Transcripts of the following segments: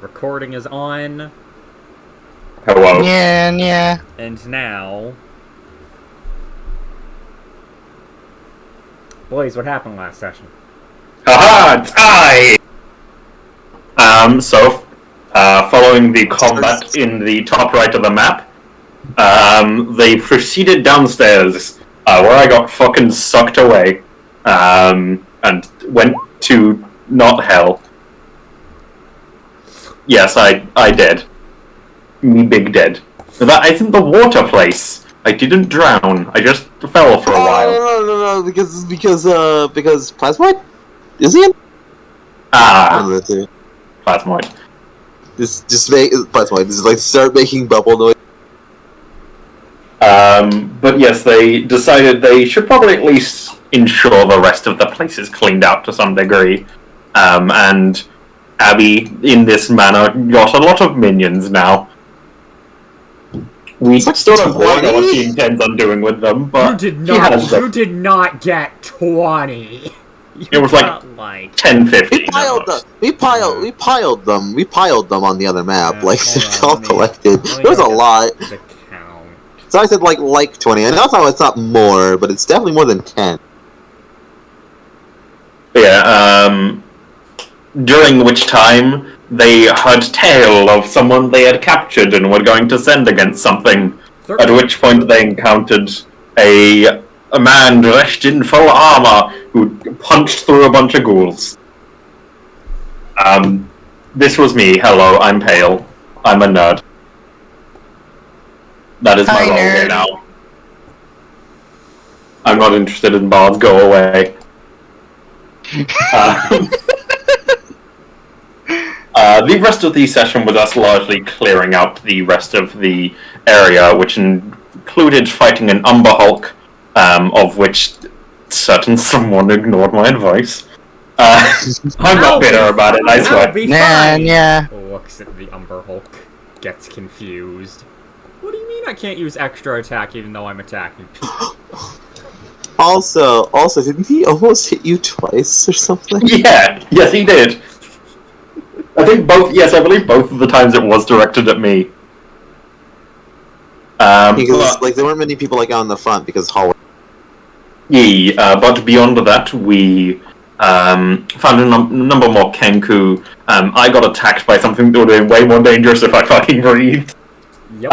recording is on. Hello. Yeah. And now... Boys, what happened last session? Haha, it's I! Following the combat in the top right of the map, they proceeded downstairs, where I got fucking sucked away, and went to not hell. Yes, I did. Me big dead. That isn't the water place. I didn't drown. I just fell for a while. No, because Plasmoid? Is he in? Plasmoid. Just make Plasmoid. Just like start making bubble noise. But yes, they decided they should probably at least ensure the rest of the place is cleaned out to some degree. And Abby, in this manner, got a lot of minions now. We still don't quite know what she intends on doing with them, but you did not get 20. It was like 10, 15. We piled them on the other map. Yeah, like they're all collected. There There was a lot. The count. So I said like 20. I know it's not more, but it's definitely more than 10. Yeah. During which time they heard tale of someone they had captured and were going to send against something. At which point they encountered a man dressed in full armor who punched through a bunch of ghouls. This was me. Hello, I'm pale. I'm a nerd. That is my role here now. I'm not interested in bards. Go away. The rest of the session was us largely clearing out the rest of the area, which included fighting an Umber Hulk, of which certain someone ignored my advice. I'm not bitter about it, I swear. Yeah. Looks at the Umber Hulk, gets confused. What do you mean I can't use extra attack even though I'm attacking people? Also, didn't he almost hit you twice or something? Yeah, yes he did. I believe both of the times it was directed at me. Because there weren't many people on the front because Hall. Yeah, but beyond that, we found a number more Kenku. I got attacked by something that would have been way more dangerous if I fucking breathed. Yep.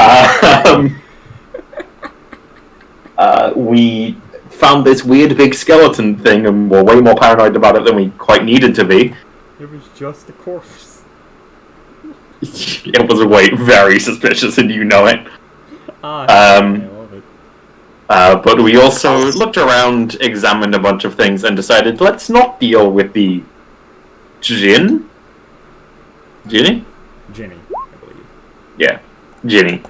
We found this weird big skeleton thing and were way more paranoid about it than we quite needed to be. It was just a corpse. It was very suspicious, and you know it. I love it. But we also looked around, examined a bunch of things, and decided, let's not deal with the Ginny, I believe. Yeah, Ginny.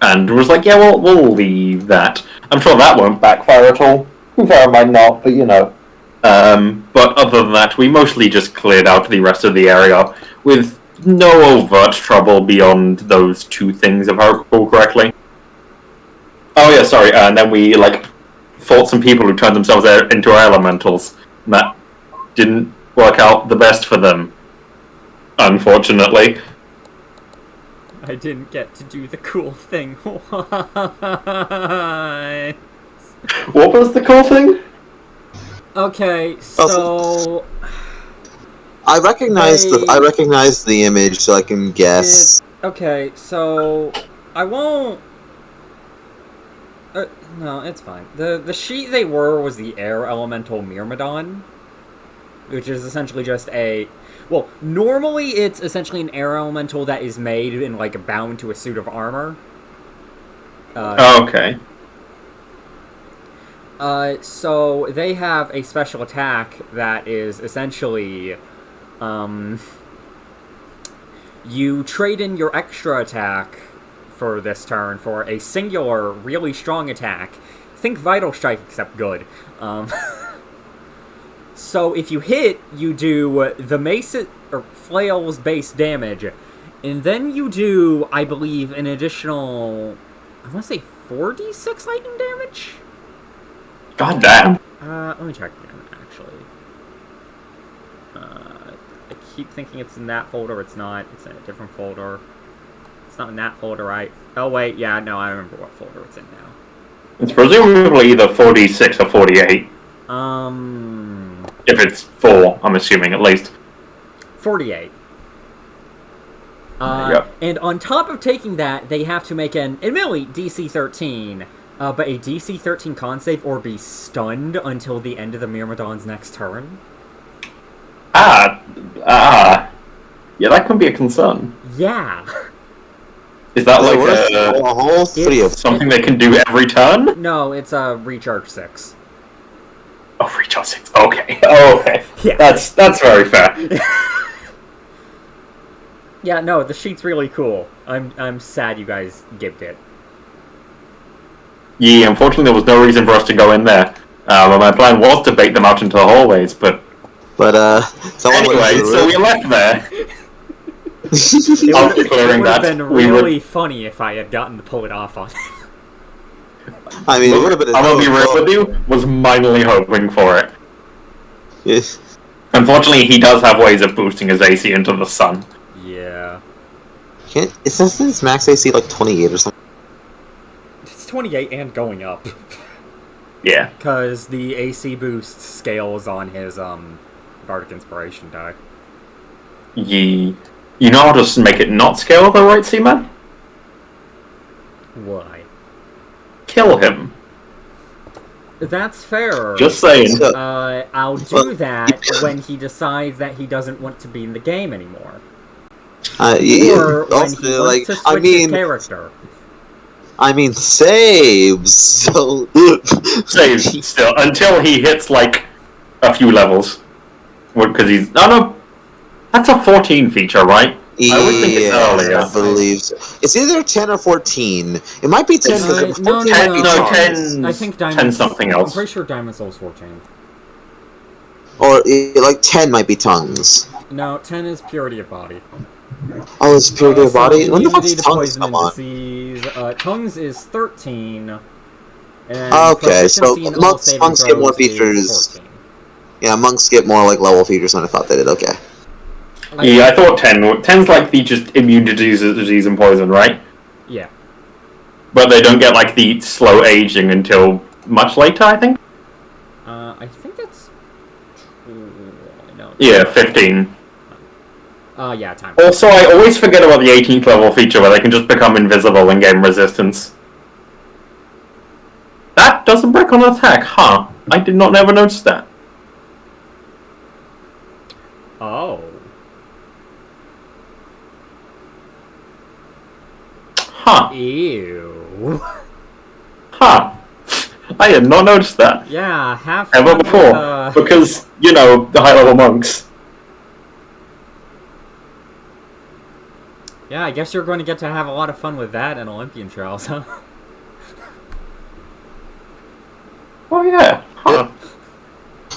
And was like, yeah, we'll leave that. I'm sure that won't backfire at all. Fair might not, but you know. But other than that, we mostly just cleared out the rest of the area with no overt trouble beyond those two things, if I recall correctly. Oh yeah, sorry, and then we, fought some people who turned themselves into elementals. And that didn't work out the best for them, unfortunately. I didn't get to do the cool thing. What? What was the cool thing? Okay, so... I recognize the image, so I can guess. Okay, so... I won't... no, it's fine. The sheet they were was the air elemental Myrmidon, which is essentially just a... Well, normally it's essentially an air elemental that is made and, bound to a suit of armor. Okay. So they have a special attack that is essentially, you trade in your extra attack for this turn for a singular, really strong attack. Think Vital Strike, except good. So if you hit, you do the mace or flail's base damage, and then you do, I believe, an additional, I want to say 4d6 lightning damage? God damn. Let me check again, actually. I keep thinking it's in that folder. It's not. It's in a different folder. It's not in that folder, right? Oh, wait. Yeah, no, I remember what folder it's in now. It's presumably either 46 or 48. If it's 4, I'm assuming, at least. 48. Yep. And on top of taking that, they have to make an, admittedly, DC-13, but a DC-13 con save or be stunned until the end of the Myrmidon's next turn. Yeah, that can be a concern. Yeah. Is that like a whole 3 of something they can do every turn? No, it's a recharge 6. Oh, recharge 6. Okay. Oh, okay. Yeah. That's very fair. Yeah, no, the sheet's really cool. I'm sad you guys gibbed it. Yeah, unfortunately there was no reason for us to go in there. My plan was to bait them out into the hallways, but anyway, so we left there. After clearing that, it would have been really funny if I had gotten to pull it off on him. I mean, it would have been. I'm gonna be real with you. Was minorly hoping for it. Yes. Unfortunately, he does have ways of boosting his AC into the sun. Yeah. It says it's max AC like 28 or something. It's 28 and going up. Yeah. Because the AC boost scales on his, Bardic Inspiration die. You know how to make it not scale though, right, Seaman? Why? Kill him. That's fair. Just saying. I'll do that when he decides that he doesn't want to be in the game anymore. Yeah, Or when also, he wants to switch his character. I mean, saves. So Saves still until he hits like a few levels. Because he's no. That's a 14 feature, right? Yeah, I always think it's earlier. I believe so. It's either 10 or 14. It might be 10 because 14 no, might be no. 10. I think 10 something else. I'm pretty sure Diamond Soul's 14. Or like 10 might be tongues. No, 10 is purity of body. Oh, it's purity of body. When the Immunity fuck's to tongues poison come and on? disease. Tongues is 13. And Okay, so proficiency in all monks saving get more throws is features. 14. Yeah, monks get more like level features than I thought they did. Okay. Yeah, I thought 10. 10's like the just immune to disease and poison, right? Yeah. But they don't get like the slow aging until much later, I think. I think that's. No. Yeah, 15. Yeah, time. Also, I always forget about the 18th level feature where they can just become invisible and gain resistance. That doesn't break on attack, huh? I did not ever notice that. Oh. Huh. Ew. Huh. I had not noticed that. Yeah, have Ever fun before. with, Because, you know, the high level monks. Yeah, I guess you're going to get to have a lot of fun with that in Olympian Trials, huh? Oh, yeah. Huh.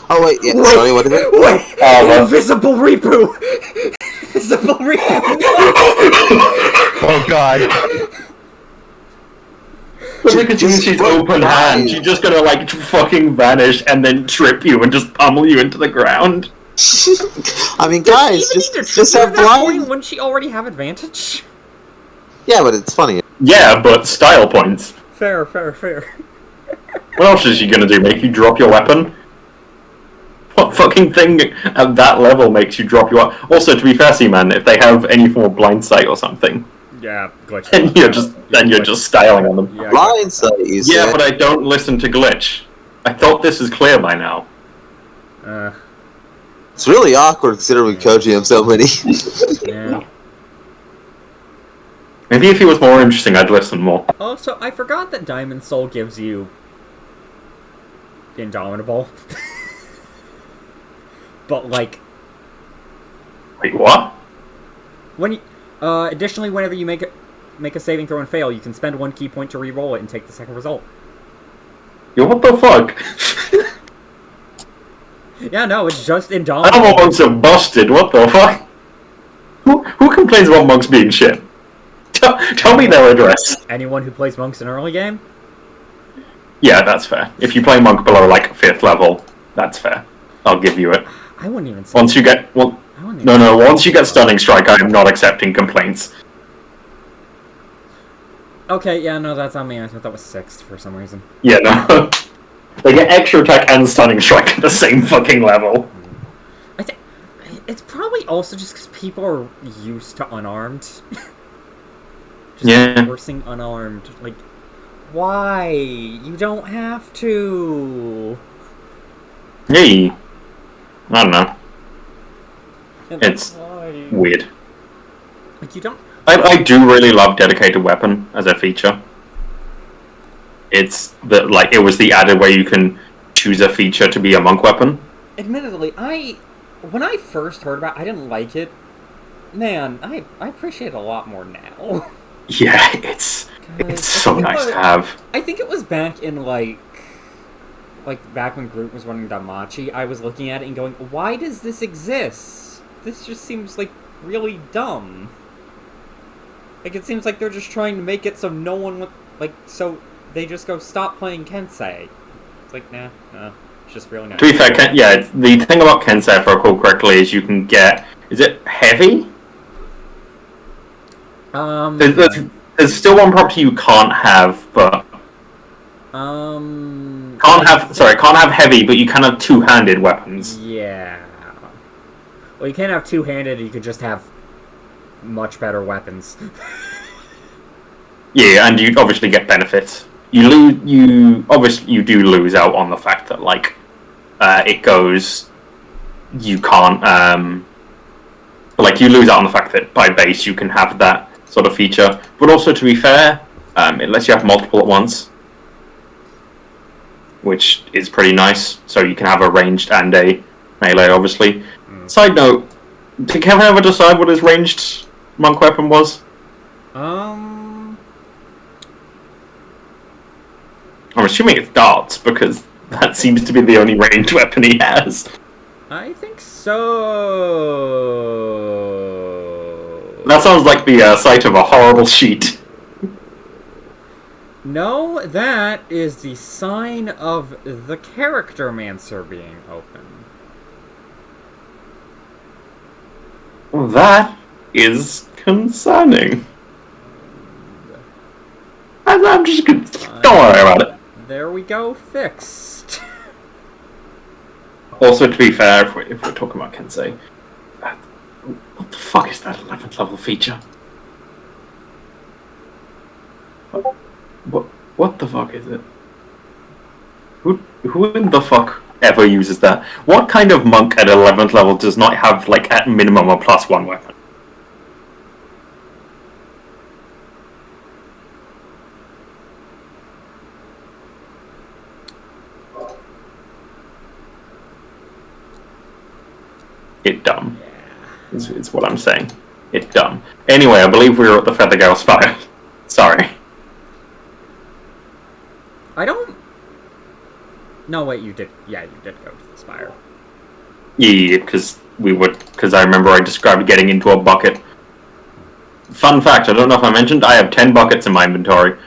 Oh wait, yeah. Sorry, what is it? Wait! Invisible Reaper! Invisible Reaper! Oh god. Look at she's open hand. She's just gonna like fucking vanish and then trip you and just pummel you into the ground. I mean, guys, just have blind. Wouldn't she already have advantage? Yeah, but it's funny. Yeah, but style points. Fair. What else is she gonna do? Make you drop your weapon? What fucking thing at that level makes you drop your weapon? Also, to be fair, man, if they have any form of blind sight or something, Yeah, glitch. then you're just styling on them. Yeah, Blind sight, you Yeah, say? but I don't listen to glitch. I thought this is clear by now. It's really awkward considering we coach him so many. Yeah. Maybe if he was more interesting, I'd listen more. Also, I forgot that Diamond Soul gives you Indomitable. But like, Wait, what? when you, additionally, whenever you make a saving throw and fail, you can spend 1 key point to re-roll it and take the second result. Yo, what the fuck? Yeah, no, it's just Indomitable. Animal monks are busted, what the fuck? Who complains about monks being shit? Tell me their address. Anyone who plays monks in early game? Yeah, that's fair. If you play monk below like 5th level, that's fair. I'll give you it. I wouldn't even say. Once you get, well, I No, once you get Stunning Strike, I am not accepting complaints. Okay, yeah, no, that's on me. I thought that was 6th for some reason. Yeah, no. They get Extra Attack and Stunning Strike at the same fucking level. I think it's probably also just because people are used to unarmed. Yeah. Forcing unarmed. Like, why? You don't have to. Hey. I don't know. It's why? weird. Like, you don't. I do really love Dedicated Weapon as a feature. It's the like it was the added where you can choose a feature to be a monk weapon. Admittedly, when I first heard about it, I didn't like it. Man, I appreciate it a lot more now. Yeah, it's so nice to have. I think it was back in like back when Groot was running Damachi, I was looking at it and going, why does this exist? This just seems like really dumb. Like, it seems like they're just trying to make it so no one would, like, so they just go, stop playing Kensei. It's like, nah, it's just really nice. To be fair, the thing about Kensei, if I recall correctly, is you can get, is it heavy? There's still one property you can't have, but... Can't have heavy, but you can have two-handed weapons. Yeah. Well, you can't have two-handed, you could just have much better weapons. Yeah, and you obviously get benefits. You do lose out on the fact that like it goes. You can't like you lose out on the fact that by base you can have that sort of feature. But also, to be fair, it lets you have multiple at once, which is pretty nice. So you can have a ranged and a melee, obviously. Side note: did Kevin ever decide what his ranged monk weapon was? I'm assuming it's darts, because that seems to be the only ranged weapon he has. I think so. That sounds like the sight of a horrible sheet. No, that is the sign of the Character Mancer being open. That is concerning. I'm just gonna... Don't worry about it. There we go, fixed. Also, to be fair, if we're talking about Kensei, what the fuck is that 11th level feature? What the fuck is it? Who in the fuck ever uses that? What kind of monk at 11th level does not have, like, at minimum a +1 weapon? It dumb. It's what I'm saying. It dumb. Anyway, I believe we were at the Feathergale Spire. Sorry. I don't... No, wait, you did... Yeah, you did go to the Spire. Yeah, because I remember I described getting into a bucket. Fun fact, I don't know if I mentioned, I have 10 buckets in my inventory.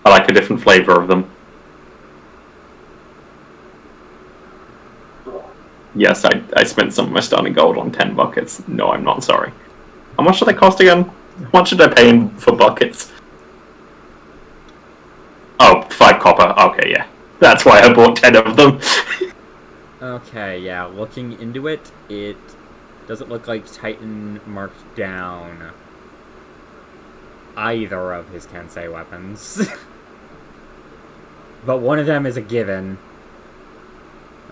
I like a different flavor of them. Yes, I spent some of my starting gold on 10 buckets. No, I'm not sorry. How much do they cost again? How much did I pay for buckets? Oh, 5 copper. Okay, yeah. That's why I bought 10 of them. Okay, yeah, looking into it, it doesn't look like Titan marked down either of his Kensei weapons. But one of them is a given.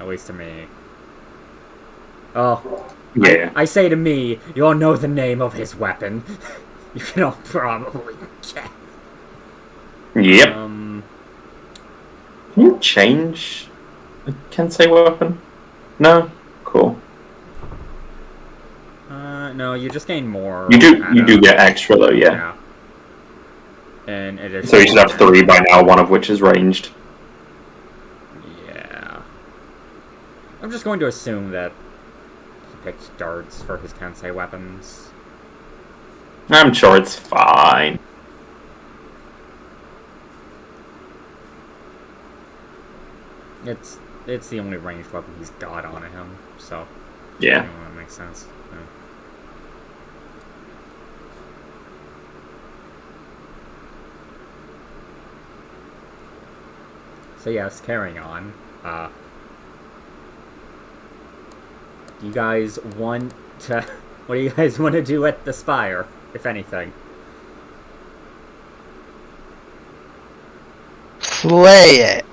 At least to me. Oh. Yeah. I say to me, you all know the name of his weapon. You can all probably check. Yep. Can you change a Kensei weapon? No? Cool. No, you just gain more. You do get extra though, yeah. And it is. So you should have 3 by now, one of which is ranged. Yeah. I'm just going to assume that he picked darts for his Kensei weapons. I'm sure it's fine. it's the only ranged weapon he's got on him, so Yeah. that makes sense. Yeah. So yes, carrying on. Do you guys want to? What do you guys want to do at the spire, if anything? Play it.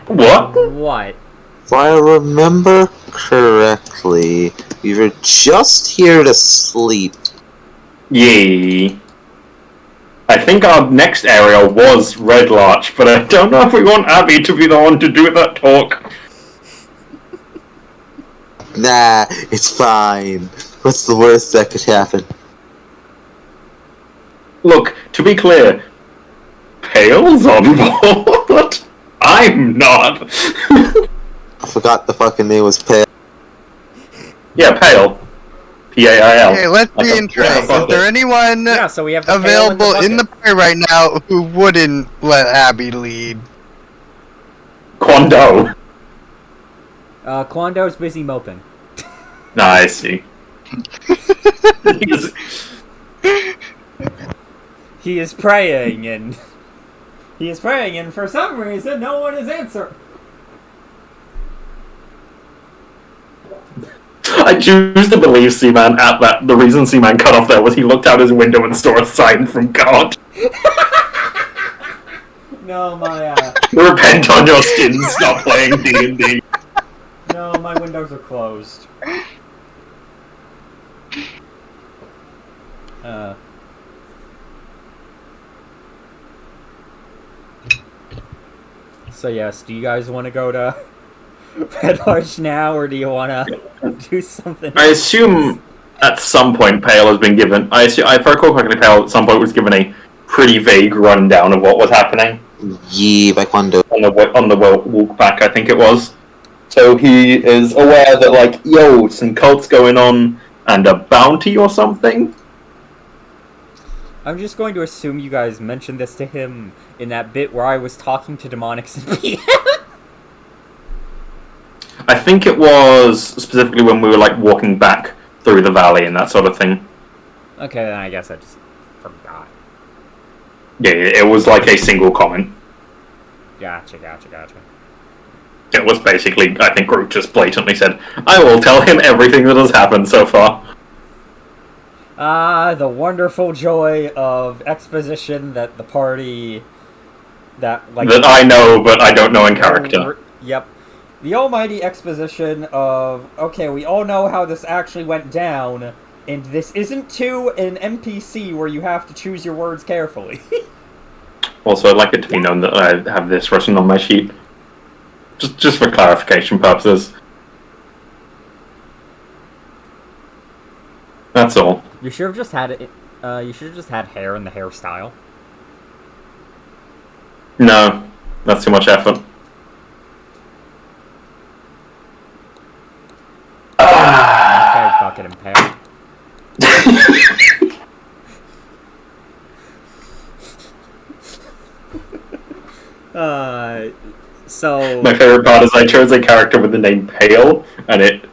What? What? If I remember correctly, we were just here to sleep. Yay. I think our next area was Red Larch, but I don't know if we want Abby to be the one to do that talk. Nah, it's fine. What's the worst that could happen? Look, to be clear, Pale's on board. I'm not. I forgot the fucking name was Pale. Yeah, Pale. P-A-I-L. Okay, let's Like be a in train. drop Is bucket. there anyone Yeah, so we have the available pail in the party right now who wouldn't let Abby lead? Quando. Quando's busy moping. I see. He's- He is praying, and for some reason, no one is answering. I choose to believe Seaman at that. The reason Seaman cut off there was he looked out his window and saw a sign from God. No, my Repent on your sins, stop playing D&D. no, my windows are closed. So yes, do you guys want to go to Red Arch now, or do you want to do something I else? assume at some point Pale has been given. If I recall correctly, Pale at some point was given a pretty vague rundown of what was happening Yee, Taekwondo. on the walk back. I think it was. So he is aware that, like, yo, some cults going on and a bounty or something. I'm just going to assume you guys mentioned this to him in that bit where I was talking to demonics and PM. I think it was specifically when we were, like, walking back through the valley and that sort of thing. Okay, then I guess I just forgot. Yeah, it was like a single comment. Gotcha. It was basically, I think Groot just blatantly said, I will tell him everything that has happened so far. Ah, the wonderful joy of exposition that the party... That I know, but I don't know in character. Yep. The almighty exposition of, okay, we all know how this actually went down, and this isn't to an NPC where you have to choose your words carefully. Also, I'd like it to be known that I have this written on my sheet. Just for clarification purposes. That's all. You should have just had it. You should have just had hair in the hairstyle. No, that's too much effort. Okay, bucket and pail. So My favorite part is I chose a character with the name Pale, and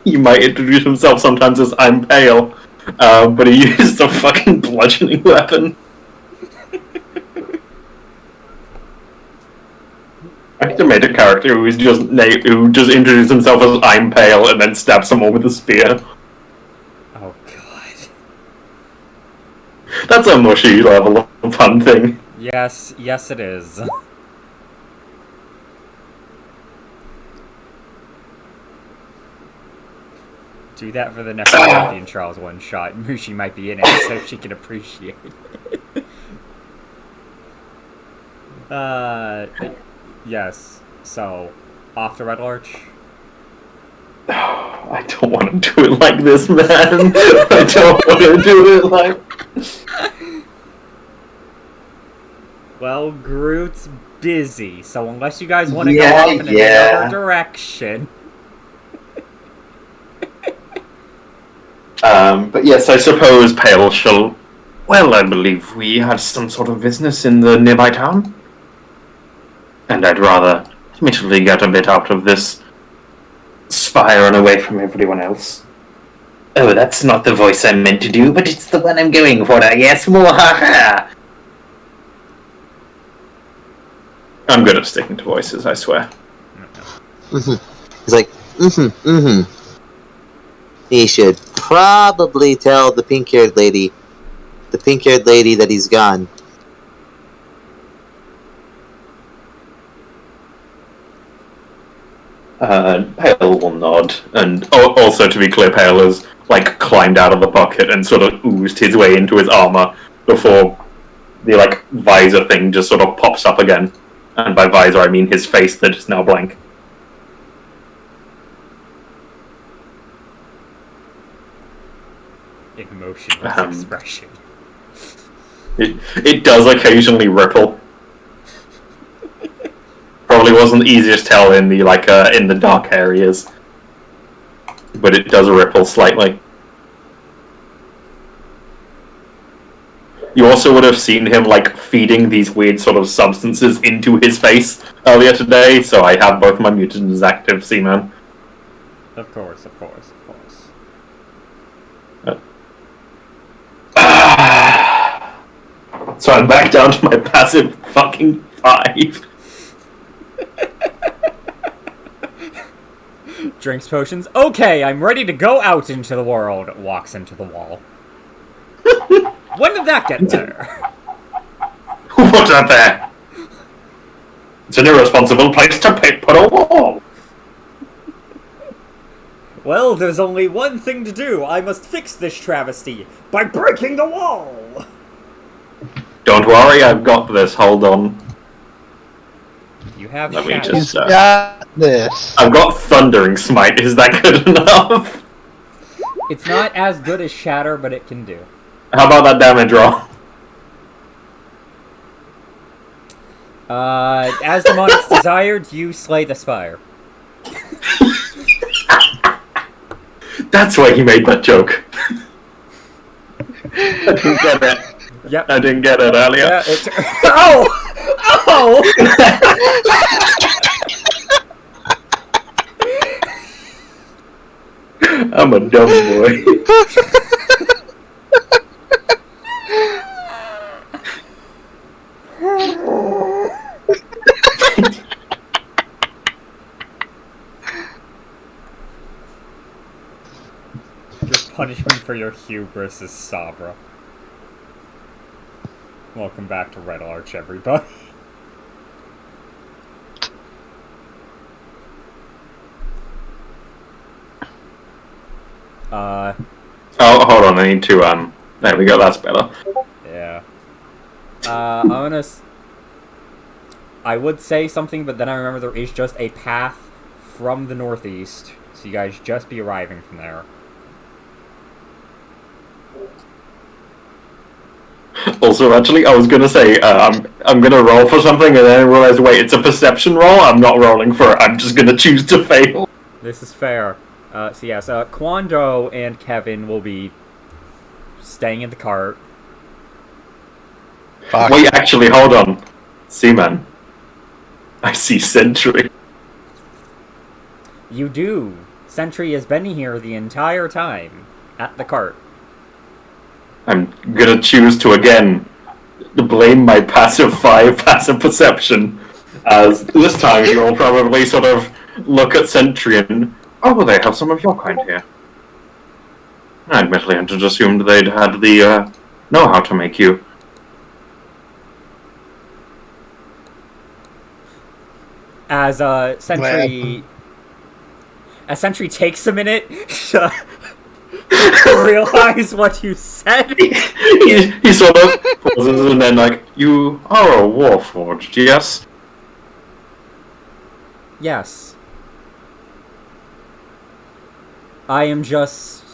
he might introduce himself sometimes as I'm Pale, but he used a fucking bludgeoning weapon. I could have made a character who just introduced himself as I'm Pale and then stabbed someone with a spear. oh god. That's a mushy level of fun thing. Yes, it is. Do that for the next Matthew and Charles one shot. Mushi might be in it so she can appreciate it. Yes. So, off to Red Larch. I don't want to do it like this, man. I don't want to do it like... Well, Groot's busy, so unless you guys want to Yeah, go off in yeah. another direction. But yes, I suppose Pale shall... Well, I believe we have some sort of business in the nearby town. And I'd rather Admittedly, get a bit out of this spire and away from everyone else. Oh, that's not the voice I meant to do, but it's the one I'm going for, I guess. Mwahaha! I'm good at sticking to voices, I swear. He's like, He should probably tell the pink-haired lady that he's gone. Pale will nod, and also to be clear, Pale has climbed out of the bucket and sort of oozed his way into his armor before the visor thing just sort of pops up again. And by visor, I mean his face that is now blank. Emotionless expression. It does occasionally ripple. Probably wasn't the easiest tell in the in the dark areas, but it does ripple slightly. You also would have seen him feeding these weird sort of substances into his face earlier today, so I have both my mutagens active, Seaman. Of course. So I'm back down to my passive fucking 5. Drinks potions. Okay, I'm ready to go out into the world. Walks into the wall. When did that get there? Who put that there? It's an irresponsible place to put a wall. Well, there's only one thing to do. I must fix this travesty by breaking the wall. Don't worry, I've got this. Hold on. You have Let me shadow. just, Got this. I've got Thundering Smite. Is that good enough? It's not as good as Shatter, but it can do. How about that damage roll? As demonics desired, you slay the spire. That's why he made that joke. I didn't get it. Yep. I didn't get it earlier. Yeah, oh! Oh! I'm a dumb boy. Your punishment for your hubris is Sabra. Welcome back to Red Arch, everybody. Oh, hold on, I need to, there we go, that's better. Yeah. I would say something, but then I remember there is just a path from the northeast, so you guys just be arriving from there. Also, actually, I was gonna say, I'm gonna roll for something, and then I realized, wait, it's a perception roll? I'm not rolling for it, I'm just gonna choose to fail. This is fair. So Kwando and Kevin will be staying in the cart. Fuck. Wait, actually, hold on. Seaman. I see Sentry. You do. Sentry has been here the entire time. At the cart. I'm gonna choose to, again, blame my passive 5 passive perception, as this time you'll probably sort of look at Sentry and, oh, they have some of your kind here. I admittedly had just assumed they'd had the, know-how to make you. As Sentry takes a minute to realize what you said. He sort of pauses and then you are a Warforged, yes? Yes. I am just...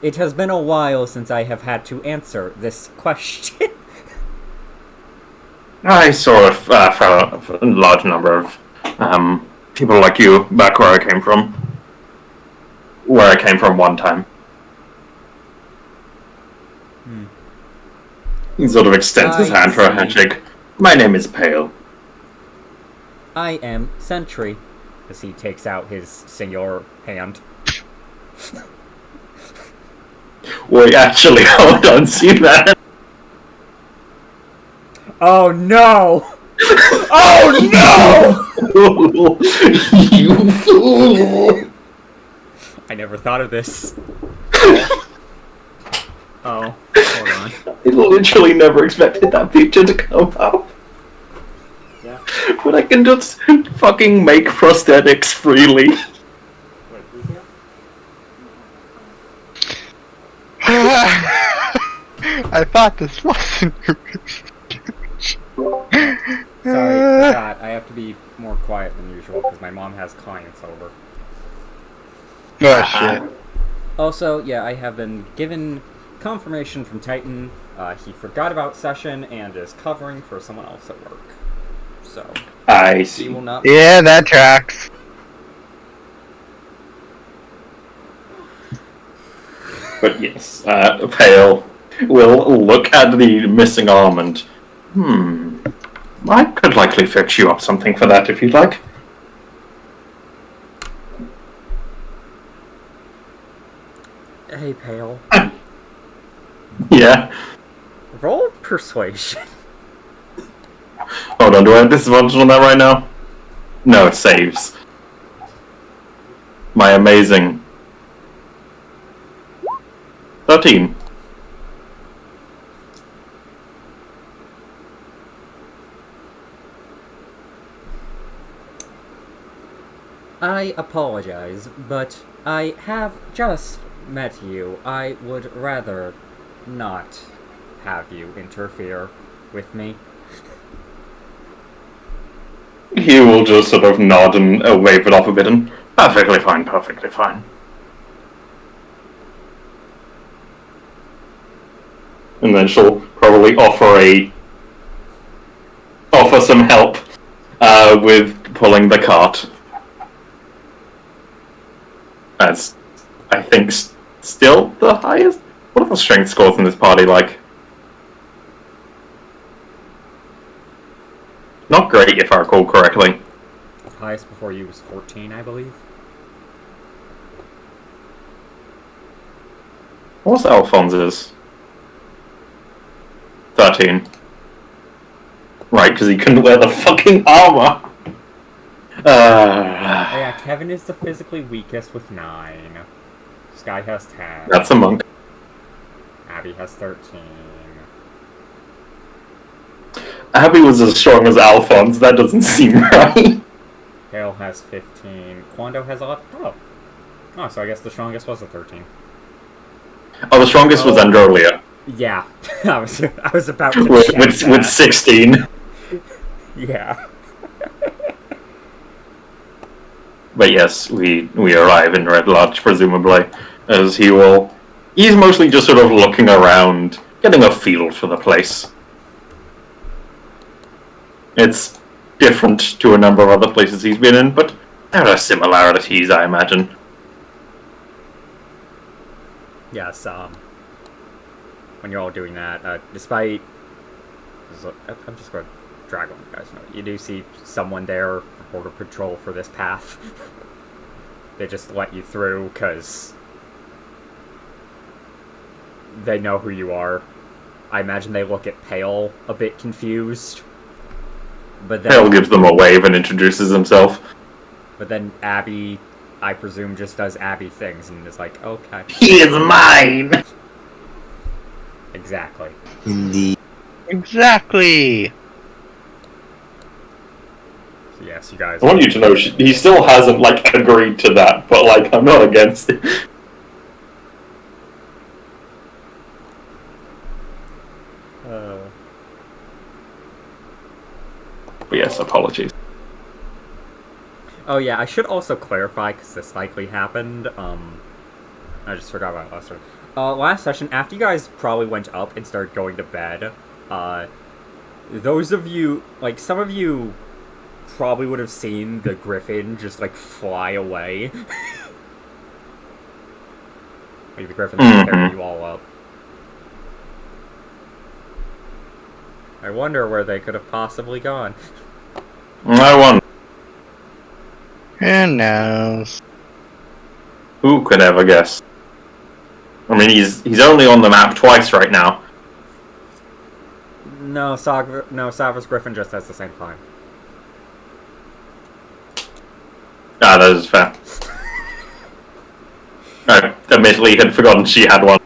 It has been a while since I have had to answer this question. I sort of found a large number of people like you back where I came from. Where I came from one time. He sort of extends his I hand for a see. handshake. My name is Pale. I am Sentry, as he takes out his singular hand. Wait, actually, hold on, see that? Oh no! Oh no! You fool! I never thought of this. Oh, hold on. I literally never expected that picture to come up. Yeah. But I can just fucking make prosthetics freely. Wait, who's here? I thought this wasn't. Sorry, forgot. I have to be more quiet than usual because my mom has clients over. Oh shit. Also, yeah, I have been given confirmation from Titan. He forgot about session and is covering for someone else at work. So, I he see. will not. Yeah, that tracks. But yes, Pale will look at the missing arm and, I could likely fix you up something for that if you'd like. Hey, Pale. Yeah. Roll persuasion. Hold on, do I have disadvantage on that right now? No, it saves. My amazing 13. I apologize, but I have just met you. I would rather not have you interfere with me. He will just sort of nod and wave it off a bit and, perfectly fine, perfectly fine. And then she'll probably offer some help with pulling the cart. As I think still the highest. What are the strength scores in this party like? Not great, if I recall correctly. Highest before you was 14, I believe. What's Alphonse's? 13. Right, because he couldn't wear the fucking armor. Yeah, Kevin is the physically weakest with 9. Sky has 10. That's a monk. Abby has 13. Abby was as strong as Alphonse. That doesn't seem right. Hale has 15. Quando has 11. Oh, so I guess the strongest was a 13. Oh, the strongest was Androlia. Yeah, I was about to With, check with, that. with 16. Yeah. But yes, we arrive in Red Lodge, presumably, as he's mostly just sort of looking around, getting a feel for the place. It's different to a number of other places he's been in, but there are similarities, I imagine. Yes, when you're all doing that, despite... I'm just going to drag on you guys know. You do see someone there for Border Patrol for this path. They just let you through, because they know who you are. I imagine they look at Pale a bit confused. But then, Hale gives them a wave and introduces himself. But then Abby, I presume, just does Abby things and is like, okay. He is mine! Exactly. Indeed. Exactly. So yes, you guys... I want you to know, he still hasn't, agreed to that, but, I'm not against it. But yes, apologies. Oh yeah, I should also clarify, because this likely happened, I just forgot about last session. Last session, after you guys probably went up and started going to bed, those of you, some of you probably would have seen the griffin just, fly away. The griffin that carried you all up. I wonder where they could have possibly gone. I wonder. Who knows? Who could ever guess? I mean, he's only on the map twice right now. No, Savas Griffin just has the same climb. Ah, that is fair. I admittedly had forgotten she had one.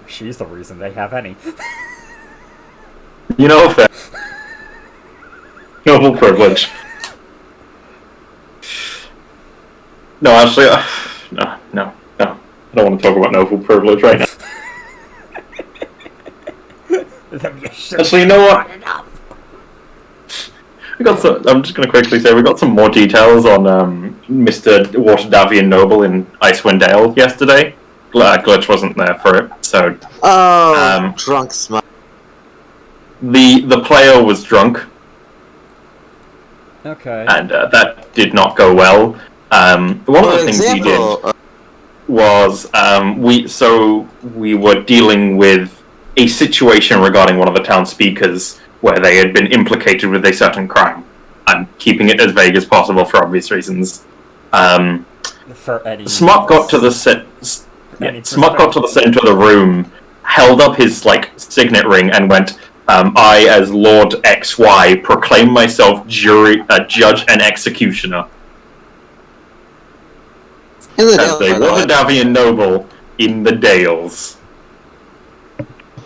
She's the reason they have any. You know, fair. Noble privilege. No, actually, no. I don't want to talk about noble privilege right now. Actually, you know what? I'm just going to quickly say we got some more details on Mr. Waterdavian Noble in Icewind Dale yesterday. Glitch wasn't there for it, so... drunk smile. The player was drunk, Okay. and that did not go well. One of the things he did was we were dealing with a situation regarding one of the town speakers where they had been implicated with a certain crime. I'm keeping it as vague as possible for obvious reasons. For Eddie. Smut got to the center of the room, held up his signet ring, and went, "I, as Lord XY, proclaim myself judge and executioner." In the As Dales, a Waterdavian noble in the Dales.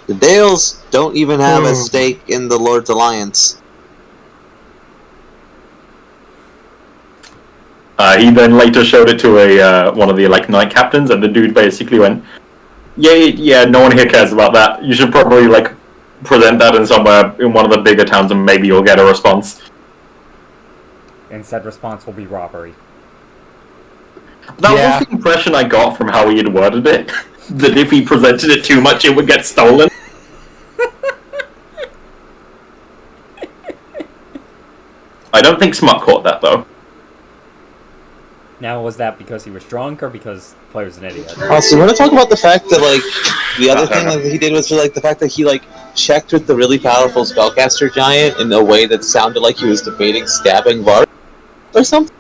the Dales don't even have a stake in the Lord's Alliance. He then later showed it to one of the knight captains, and the dude basically went, "Yeah, no one here cares about that. You should probably present that in somewhere in one of the bigger towns, and maybe you'll get a response." And said response will be robbery. That was the impression I got from how he had worded it. That if he presented it too much, it would get stolen. I don't think Smut caught that, though. Now, was that because he was drunk or because the player's an idiot? Also, you want to talk about the fact that, the other thing that he did was, the fact that he, checked with the really powerful spellcaster giant in a way that sounded like he was debating stabbing Var or something?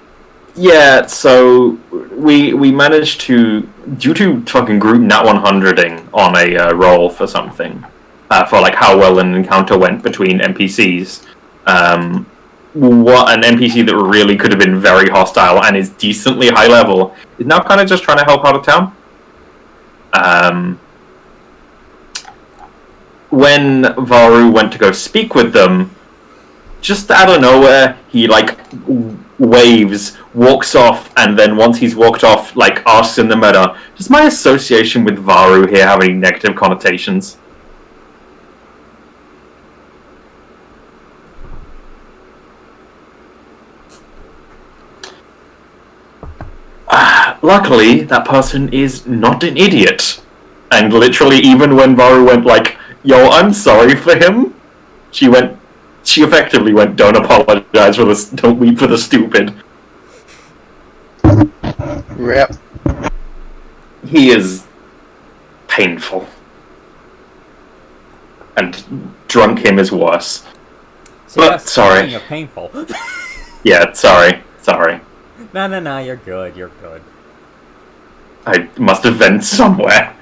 Yeah, so we managed to, due to fucking group nat 100ing on a roll for something, for how well an encounter went between NPCs, what an NPC that really could have been very hostile and is decently high level is now kind of just trying to help out of town. When Varu went to go speak with them, just out of nowhere, he waves, walks off, and then once he's walked off, asks in the meta, "Does my association with Varu here have any negative connotations?" Luckily, that person is not an idiot. And literally, even when Varu went "Yo, I'm sorry for him," she effectively went, "Don't apologize for this, don't weep for the stupid." Rip. He is painful. And drunk him is worse. See, But, that's sorry. speaking of painful. Yeah, sorry. No, you're good. I must have vent somewhere.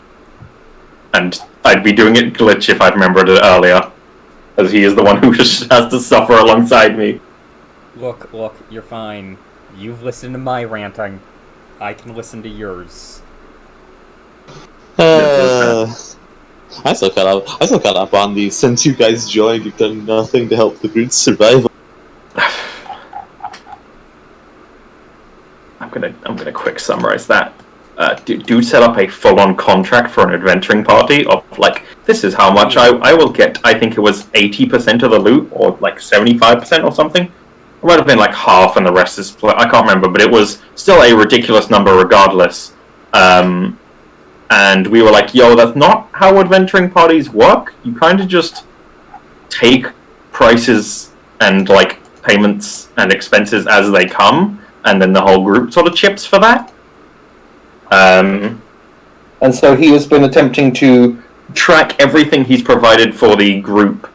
And I'd be doing it glitch if I'd remembered it earlier. As he is the one who just has to suffer alongside me. Look, you're fine. You've listened to my ranting. I can listen to yours. I still caught up on these. Since you guys joined, you've done nothing to help the group's survival. I'm gonna quick summarize that. Dude set up a full-on contract for an adventuring party of this is how much I will get. I think it was 80% of the loot, or 75% or something. It might have been half, and the rest is split. I can't remember, but it was still a ridiculous number regardless. And we were "Yo, that's not how adventuring parties work. You kind of just take prices and payments and expenses as they come, and then the whole group sort of chips for that." And so he has been attempting to track everything he's provided for the group,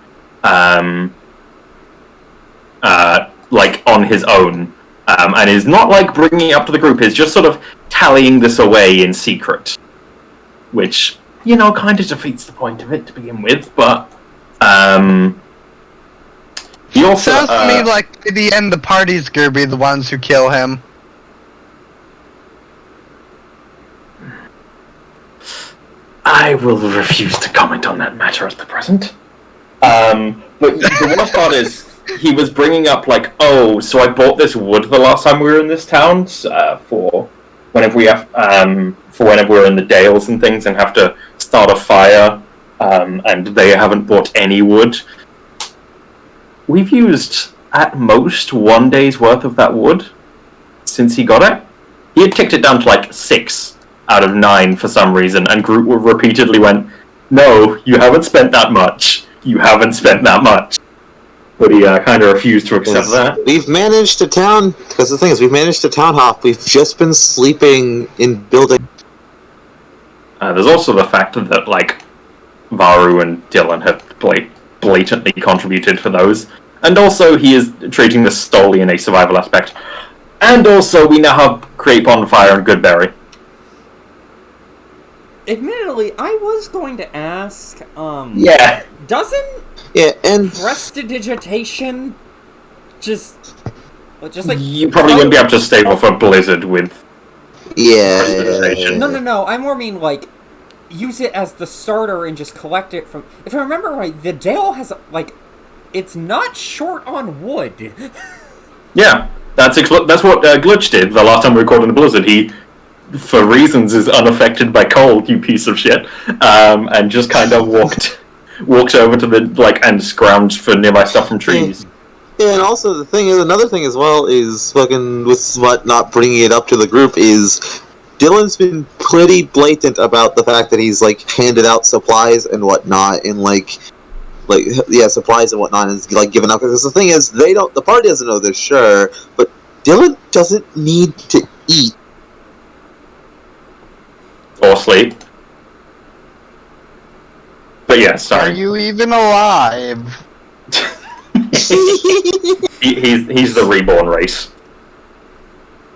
like on his own, and is not like bringing it up to the group. Is just sort of tallying this away in secret, which kind of defeats the point of it to begin with. But he also Sounds to me like in the end the party's gonna be the ones who kill him. I will refuse to comment on that matter at the present. But the worst part is, he was bringing up, like, oh, so I bought this wood the last time we were in this town, for whenever we're in the dales and things and have to start a fire, and they haven't bought any wood. We've used, at most, 1 day's worth of that wood since he got it. He had ticked it down to, like, 6 out of 9 for some reason, and Groot repeatedly went, no, you haven't spent that much. You haven't spent that much. But he kind of refused to accept that. We've managed to because the thing is, we've managed to town hop. We've just been sleeping in building. There's also the fact that, like, Varu and Dylan have blatantly contributed for those. And also, he is treating this solely in a survival aspect. And also, we now have Create Bonfire and Goodberry. Admittedly, I was going to ask, Yeah. doesn't and prestidigitation just like... You probably wouldn't be able to stay off a blizzard with prestidigitation. No, I more mean, like, use it as the starter and just collect it from... If I remember right, the Dale has, like, it's not short on wood. Yeah, that's what Glitch did the last time we recorded in the blizzard. He, for reasons, is unaffected by cold, you piece of shit, and just kind of walked over to the, like, and scrounged for nearby stuff from trees. Yeah, and also the thing is, another thing as well is fucking with what not bringing it up to the group is Dylan's been pretty blatant about the fact that he's like handed out supplies and whatnot, and supplies and whatnot, and like given up. Because the thing is, the party doesn't know this, sure, but Dylan doesn't need to eat Or sleep. But yeah, sorry. Are you even alive? He's the reborn race.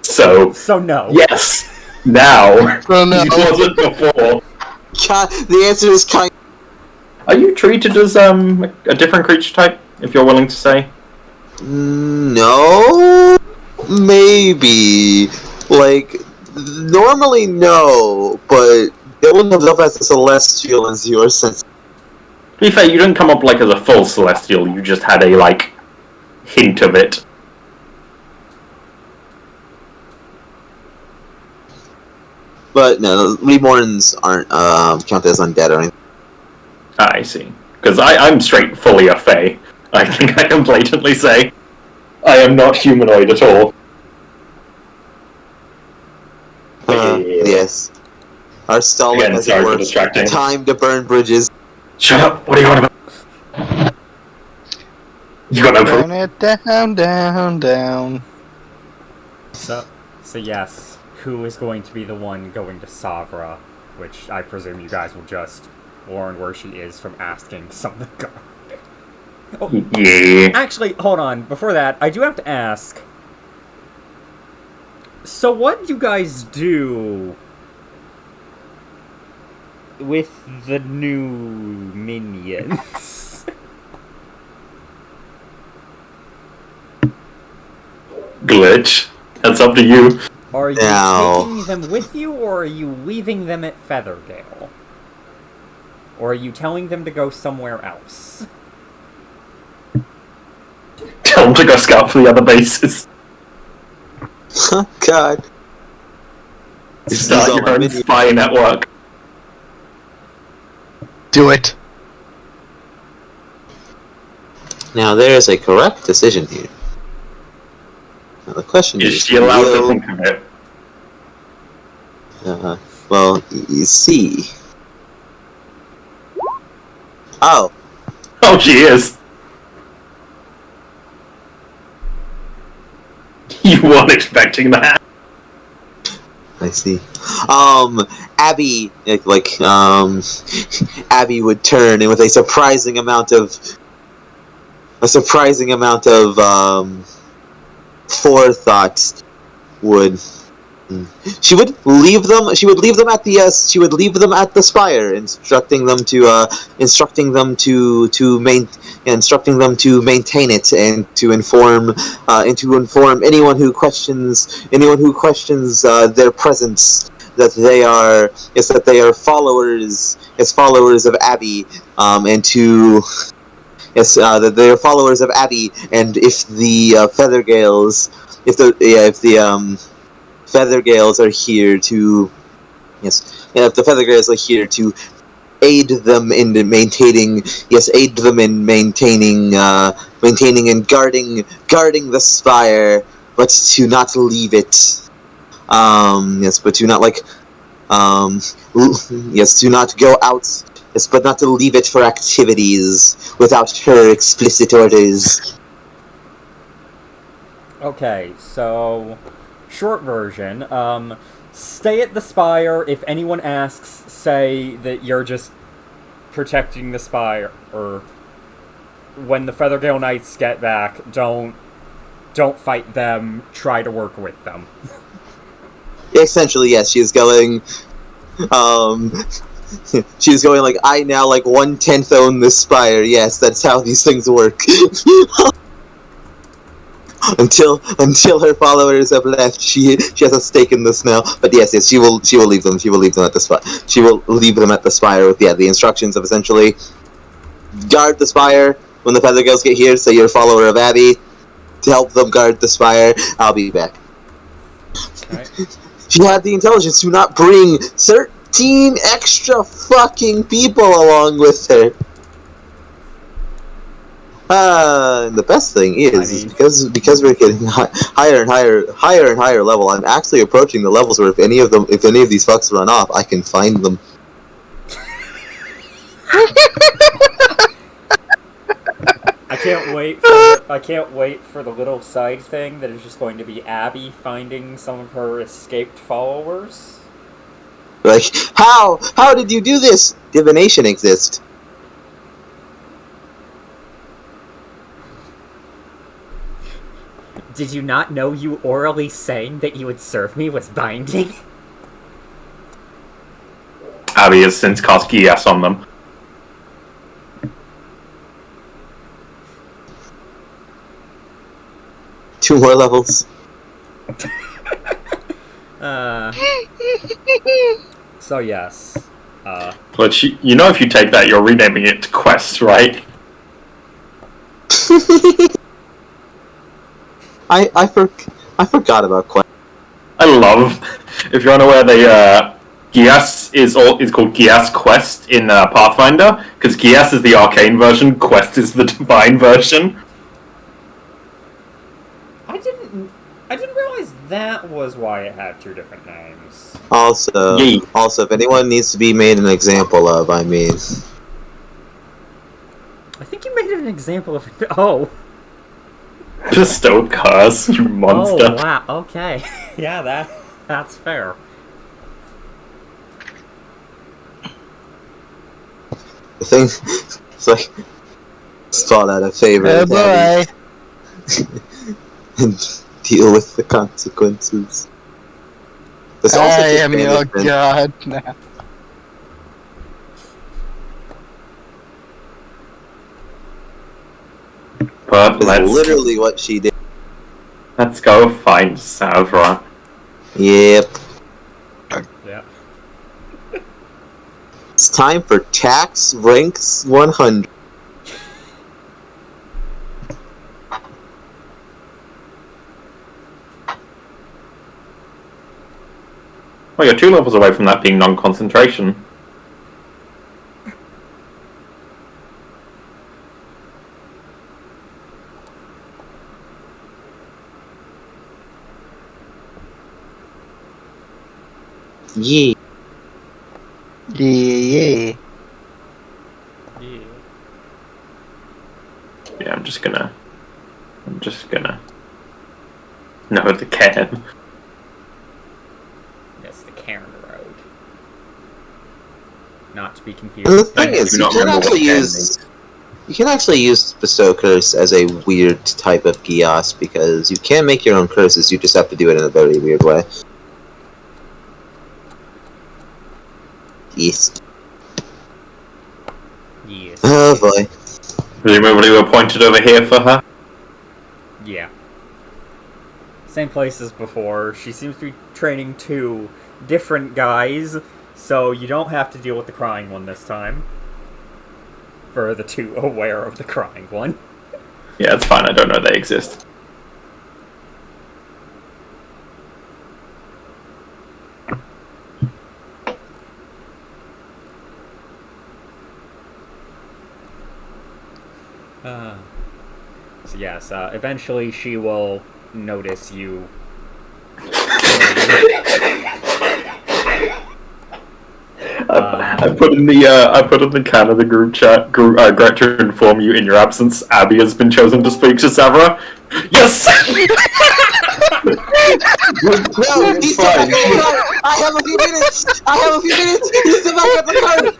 So no. Yes. Now. So no. He wasn't before. The answer is kind. Are you treated as a different creature type? If you're willing to say. No, maybe. Like, normally no, but Dylan comes up as a celestial and zero sense. To be fair, you didn't come up like as a full celestial. You just had a like hint of it. But no, reborns aren't counted as undead or anything. I see. Because I'm straight fully a fae. I think I can blatantly say I am not humanoid at all. Yes. Our stalwart Again, has sorry for worked. distracting. Time to burn bridges. Shut up! What are you on about? You got no Burn proof? it down. So yes, who is going to be the one going to Savra? Which I presume you guys will just learn where she is from asking some of the guard. Oh, Yeah. actually, hold on. Before that, I do have to ask. So what do you guys do with the new minions? Glitch. That's up to you. Are you taking them with you, or are you leaving them at Featherdale? Or are you telling them to go somewhere else? Tell them to go scout for the other bases. God. Start your own spy network. Do it. Now there is a correct decision here. Now the question Is is, she allowed to think of it? well, you see. Oh. Oh, she is. You weren't expecting that. I see. Abby, Abby would turn and with a surprising amount of forethought would she would leave them at the spire, instructing them to maintain it and to inform anyone who questions their presence that they are followers of Abby, and to that they are followers of Abby, and if the Feathergales are here to if the Feathergales are here to aid them in maintaining maintaining and guarding the spire, but to not leave it. But to not to not go out. Yes, but not to leave it for activities without her explicit orders. Okay, so short version. Stay at the spire. If anyone asks, say that you're just protecting the spire. Or when the Feathergale Knights get back, don't fight them. Try to work with them. Essentially, yes, she's going. She's going like, I now 1/10 own this spire. Yes, that's how these things work. until her followers have left, she has a stake in this now. But yes, she will leave them. She will leave them at the spire. She will leave them at the spire with the instructions of essentially guard the spire when the Feathergales get here. So you're a follower of Abby to help them guard the spire. I'll be back. Right. She had the intelligence to not bring 13 extra fucking people along with her. And the best thing is because we're getting higher and higher level, I'm actually approaching the levels where if any of these fucks run off, I can find them. I can't wait for the little side thing that is just going to be Abby finding some of her escaped followers. Like, how did you do this? Divination exists. Did you not know you orally saying that you would serve me was binding? Abby has since cast GS on them. Two more levels. So yes. But if you take that, you're renaming it to Quest, right? I forgot about Quest. I love. If you're unaware, Gias is called Gias Quest in Pathfinder, because Gias is the arcane version, Quest is the divine version. I didn't realize that was why it had two different names. Also, if anyone needs to be made an example of, I think you made an example of it. Oh. Bestow curse, you monster. Oh, wow, okay. Yeah, that's fair. The thing, it's like, spot out a favorite. Oh boy. And deal with the consequences. I am your god now. But That's literally what she did. Let's go find Savra. Yep. Yeah. It's time for Tax Ranks 100. Well, you're 2 levels away from that being non-concentration. Yeah. Yeah. Yeah, I'm just gonna know the can. Yes. Cairn Road. Not to be confused. And the with thing I is, do you not can remember actually what use you can actually use bestow curse as a weird type of Gios because you can make your own curses. You just have to do it in a very weird way. Yes. Yes. Oh boy. Presumably we're pointed over here for her. Yeah. Same place as before. She seems to be training 2 different guys, so you don't have to deal with the crying one this time. For the 2 aware of the crying one. Yeah, it's fine. I don't know they exist. So yes, eventually she will notice you. I put in the Canada group chat. Gret to inform you in your absence, Abby has been chosen to speak to Savra. Yes. No, It's he's still back fine. at the card! I have a few minutes! He's still back at the card!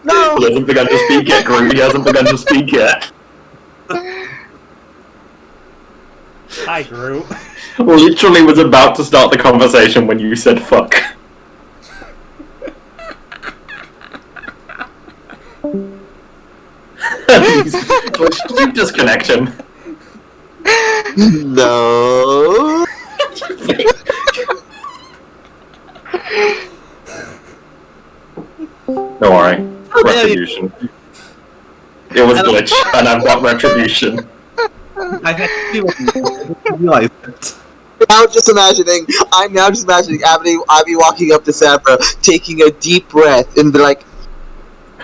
No! He hasn't begun to speak yet, Groot. He hasn't begun to speak yet. Hi, Groot. Literally was about to start the conversation when you said fuck. Should we disconnect him? No. Don't worry. Retribution. It was glitch, and I've got retribution. I had to realize it. I'm now just imagining Abby walking up to Sabra, taking a deep breath, and be like,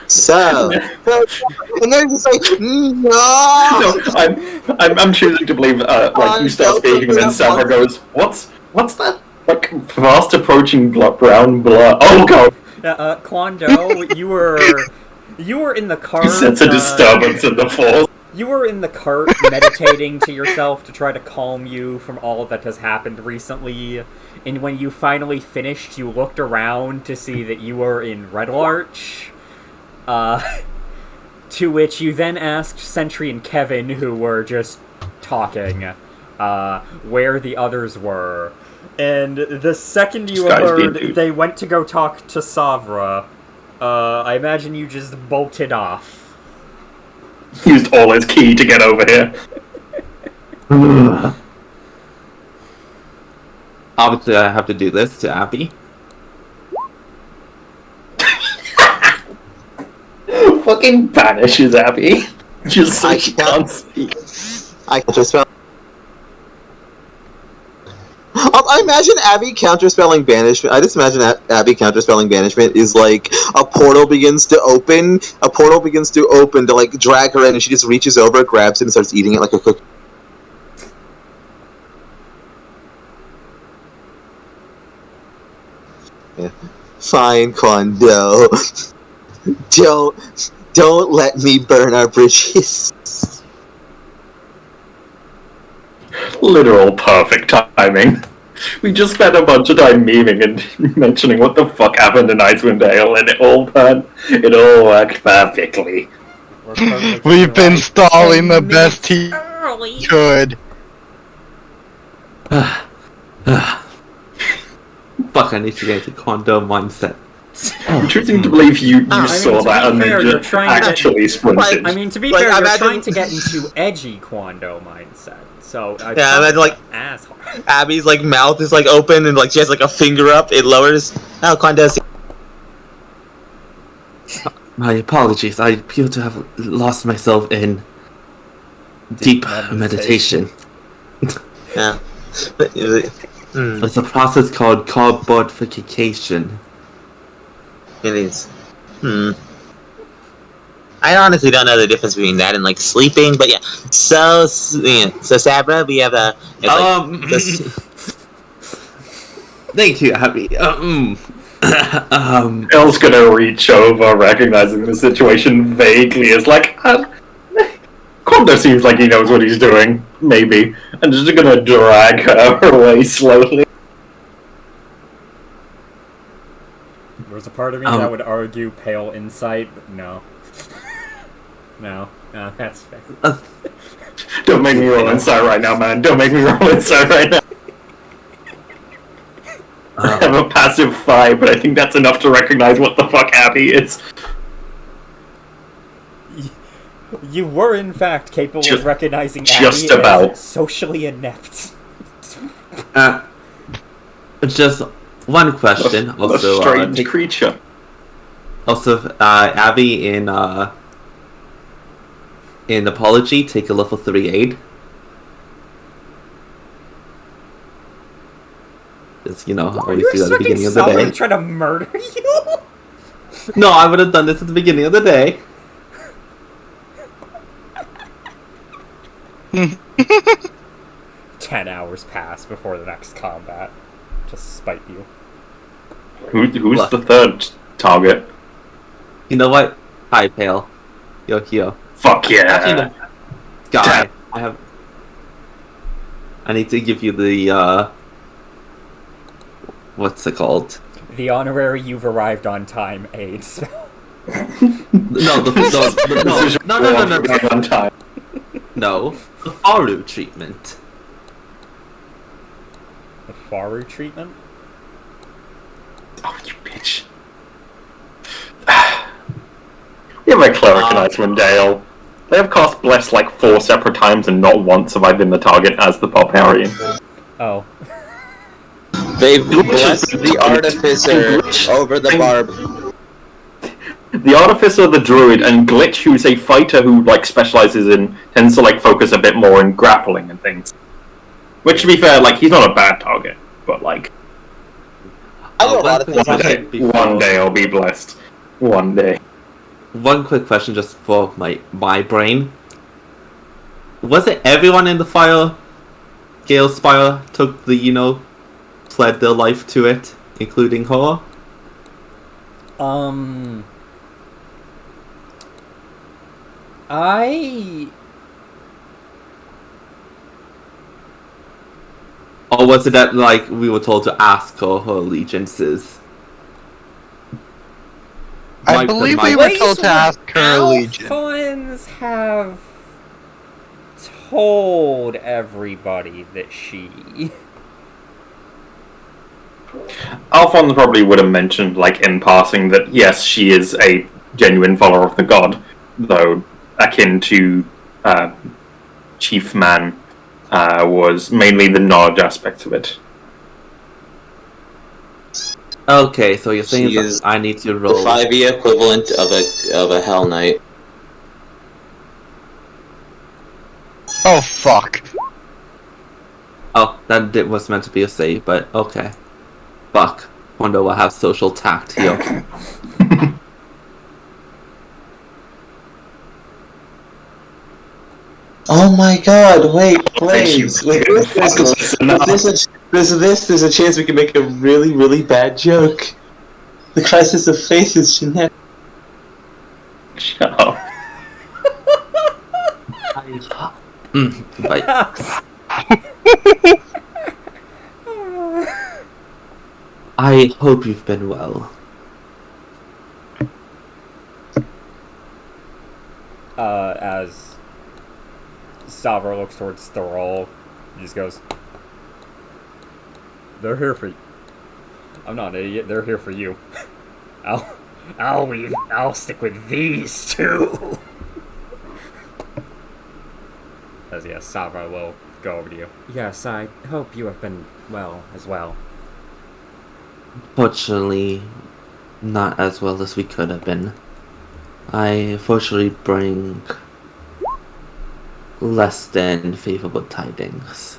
so. And they're just like, no! No, I'm choosing to believe, like, you start speaking, and then Savra goes, what's that? Like, fast approaching brown blur. Oh god! Quando, you were in the cart. You sense a disturbance in the force. You were in the cart meditating to yourself to try to calm you from all that has happened recently. And when you finally finished, you looked around to see that you were in Red Larch. To which you then asked Sentry and Kevin, who were just talking, where the others were. And the second you heard they went to go talk to Savra, I imagine you just bolted off. Used all his key to get over here. Obviously, I have to do this to Abby. Fucking banishes Abby. Just so I she can't- can't speak. I counterspell. I imagine Abby counterspelling banishment. I just imagine Abby counterspelling banishment is like a portal begins to open to like drag her in, and she just reaches over, grabs it, and starts eating it like a cookie. Yeah. Fine, Quando. Don't let me burn our bridges. Literal perfect timing. We just spent a bunch of time memeing and mentioning what the fuck happened in Icewind Dale, and it all worked perfectly. We've been stalling the best he could. Fuck, I need to get into Kondo mindset. I'm choosing to believe you saw that and then you're just trying to actually sprinted. I mean, to be Like, fair, you're imagine- trying to get into edgy Quando mindset. So, I Yeah, imagine, like, as hard. Abby's like mouth is like open and like she has like a finger up. It lowers. Oh, Quando's. My apologies, I appear to have lost myself in deep meditation. Yeah. It's a process called cardboardification. It is. I honestly don't know the difference between that and like sleeping, but yeah. So Sabra, we have a. Thank you, Abby. Elle's gonna reach over, recognizing the situation vaguely as like, Kondo seems like he knows what he's doing, maybe, and just gonna drag her away slowly. There's a part of me that would argue pale insight, but no. No, that's fair. Don't make me roll inside right now, man. Don't make me roll inside right now. I have a passive 5, but I think that's enough to recognize what the fuck Abby is. You were, in fact, capable of recognizing just Abby about. as socially inept. Just one question. A strange creature. Also, Abby in Apology, take a level 3 aid. Because, always do that at the beginning of the day. Trying to murder you? No, I would have done this at the beginning of the day. 10 hours pass before the next combat. Just spite you. Who's the third target? You know what? Hi, Pale. Yo. Fuck yeah! Actually, no. Guy, I need to give you the, what's it called? The honorary "you've arrived on time" aid spell. No. On time. No, the Faru treatment. The Faru treatment? Oh, you bitch. We have a cleric in Icewind Dale. They have cast Bless like 4 separate times and not once have I been the target as the barbarian. Oh. They've blessed the artificer over the barb. The artificer, the druid, and Glitch, who's a fighter who specializes in tends to focus a bit more in grappling and things. Which, to be fair, he's not a bad target, but I know a lot of things. One day I'll be blessed. One day. One quick question, just for my brain. Was it everyone in the Gale Spire took the, pled their life to it, including her? Or was it that, we were told to ask her allegiances? I believe we were told to ask her allegiance. Alphons have told everybody that she... Alphonse probably would have mentioned, in passing, that yes, she is a genuine follower of the god, though akin to Chief Man was mainly the knowledge aspect of it. Okay, so you're saying She is that I need to roll... The 5e equivalent of a Hell Knight. Oh, fuck. Oh, that was meant to be a save, but okay. Fuck. Wonder we'll have social tact here. Oh my god, wait, please. Wait, there's a chance we can make a really, really bad joke. The crisis of faith is genetic. Shut up. Right. I hope you've been well. As Savra looks towards Thorol, he just goes, "They're here for you. I'm not an idiot. They're here for you. I'll stick with these two." As yes, Savra will go over to you. Yes, I hope you have been well as well. Fortunately, not as well as we could have been. I unfortunately bring less than favorable tidings.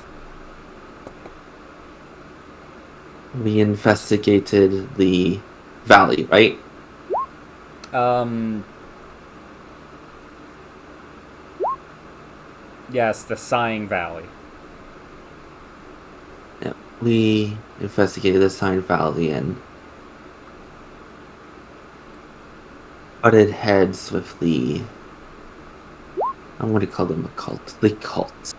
We investigated the valley, right? Yes, the Sighing Valley. Yeah, we investigated the Sign Valley and butted heads with the... I'm going to call them a cult. The cult.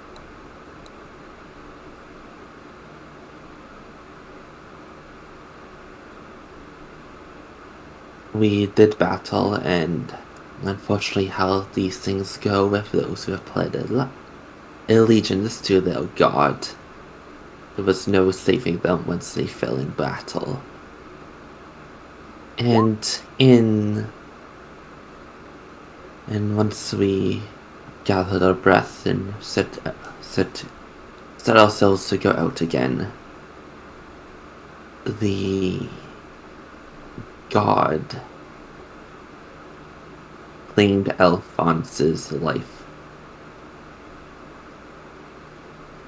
we did battle, and unfortunately, how these things go with those who have pledged allegiance to their god. There was no saving them once they fell in battle. And once we gathered our breath and set ourselves to go out again, the god claimed Alphonse's life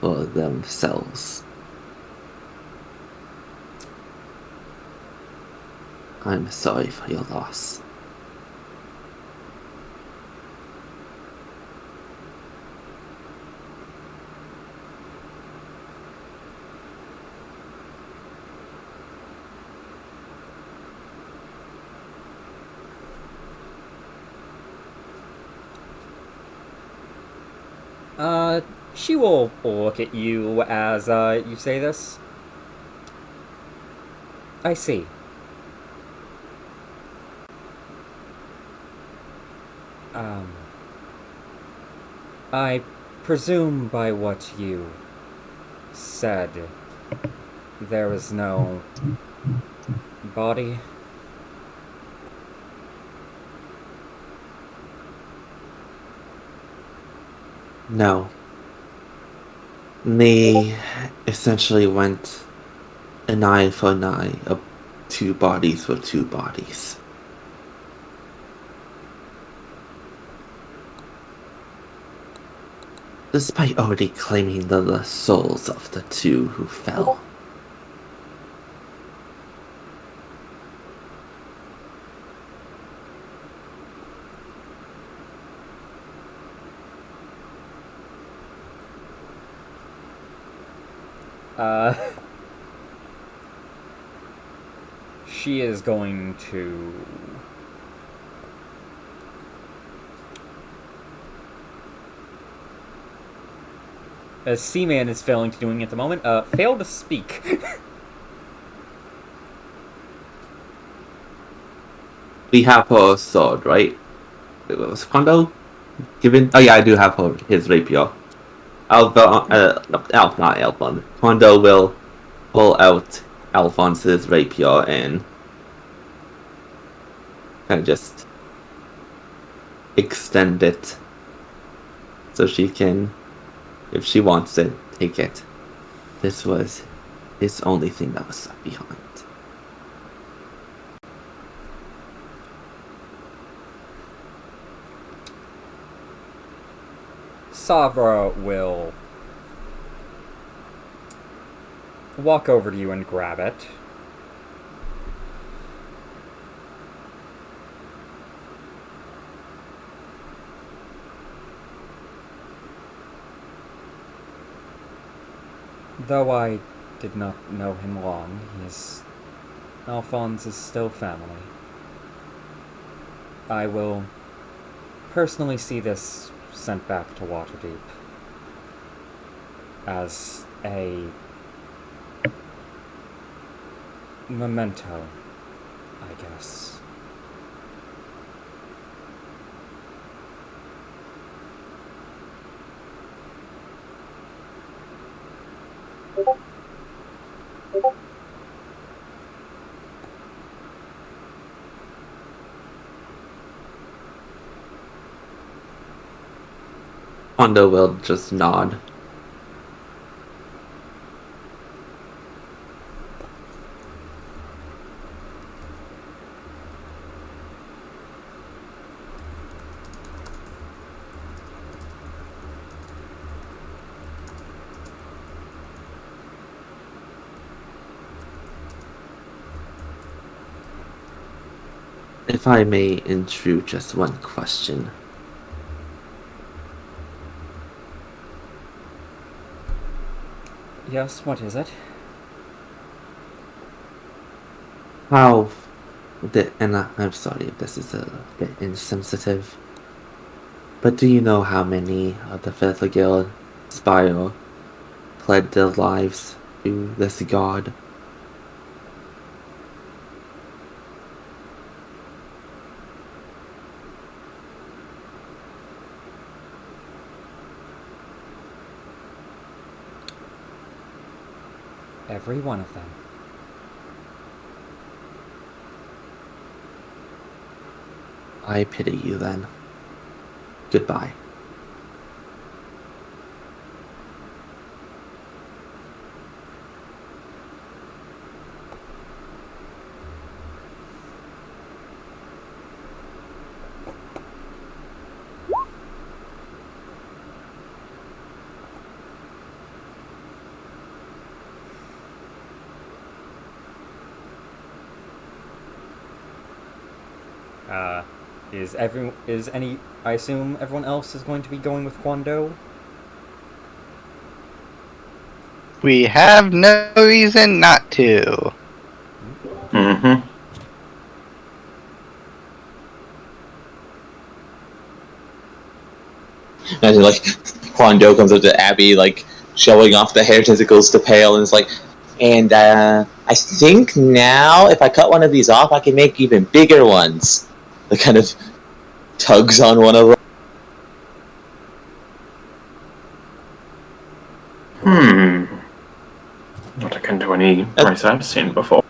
for themselves. I'm sorry for your loss. She will look at you as, you say this. I see. I presume by what you said, there was no body? No. They essentially went an eye for an eye, two bodies for two bodies. Despite already claiming the souls of the two who fell. She is going to... As Seaman is failing to doing at the moment, fail to speak. We have her sword, right? Was Kondo given? Oh yeah, I do have his rapier. Not Alphon. Kondo will pull out Alphonse's rapier and kind of just extend it so she can, if she wants it, take it. This was his only thing that was left behind. Savra will walk over to you and grab it. Though I did not know him long, Alphonse is still family. I will personally see this sent back to Waterdeep as a memento, I guess. Kondo will just nod. If I may intrude just one question. Yes, what is it? And I'm sorry if this is a bit insensitive, but do you know how many of the Feather Guild Spire pledged their lives to this god? Every one of them. I pity you then. Goodbye. I assume everyone else is going to be going with Kwando? We have no reason not to. Mm-hmm. Imagine, like, Kwando comes up to Abby, like, showing off the hair tentacles to Pale, and it's like, and, I think now, if I cut one of these off, I can make even bigger ones. The kind of tugs on one of them. Not akin to any race I've seen before.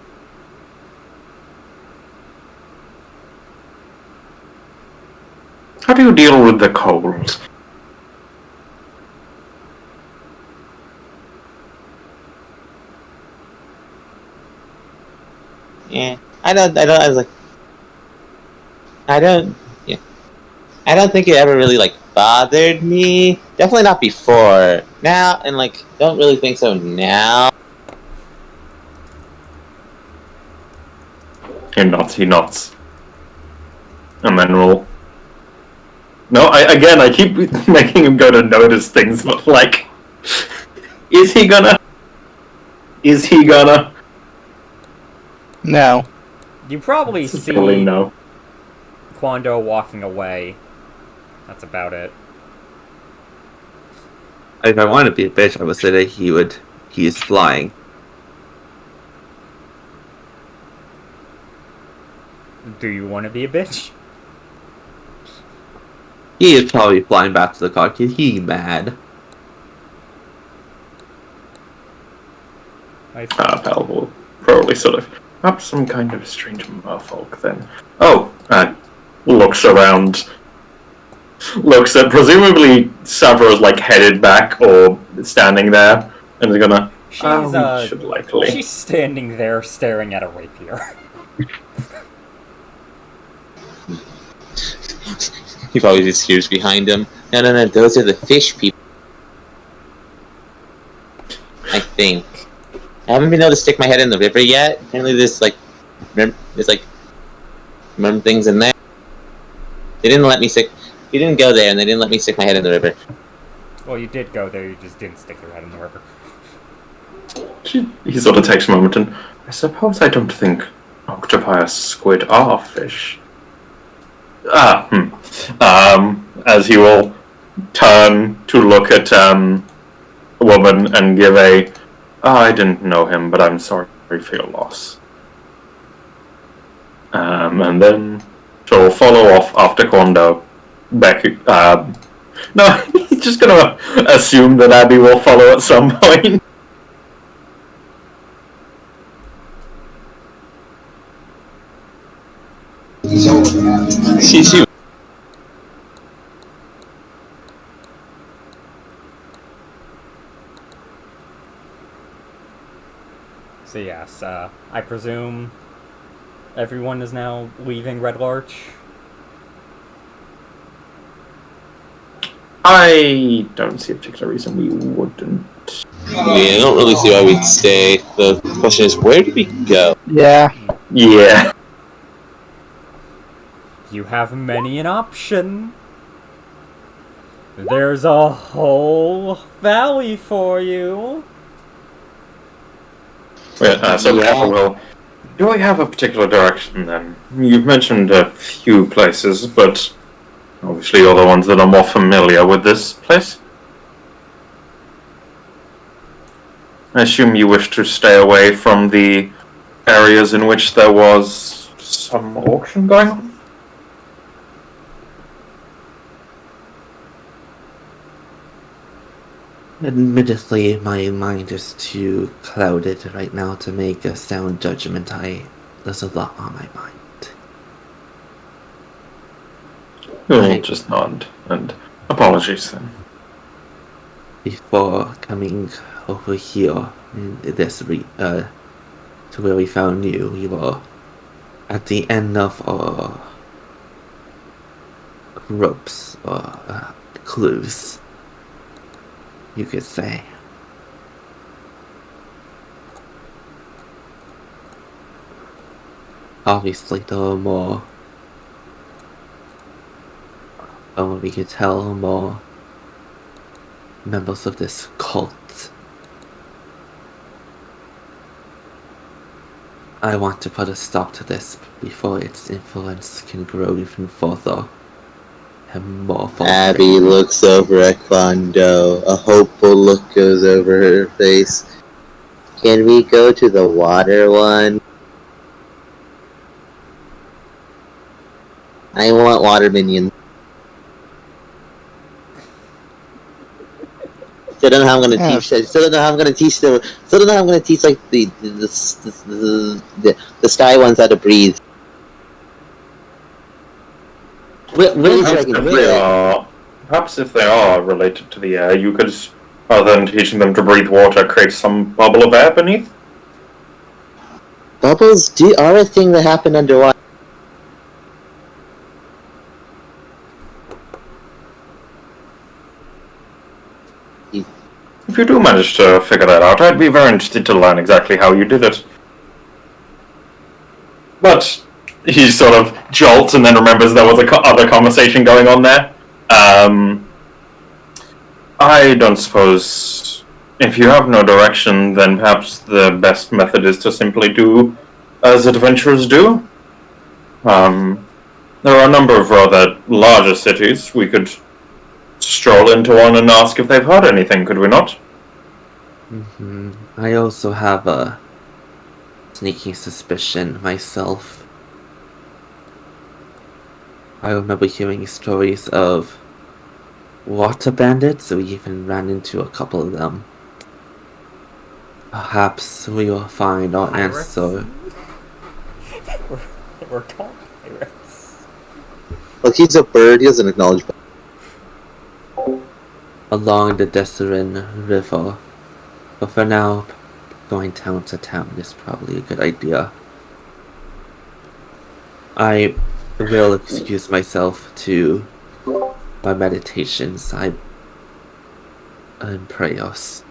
How do you deal with the cold? Yeah, I don't think it ever really, like, bothered me. Definitely not before. Now, and, like, don't really think so now. He nods. And then we'll... No, I keep making him go to notice things, but, like... Is he gonna? No. You probably see Probably no. Kwando walking away. That's about it. If I want to be a bitch, I would say that he is flying. Do you want to be a bitch? He is probably flying back to the car. He's mad. Pal will probably sort of perhaps some kind of strange merfolk then. Oh, looks around. Looks at presumably Savro's like headed back or standing there, and is gonna. Should likely. She's standing there staring at a rapier. He probably just hears behind him. No, those are the fish people. I think. I haven't been able to stick my head in the river yet. Apparently there's like things in there. They didn't let me stick... You didn't go there, and they didn't let me stick my head in the river. Well, you did go there, you just didn't stick your head in the river. He sort of takes a moment and... I don't think octopi or squid are fish. As he will turn to look at a woman and give a... I didn't know him, but I'm sorry for your loss. And then she'll follow off after Kwando. No, he's just gonna assume that Abby will follow at some point. She So yes, I presume everyone is now leaving Red Larch? I don't see a particular reason we wouldn't. Yeah, I don't really see why we'd stay. The question is, where do we go? Yeah. Yeah. You have many an option. There's a whole valley for you. Well, do I have a particular direction then? You've mentioned a few places, but obviously you're the ones that are more familiar with this place. I assume you wish to stay away from the areas in which there was some auction going on? Admittedly, my mind is too clouded right now to make a sound judgment. There's a lot on my mind. You'll just nod, and apologies then. Before coming over here in to where we found you, we were at the end of our ropes or clues, you could say. Obviously, there were more. We could tell more members of this cult. I want to put a stop to this before its influence can grow even further. And more false Abby looks over at Kondo. A hopeful look goes over her face. Can we go to the water one? I want water minions. Still don't know how I'm gonna teach. Still don't know how I'm gonna teach them. Still don't know how I'm gonna teach like the sky ones how to breathe. Perhaps if they are related to the air, you could, rather than teaching them to breathe water, create some bubble of air beneath. Bubbles are a thing that happen underwater. If you do manage to figure that out, I'd be very interested to learn exactly how you did it. But he sort of jolts and then remembers there was other conversation going on there. I don't suppose... If you have no direction, then perhaps the best method is to simply do as adventurers do. There are a number of rather larger cities. We could stroll into one and ask if they've heard anything, could we not? Mm-hmm. I also have a sneaking suspicion myself. I remember hearing stories of water bandits, so we even ran into a couple of them. Perhaps we will find our answer. We're called pirates. Look, he's a bird. He doesn't acknowledge. Along the Desserin River. But for now, going town to town is probably a good idea. I will excuse myself to my meditations and prayers.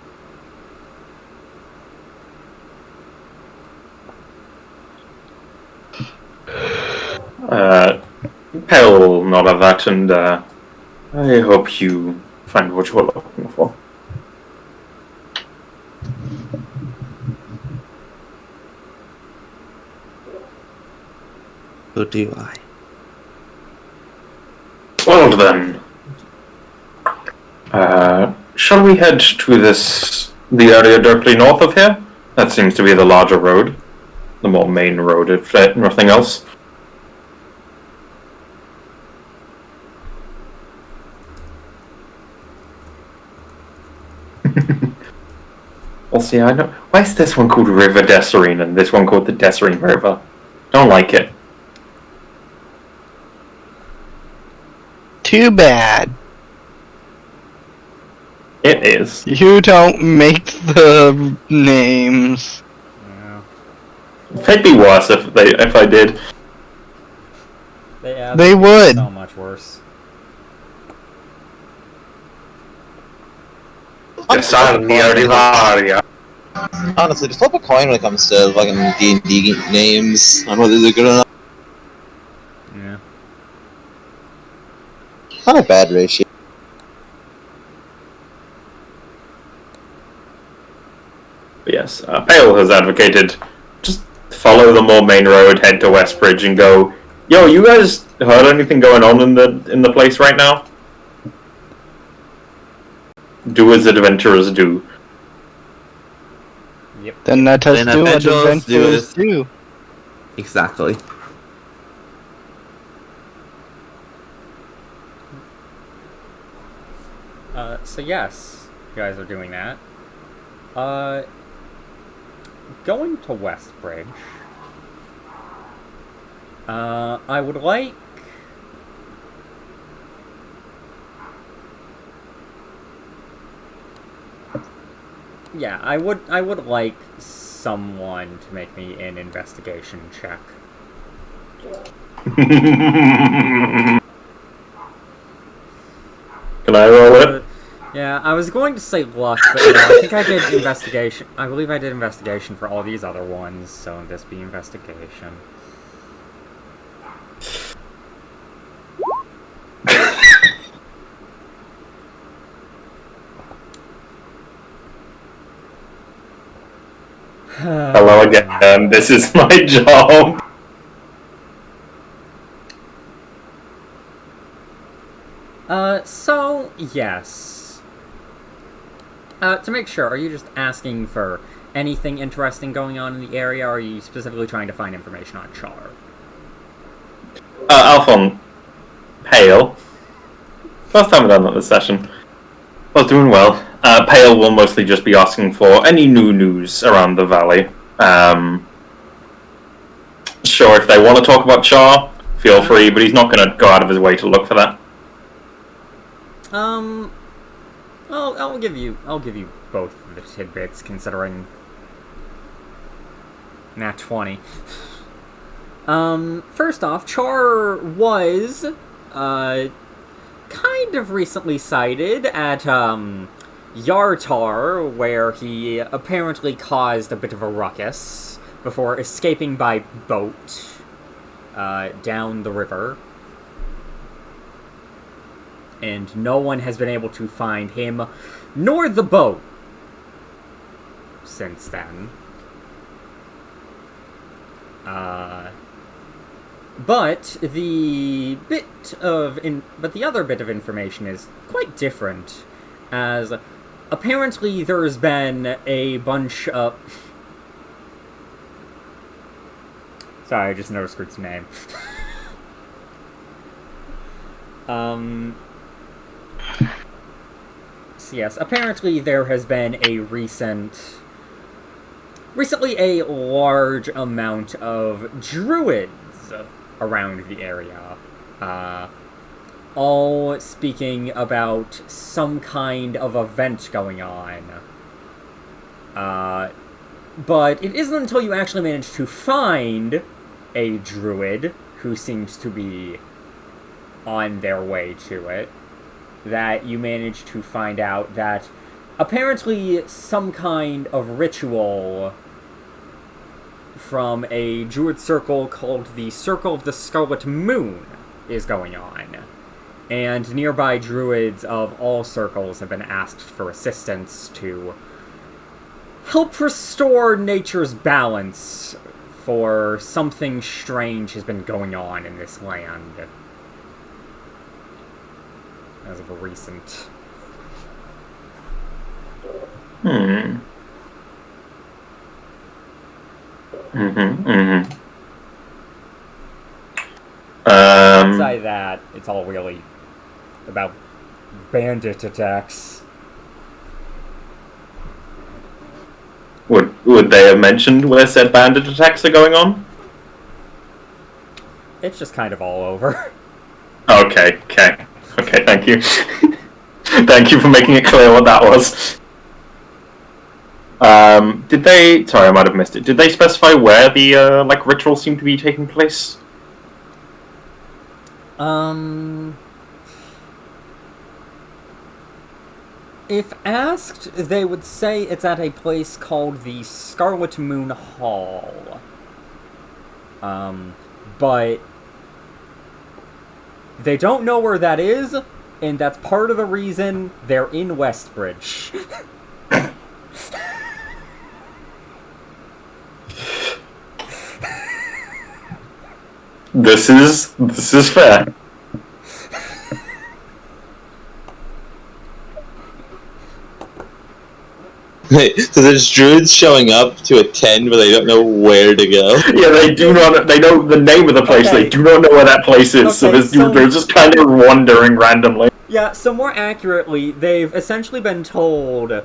Pale will nod at that, and I hope you find what you're looking for. So do I. Well then, shall we head to the area directly north of here? That seems to be the larger road. The more main road, if nothing else. Well, see, I know. Why is this one called River Desserine and this one called the Desserine River? Don't like it. Too bad. It is. You don't make the names. Yeah. It'd be worse if I did. They would. So much worse. Honestly, just flip a coin when it comes to fucking D&D names on whether they're good or not. Yeah. Not a bad ratio. But yes, Pale has advocated just follow the more main road, head to Westbridge, and go. Yo, you guys heard anything going on in the place right now? Do as adventurers do. Yep. Then let us Then do what adventurers do adventurers do. Exactly. So yes, You guys are doing that. Going to Westbridge. I would like... Yeah, I would like someone to make me an investigation check. Can I roll it? Yeah, I was going to say luck, but no, I think I did investigation. I believe I did investigation for all these other ones, so this be investigation. Hello again. This is my job. So, yes. To make sure, are you just asking for anything interesting going on in the area, or are you specifically trying to find information on Char? Alphon, Pale. First time I've done that this session. I was doing well. Pale will mostly just be asking for any new news around the valley. Sure, if they want to talk about Char, feel free, but he's not going to go out of his way to look for that. I'll give you both the tidbits, considering nat 20. First off, Char was, kind of recently sighted at, Yartar, where he apparently caused a bit of a ruckus before escaping by boat, down the river. And no one has been able to find him, nor the boat, since then. But the other bit of information is quite different, as apparently there's been a bunch of... Sorry, I just noticed Groot's name. So yes, apparently there has been a recently a large amount of druids around the area, all speaking about some kind of event going on. But it isn't until you actually manage to find a druid who seems to be on their way to it that you manage to find out that apparently some kind of ritual from a druid circle called the Circle of the Scarlet Moon is going on. And nearby druids of all circles have been asked for assistance to help restore nature's balance, for something strange has been going on in this land as of a recent. Besides that, it's all really about bandit attacks. Would they have mentioned where said bandit attacks are going on? It's just kind of all over. Okay, thank you. Thank you for making it clear what that was. Did they... Sorry, I might have missed it. Did they specify where the, ritual seemed to be taking place? If asked, they would say it's at a place called the Scarlet Moon Hall. But they don't know where that is, and that's part of the reason they're in Westbridge. This is fair. So there's druids showing up to attend, but they don't know where to go. Yeah, they do not. They know the name of the place. Okay. They do not know where that place is. Okay, so they're just kind of wandering randomly. Yeah, so more accurately, they've essentially been told,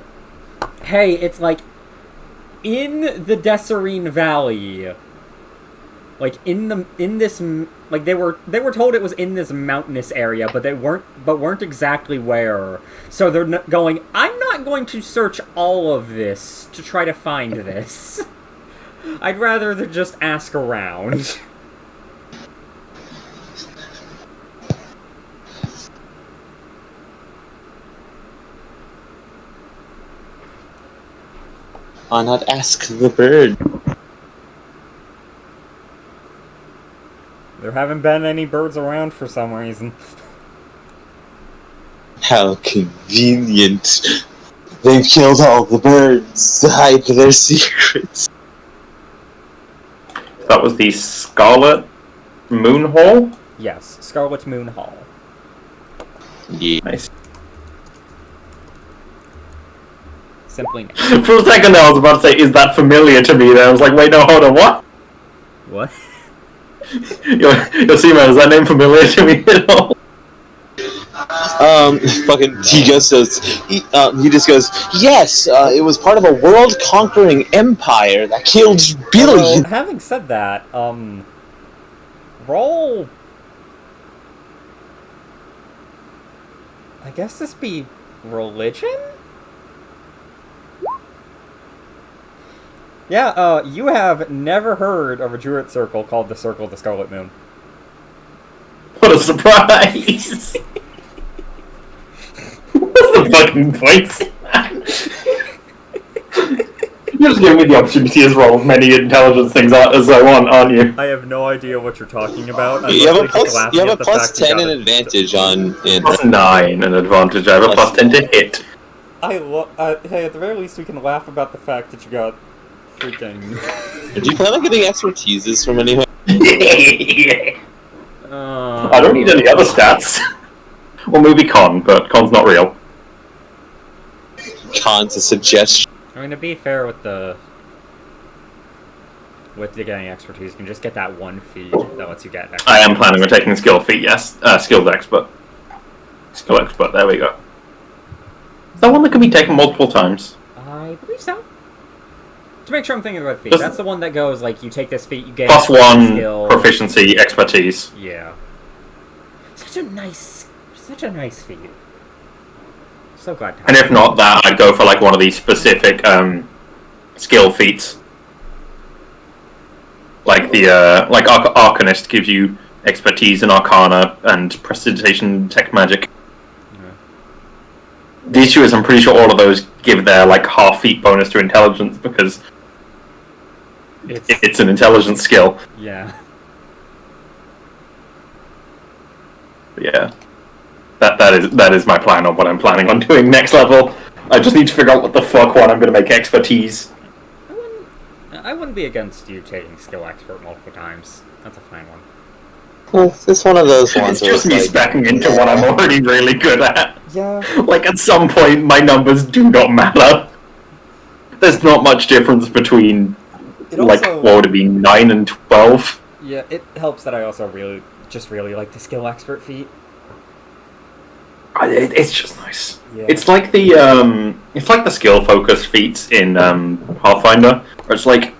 hey, it's like in the Desserine Valley, like they were told it was in this mountainous area, but weren't exactly where. So they're going, I'm not going to search all of this to try to find this. I'd rather than just ask around. Why not ask the bird? There haven't been any birds around for some reason. How convenient. They've killed all the birds to hide their secrets. That was the Scarlet Moon Hall? Yes, Scarlet Moon Hall. Yeah. Nice. Simply nice. For a second I was about to say, is that familiar to me? Then I was like, wait, no, hold on, what? What? Yosima, is that name familiar to me at all? Fucking, he just says, he just goes, yes, it was part of a world-conquering empire that killed billions. Although, having said that, roll... I guess this be religion? Yeah, you have never heard of a druid circle called the Circle of the Scarlet Moon. What a surprise! What's the fucking point? You're just giving me the opportunity as well as many intelligence things as I want, aren't you? I have no idea what you're talking about. You have a plus 10 in advantage on... Plus 9 an advantage. I have a plus 10 to hit. Hey, at the very least we can laugh about the fact that you got freaking... Do you plan on getting expertises from anyone? I don't need any other stats. Well, maybe con, but con's not real. Con's a suggestion. I mean, to be fair with the getting expertise, you can just get that one feed that lets you get expertise. I am planning on taking skill feat, yes. Skilled expert. Skill expert, there we go. Is that one that can be taken multiple times? I believe so. To make sure I'm thinking about the feat, Just that's the one that goes, like, you take this feat, you get... Plus 1 skill. proficiency, expertise. Yeah. Such a nice feat. So glad to have And if not that, I'd go for like one of these specific skill feats. Like the like Arcanist gives you expertise in Arcana and Prestidigitation Tech Magic. The issue is I'm pretty sure all of those give their like half feat bonus to intelligence because it's an intelligence skill. Yeah. But yeah. That is my plan on what I'm planning on doing next level. I just need to figure out what the fuck one I'm going to make expertise. I wouldn't be against you taking skill expert multiple times. That's a fine one. Well, it's one of those ones. It's just me speccing into what I'm already really good at. Yeah. Like at some point, my numbers do not matter. There's not much difference between like what would it be 9 and 12. Yeah, it helps that I also really like the skill expert feat. It's just nice. Yeah. It's like the skill focused feats in Pathfinder, where it's like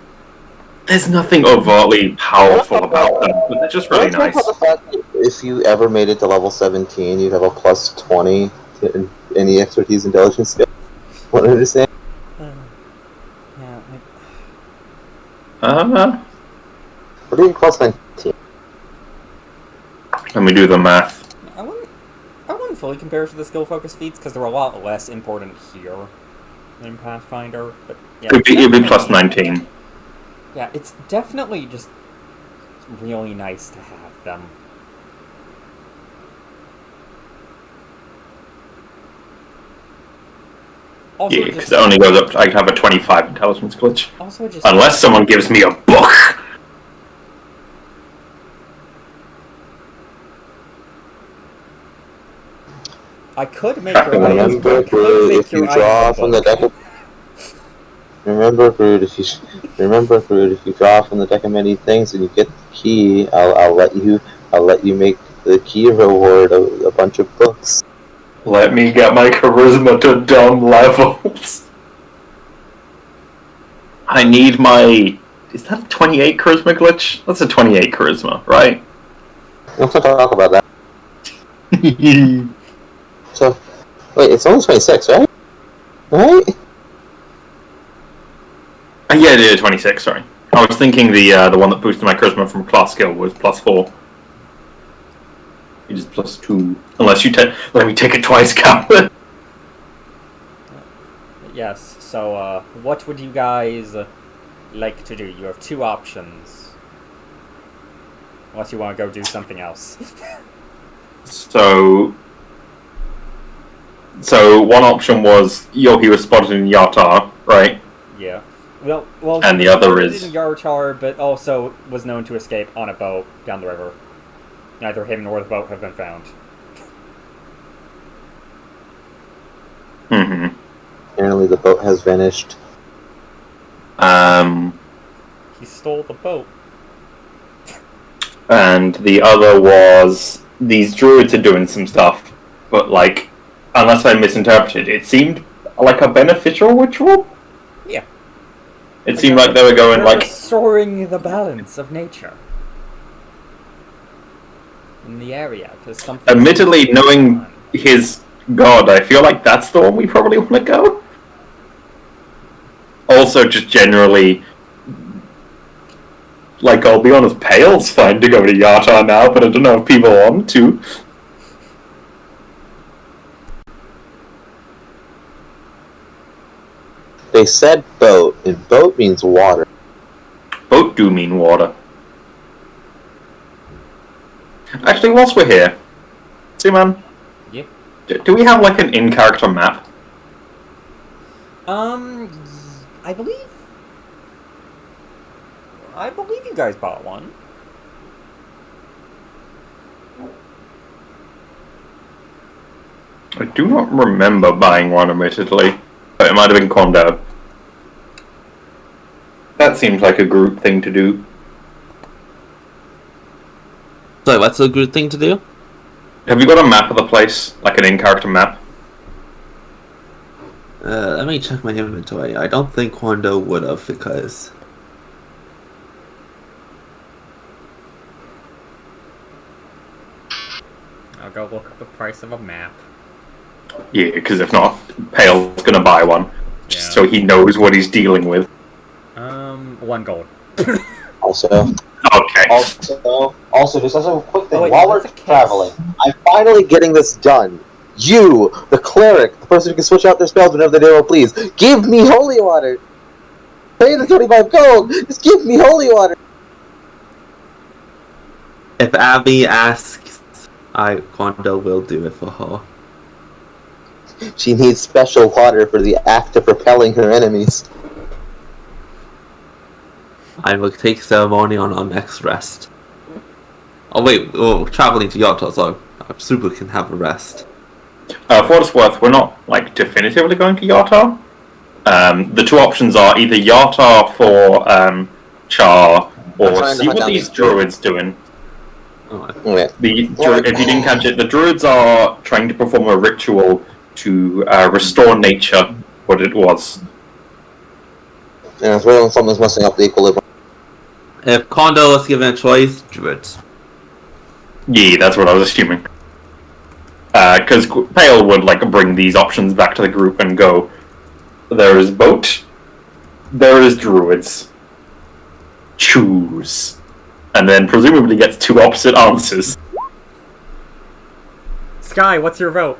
there's nothing overtly powerful about them, but they're just really nice. The fact that if you ever made it to level 17, you'd have a plus 20 to any expertise intelligence skill. What did I say? Yeah. What are you plus 19? Let me do the math. I wouldn't fully compare it to the skill focus feats because they're a lot less important here than Pathfinder. But yeah, It'd be plus 19. Yeah, it's definitely just really nice to have them. Also, Yeah, because it only goes up to, I have a 25 intelligence glitch. Also, just Unless someone gives me a book! I could make Remember, your items, but I could make if you your draw item from the book. deck of... Remember, Brood, if you draw from the deck of many things and you get the key, I'll let you make the key reward a bunch of books. Let me get my charisma to dumb levels. I need my... Is that a 28 charisma glitch? That's a 28 charisma, right? Let's not talk about that. So, wait, it's only 26, right? Right? Yeah, it is 26, sorry. I was thinking the one that boosted my charisma from class skill was +4. It is +2. Unless you let me take it twice, Cap. Yes, so, what would you guys like to do? You have two options. Unless you want to go do something else. So one option was Yoki was spotted in Yatar, right? Yeah. Well, And the he was other spotted is- in Yartar, but also was known to escape on a boat down the river. Neither him nor the boat have been found. Mm-hmm. Apparently the boat has vanished. He stole the boat. And the other was these druids are doing some stuff, but like, unless I misinterpreted, it seemed like a beneficial ritual. Yeah. It seemed like they were going They're like, restoring the balance of nature in the area, because something. admittedly, knowing his god, I feel like that's the one we probably want to go. Also, just generally, like, I'll be honest, Pale's fine to go to Yatar now, but I don't know if people want to. They said boat, and boat means water. Both do mean water. Actually, whilst we're here, see, man, Yeah. do we have like an in-character map? I believe you guys bought one. I do not remember buying one, admittedly, but it might have been Kondo. That seems like a group thing to do. So what's a good thing to do? Have you got a map of the place, like an in-character map? Let me check my inventory. I don't think Quando would have, because... I'll go look up the price of a map. Yeah, because if not, Pale's gonna buy one, just Yeah. so he knows what he's dealing with. 1 gold. Also, Okay. also, just as a quick thing, Oh, wait, while we're that's a case. traveling, I'm finally getting this done. You, the cleric, the person who can switch out their spells whenever they will please, give me holy water! Pay the 25 gold! Just give me holy water! If Abby asks, Quando will do it for her. She needs special water for the act of repelling her enemies. I will take ceremony on our next rest. Oh wait, traveling to Yato, so Super can have a rest. For what it's worth, we're not like definitively going to Yatar. The two options are either Yatar for Char, or trying to see hunt what down these these druids doing. Oh, Okay. If you didn't catch it, the druids are trying to perform a ritual to restore nature what it was. And it's really when someone's messing up the equilibrium. if Quando was given a choice, Druids. Yeah, that's what I was assuming. Because Pale would like bring these options back to the group and go, there is boat, there is druids. Choose. And then presumably gets two opposite answers. Sky, what's your vote?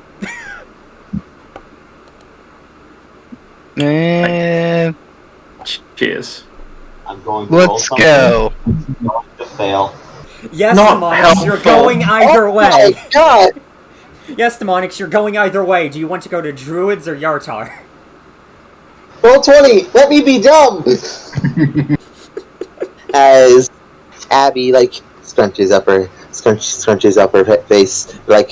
And Cheers. I'm going let's go. to fail. Yes, Not Demonix, you're helpful. going either Oh way. my god! Yes, Demonix, you're going either way. Do you want to go to Druids or Yartar? Roll 20! Let me be dumb! As Abby, scrunches up her face, you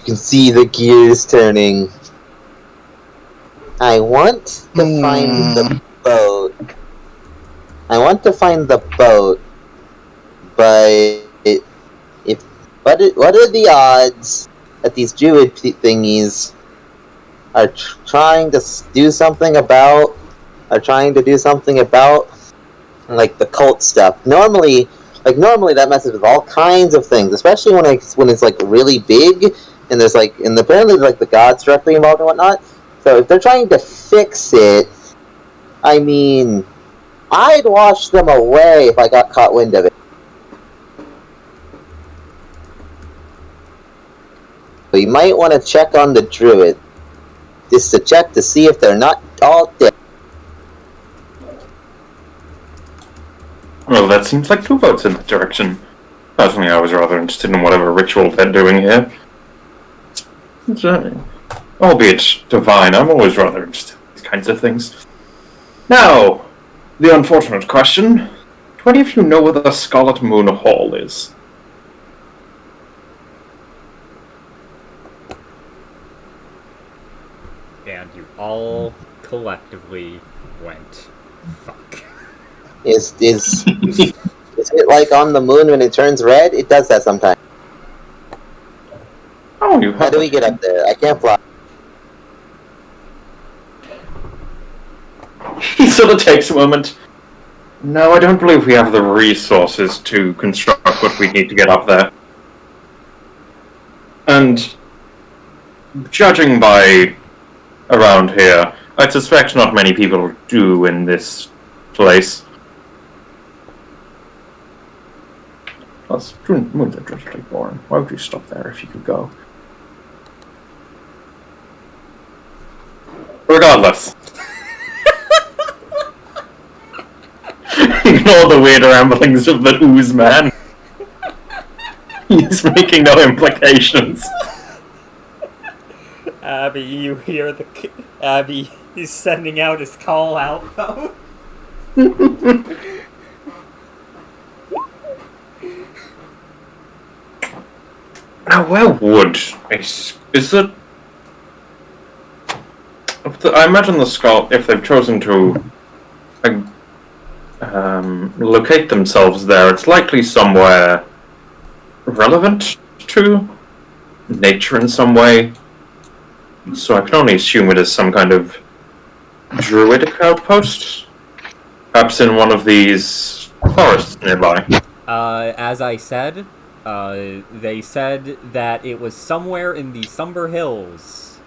can see the gears turning. I want to find the boat. But what are the odds that these druid thingies are trying to do something about, like, the cult stuff. Normally that messes with all kinds of things, especially when it's like really big, and there's like, and apparently like the gods directly involved and whatnot. So if they're trying to fix it, I mean, I'd wash them away if I got caught wind of it. So you might want to check on the druid, just to check to see if they're not all dead. Well, that seems like 2 votes in that direction. Personally, I was rather interested in whatever ritual they're doing here. Albeit divine, I'm always rather interested in these kinds of things. Now, the unfortunate question. Do any of you know where the Scarlet Moon Hall is? And you all collectively went, fuck. Is it like on the moon when it turns red? It does that sometimes. Oh, you How have. do we get up there? I can't fly. He sort of takes a moment. No, I don't believe we have the resources to construct what we need to get up there. And judging by around here, I suspect not many people do in this place. Plus, moons are dreadfully boring. Why would you stop there if you could go? Regardless. Ignore the weird ramblings of the ooze man. He's making no implications. Abby, you hear Abby, he's sending out his call out phone. Now, where would is it? I imagine the skull, if they've chosen to locate themselves there, it's likely somewhere relevant to nature in some way. So I can only assume it is some kind of druidic outpost, perhaps in one of these forests nearby. As I said, they said that it was somewhere in the Somber Hills.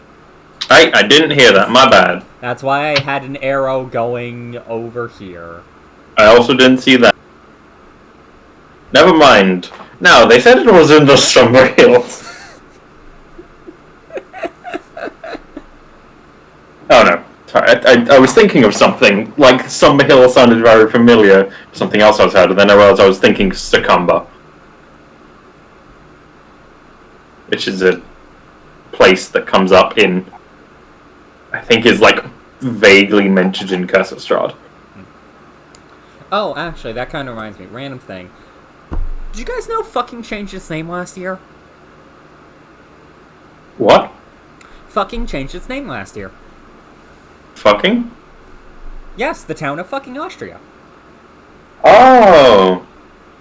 I didn't hear that, my bad. That's why I had an arrow going over here. I also didn't see that. Never mind. No, they said it was in the Somber Hills. Oh no. Sorry, I was thinking of something. Like, Somber Hill sounded very familiar. Something else I was heard, and then I realized I was thinking Succumba. Which is a place that comes up in, I think is like vaguely mentioned in Curse of Strahd. Oh, actually, that kind of reminds me. Random thing. Did you guys know fucking changed its name last year? What? Fucking changed its name last year. Fucking? Yes, the town of fucking Austria. Oh.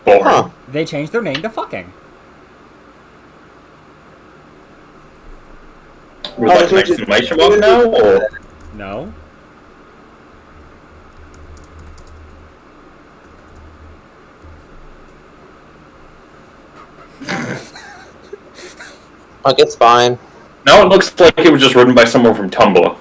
Boring. Huh. They changed their name to fucking. Was that an exclamation mark now, or? No. Like, it's fine. Now it looks like it was just written by someone from Tumblr.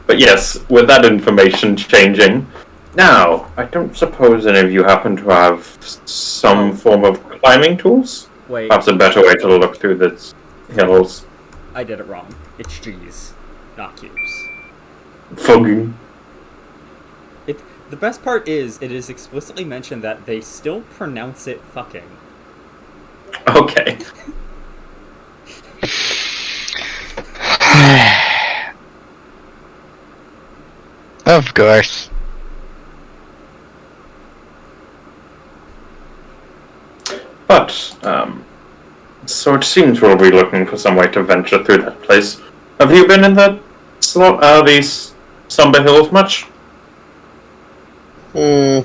But yes, with that information changing, now, I don't suppose any of you happen to have some form of climbing tools? Wait, Perhaps a better way to look through the hills. I did it wrong. It's G's, not Q's. Fugging. The best part is, it is explicitly mentioned that they still pronounce it fucking. Okay. Of course. But, so it seems we'll be looking for some way to venture through that place. Have you been in these Somber Hills much? We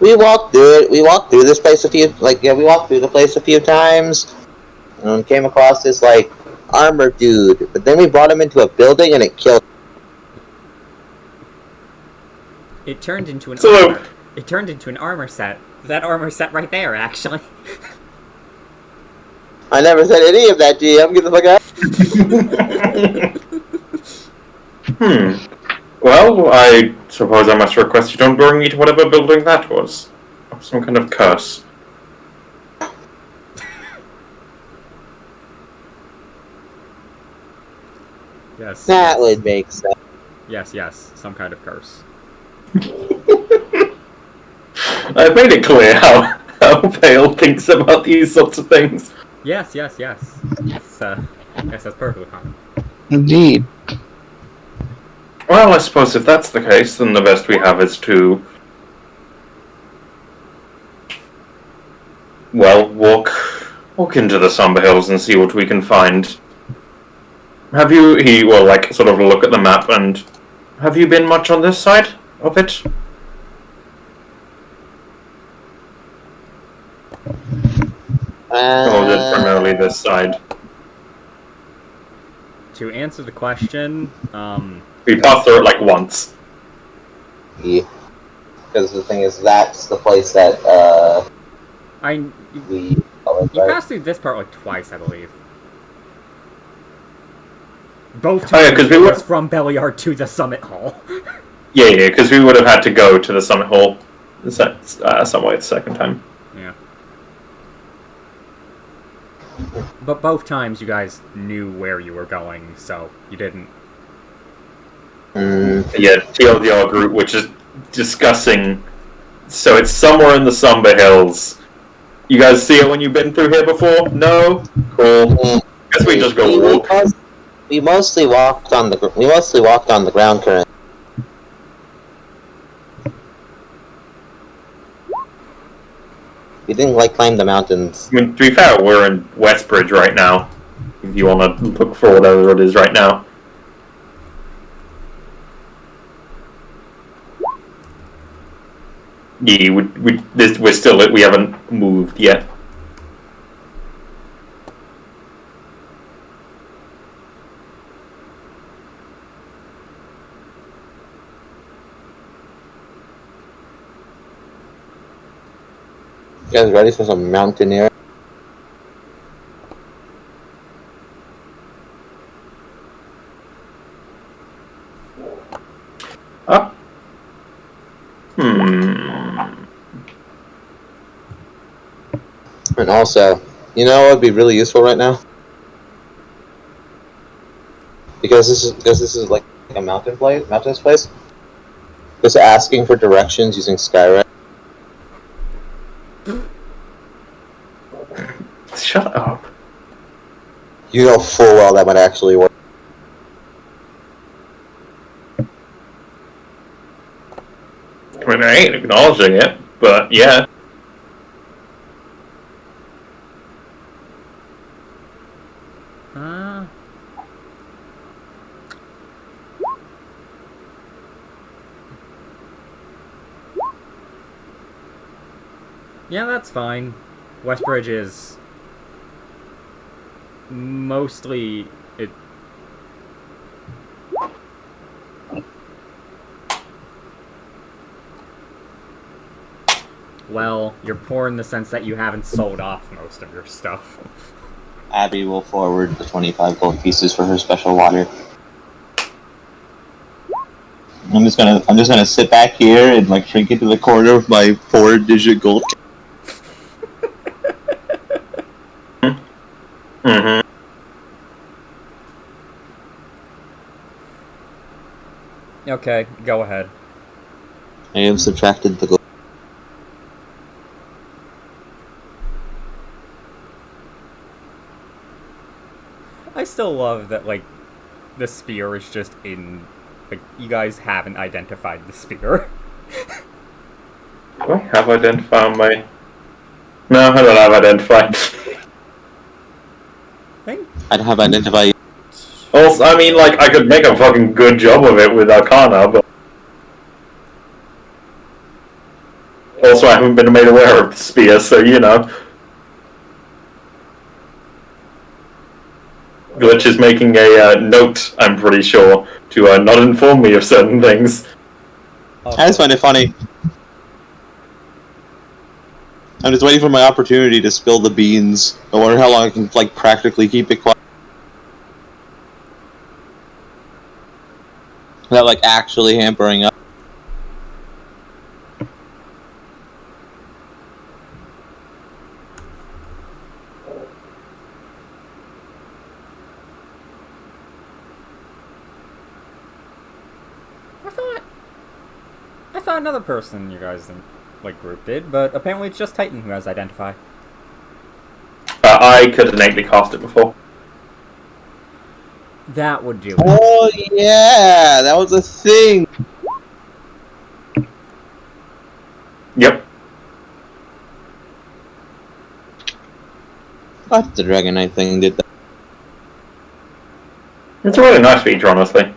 we walked through it. We walked through this place we walked through the place a few times, and came across this armored dude. But then we brought him into a building, and it killed. It turned into an So- armor. It turned into an armor set. That armor set right there, actually. I never said any of that, GM. Get the fuck out. Well, I suppose I must request you don't bring me to whatever building that was. Some kind of curse. Yes. That would make sense. Yes. Some kind of curse. I've made it clear how Pale thinks about these sorts of things. Yes. Yes, that's perfectly fine. Indeed. Well, I suppose if that's the case, then the best we have is to... Well, walk into the Somber Hills and see what we can find. He will, sort of look at the map and... Have you been much on this side of it? Or is it primarily this side? To answer the question, We passed through it, once. Yeah. Because the thing is, that's the place that, we... You passed through this part twice, I believe. Both times Oh, yeah, 'cause we was were- from Belliard to the Summit Hall. Yeah, because we would have had to go to the Summit Hall some way the second time. Yeah. But both times you guys knew where you were going, so you didn't. Yeah, TLDR group, which is discussing. So it's somewhere in the Somber Hills. You guys see it when you've been through here before? No? Cool. Guess we just go walk. We mostly walked on the ground current. We didn't climb the mountains. I mean, to be fair, we're in Westbridge right now. If you want to look for whatever it is right now. Yeah, we haven't moved yet. You guys ready for some mountaineering? Up. And also, you know what would be really useful right now? Because this is like a mountainous place. Just asking for directions using Skyrim. Shut up. You know full well that might actually work. I mean, I ain't acknowledging it, but yeah. Yeah, that's fine. Westbridge is mostly it. Well, you're poor in the sense that you haven't sold off most of your stuff. Abby will forward the 25 gold pieces for her special water. I'm just gonna sit back here and shrink into the corner of my 4-digit gold. Mm-hmm. Okay, go ahead. I have subtracted the gold. I still love that, the spear is just in... you guys haven't identified the spear. Do I have identified my... No, I don't have identified. I'd have identified. Also, I mean, I could make a fucking good job of it with Arcana, but... Also, I haven't been made aware of the spear, so you know. Glitch is making a note, I'm pretty sure, to not inform me of certain things. I just find it funny. I'm just waiting for my opportunity to spill the beans. I wonder how long I can, like, practically keep it quiet. Without, like, actually hampering up. I thought another person you guys like group did, but apparently it's just Titan who has identify. I could innately cast it before. That would do it. Oh, yeah! That was a thing! Yep. I thought the Dragon Knight thing did that. It's a really nice feature, honestly.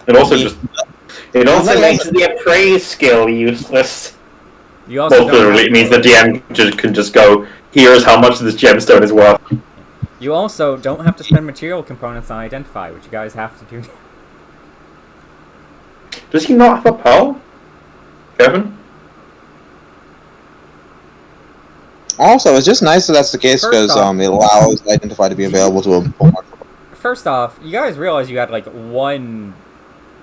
It also makes the appraise skill useless. You also Literally, it means the DM can just go, here's how much this gemstone is worth. You also don't have to spend material components on identify, which you guys have to do. Does he not have a pearl? Kevin? Also, it's just nice that that's the case, because it allows identify to be available to a... First off, you guys realize you had, like, one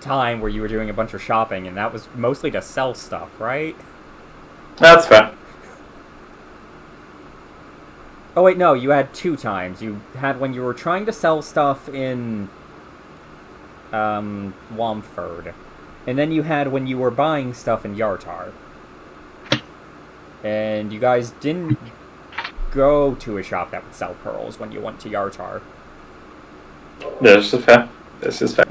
time where you were doing a bunch of shopping, and that was mostly to sell stuff, right? That's fair. Oh wait, no, you had two times. You had when you were trying to sell stuff in Womford, and then you had when you were buying stuff in Yartar. And you guys didn't go to a shop that would sell pearls when you went to Yartar. This is fair. This is fair.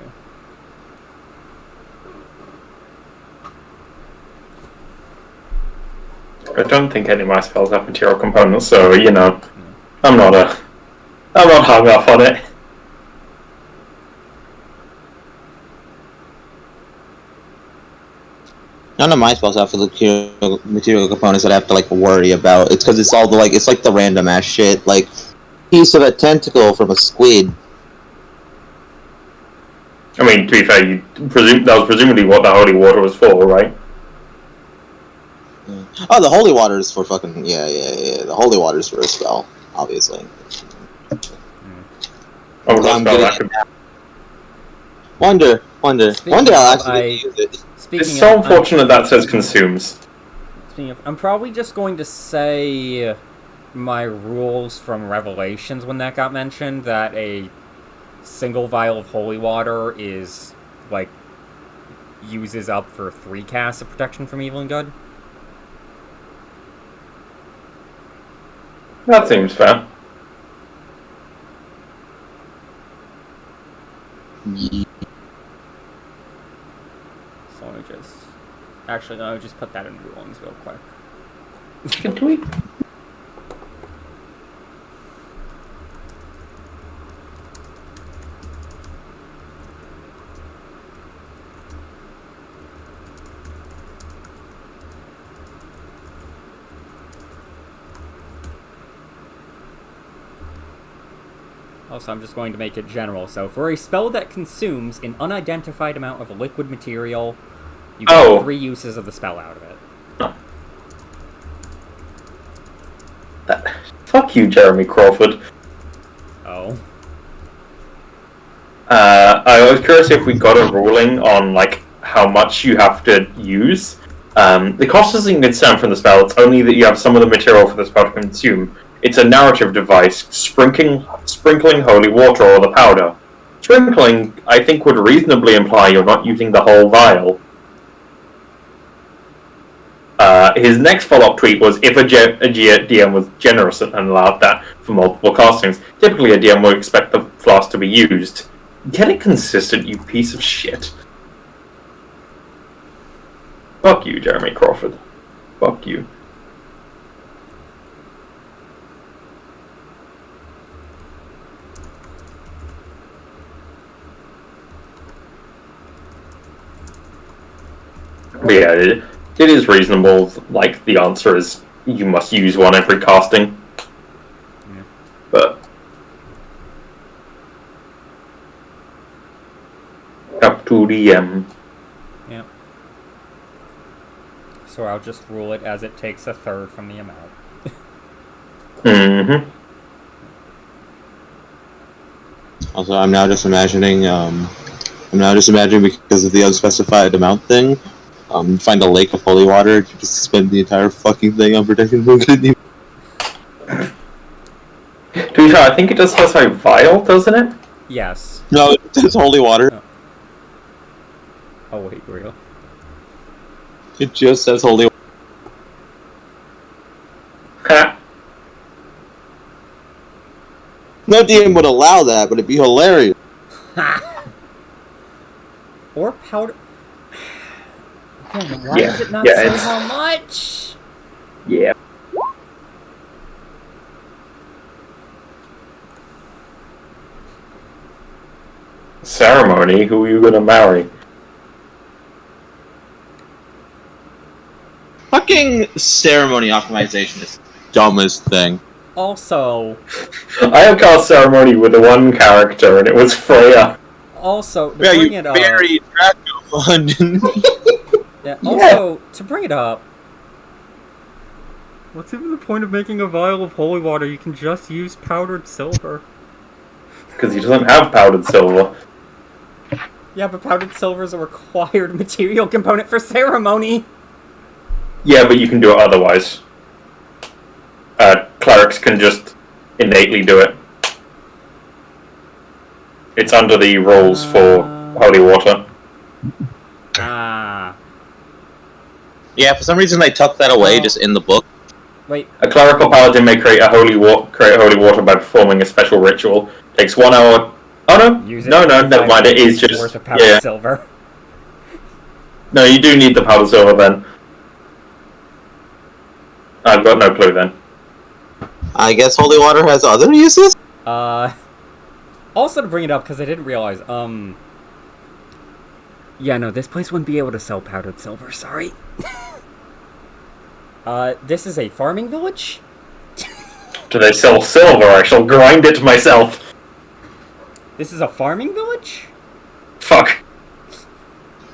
I don't think any of my spells have material components, so you know, I'm not hung up on it. None of my spells have material components that I have to, like, worry about. It's because it's all the, like, it's like the random ass shit, like piece of a tentacle from a squid. I mean, to be fair, that was presumably what the holy water was for, right? Oh, the holy water is for fucking yeah. The holy water is for a spell, obviously. Oh, what spell that could... Wonder. One day I'll actually use it. It's so unfortunate that says consumes. Speaking of, I'm probably just going to say my rules from Revelations when that got mentioned, that a single vial of holy water is, like, uses up for 3 casts of protection from evil and good. That seems fair. Yeah. So let me just... Actually, no, just put that in rulings real quick. Can we? Also, I'm just going to make it general. So, for a spell that consumes an unidentified amount of liquid material, you get 3 uses of the spell out of it. Fuck you, Jeremy Crawford. Oh. I was curious if we got a ruling on, like, how much you have to use. The cost isn't concerned from the spell, it's only that you have some of the material for the spell to consume. It's a narrative device, sprinkling holy water or the powder. Sprinkling, I think, would reasonably imply you're not using the whole vial. His next follow-up tweet was, if a DM was generous and allowed that for multiple castings, typically a DM would expect the flask to be used. Get it consistent, you piece of shit. Fuck you, Jeremy Crawford. Fuck you. But yeah, It is reasonable. Like the answer is, you must use one every casting. Yeah. But up to the Yeah. So I'll just rule it as it takes a third from the amount. Mm-hmm. Also, I'm now just imagining because of the unspecified amount thing. Find a lake of holy water. Just spend the entire fucking thing on protecting the good. To be fair, I think it does specify vial, doesn't it? Yes. No, it's holy water. Oh wait, real. It just says holy water. Ha. No DM would allow that, but it'd be hilarious. Or powder. Again, why Yeah, does it not yeah, say it's- how much? Yeah. Ceremony? Who are you gonna marry? Fucking ceremony optimization is the dumbest thing. Also, I have cast ceremony with the one character, and it was Freya. to Yeah, bring you it up. buried Draco. Yeah, also, to bring it up. What's even the point of making a vial of holy water? You can just use powdered silver. Because he doesn't have powdered silver. Yeah, but powdered silver is a required material component for ceremony. Yeah, but you can do it otherwise. Clerics can just innately do it. It's under the rules for holy water. Ah. Yeah, for some reason they tucked that away just in the book. Wait. A clerical paladin may create holy water by performing a special ritual. Takes 1 hour. Oh no, Use it no, for never mind. It is worth just of powdered yeah. silver. No, you do need the powdered silver then. I've got no clue then. I guess holy water has other uses? Also to bring it up, because I didn't realize, yeah, no, this place wouldn't be able to sell powdered silver, sorry. This is a farming village? Do they sell silver? I shall grind it myself. This is a farming village? Fuck.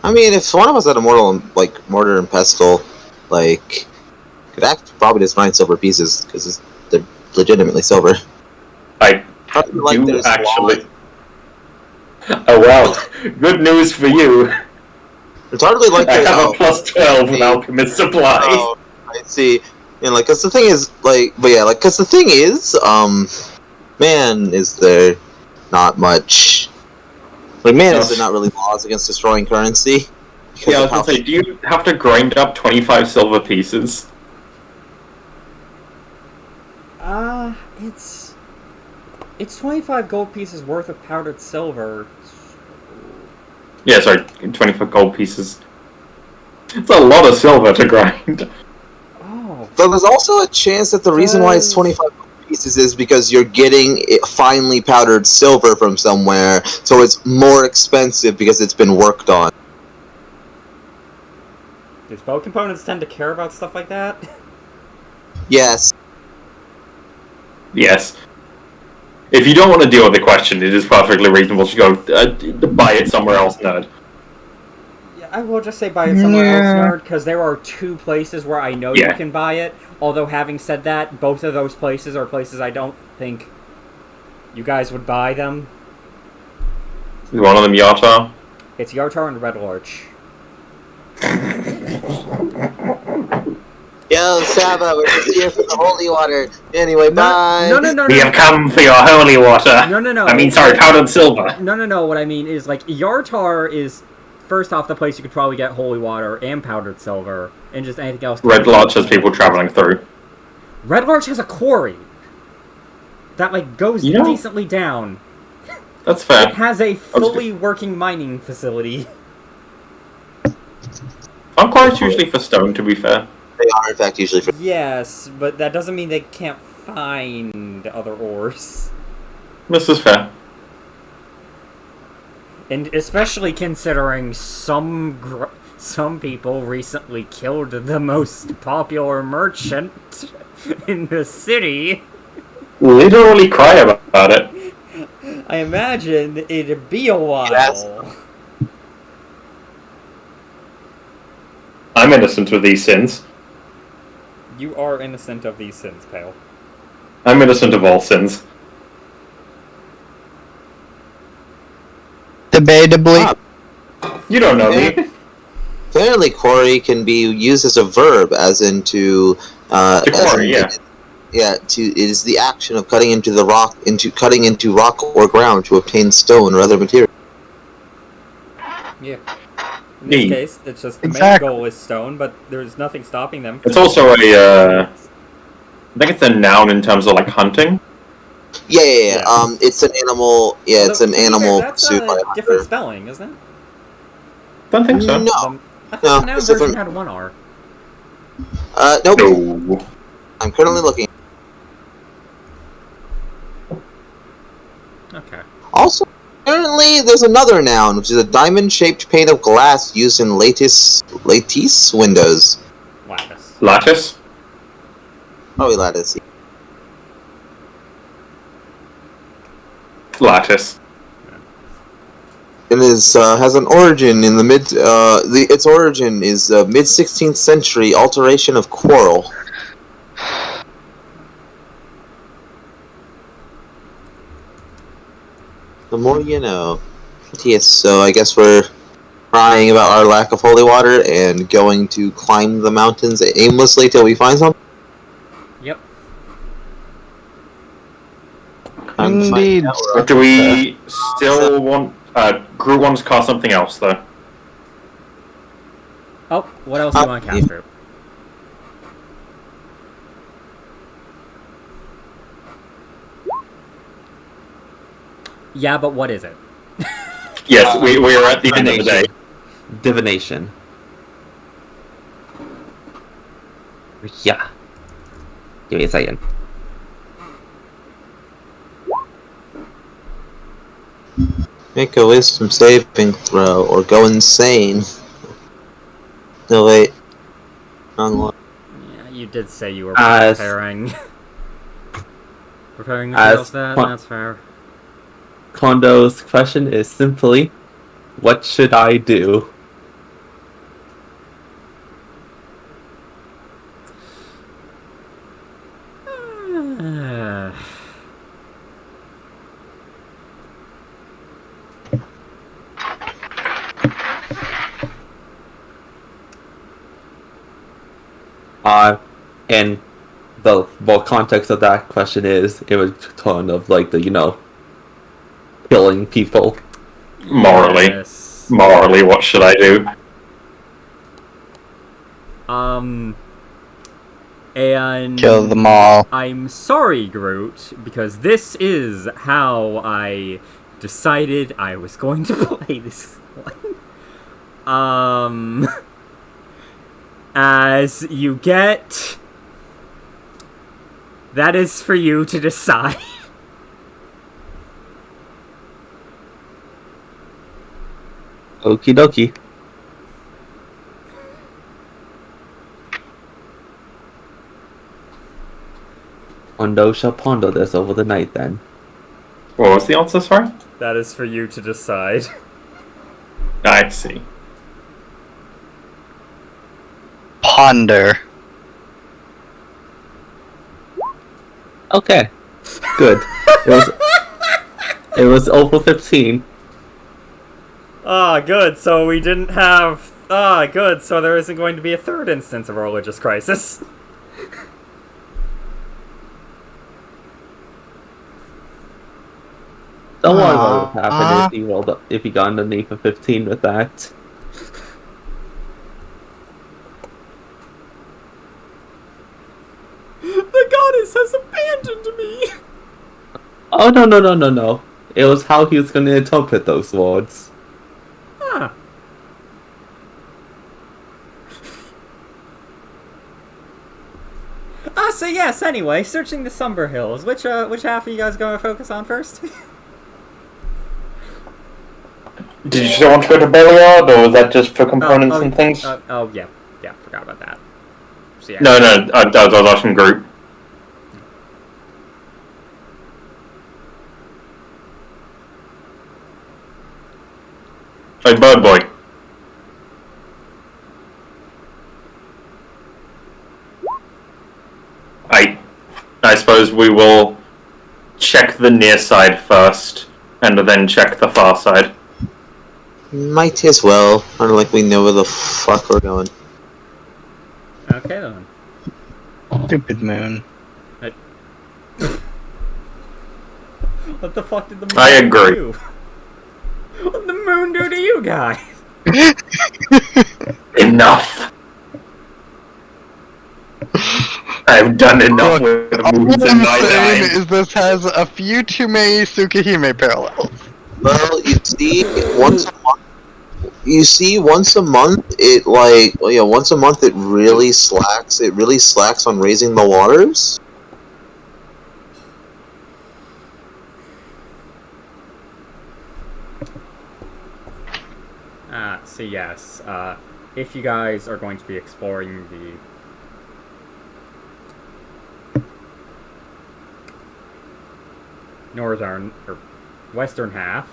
I mean, if one of us had a mortar and pestle, could probably just find silver pieces, because they're legitimately silver. I Probably do actually. Oh well, good news for you. It's hardly like I there's have a plus 12 with alchemist supplies. Oh, I see. And cause the thing is, man, is there not much? Is there not really laws against destroying currency? Because Yeah, I of was how- gonna say, do you have to grind up 25 silver pieces? It's 25 gold pieces worth of powdered silver. Yeah, sorry, 25 gold pieces. It's a lot of silver to grind. Oh. Though there's also a chance that the reason why it's 25 pieces is because you're getting finely powdered silver from somewhere, so it's more expensive because it's been worked on. Do spell components tend to care about stuff like that? Yes. Yes. If you don't want to deal with the question, it is perfectly reasonable to go buy it somewhere else, nerd. Yeah, I will just say buy it somewhere else, nerd, because there are 2 places where I know you can buy it. Although, having said that, both of those places are places I don't think you guys would buy them. Is one of them Yata? It's Yartar and Red Lurch. Yo, Saba, we're just here for the holy water. Anyway, bye. No. We have come for your holy water. No. I mean, sorry, powdered silver. No. What I mean is, Yartar is, first off, the place you could probably get holy water and powdered silver, and just anything else. Red Lodge has people traveling through. Red Lodge has a quarry that, goes decently down. That's fair. It has a fully working mining facility. Farm quarries usually for stone, to be fair. They are, in fact, usually for... Yes, but that doesn't mean they can't find other ores. This is fair. And especially considering some some people recently killed the most popular merchant in the city. Literally cry about it. I imagine it'd be a while. Yes. I'm innocent of these sins. You are innocent of these sins, Pale. I'm innocent of all sins. Debatably. You don't know me. Apparently, quarry can be used as a verb, as in to quarry, yeah. Yeah, it is the action of cutting into rock or ground to obtain stone or other material. Yeah. In this Neat. case, it's just the main Exactly. goal is stone, but there's nothing stopping them from... It's also I think it's a noun in terms of like hunting. Yeah. Yeah. It's an animal. Yeah, it's an animal That's pursued by a a different hunter. spelling, isn't it? Don't think so. No, I thought No, the noun it's version different. had one R. Nope. No. I'm currently looking. Okay. Also, apparently, there's another noun, which is a diamond-shaped pane of glass used in lattice windows. Lattice. Lattice. Probably lattice. Lattice. It has an origin in the its origin is mid 16th century alteration of quarrel. The more you know. Yes, so I guess we're crying about our lack of holy water and going to climb the mountains aimlessly till we find something. Yep. Indeed. Or do we still want Groot wants to cast something else though? Oh, what else do you want to cast, Drew? Yeah, but what is it? Yes, we are at the end of the day. Divination. Yeah. Give me a second. Make a wisdom saving throw or go insane. No, wait. Wrong one. Yeah, you did say you were As- preparing... preparing As yourself that, qua- that's fair. Kondo's question is simply, what should I do? And the well, context of that question is, it was ton of like the, killing people. Morally. Yes. Morally, what should I do? And... Kill them all. I'm sorry, Groot, because this is how I decided I was going to play this one. As you get... That is for you to decide. Okie dokie. Kondo shall ponder this over the night then. What was the answer, sorry? That is for you to decide. I see. Ponder. Okay. Good. It was over 15. Ah, good, so we didn't have... Ah, good, so there isn't going to be a third instance of a religious crisis. Don't worry what would happen if he got underneath a 15 with that. The goddess has abandoned me! Oh, no. It was how he was going to interpret those words. Ah. So yes, anyway, searching the Somber Hills. Which half are you guys going to focus on first? Did you still want to go to Belliard, or was that just for components and things? Yeah, forgot about that. So, yeah. No, I was asking group. Hey, Bird Boy. I suppose we will check the near side first, and then check the far side. Might as well. Or like we know where the fuck we're going. Okay then. Stupid moon. What the fuck did the moon I agree. do? What did the moon do to you guys? Enough! I've done enough with the All moons in my I'm saying time. is this has a few too many Tsukihime parallels. Well, you see, once a month. Once a month it really slacks. It really slacks on raising the waters. So yes, if you guys are going to be exploring the northern or western half.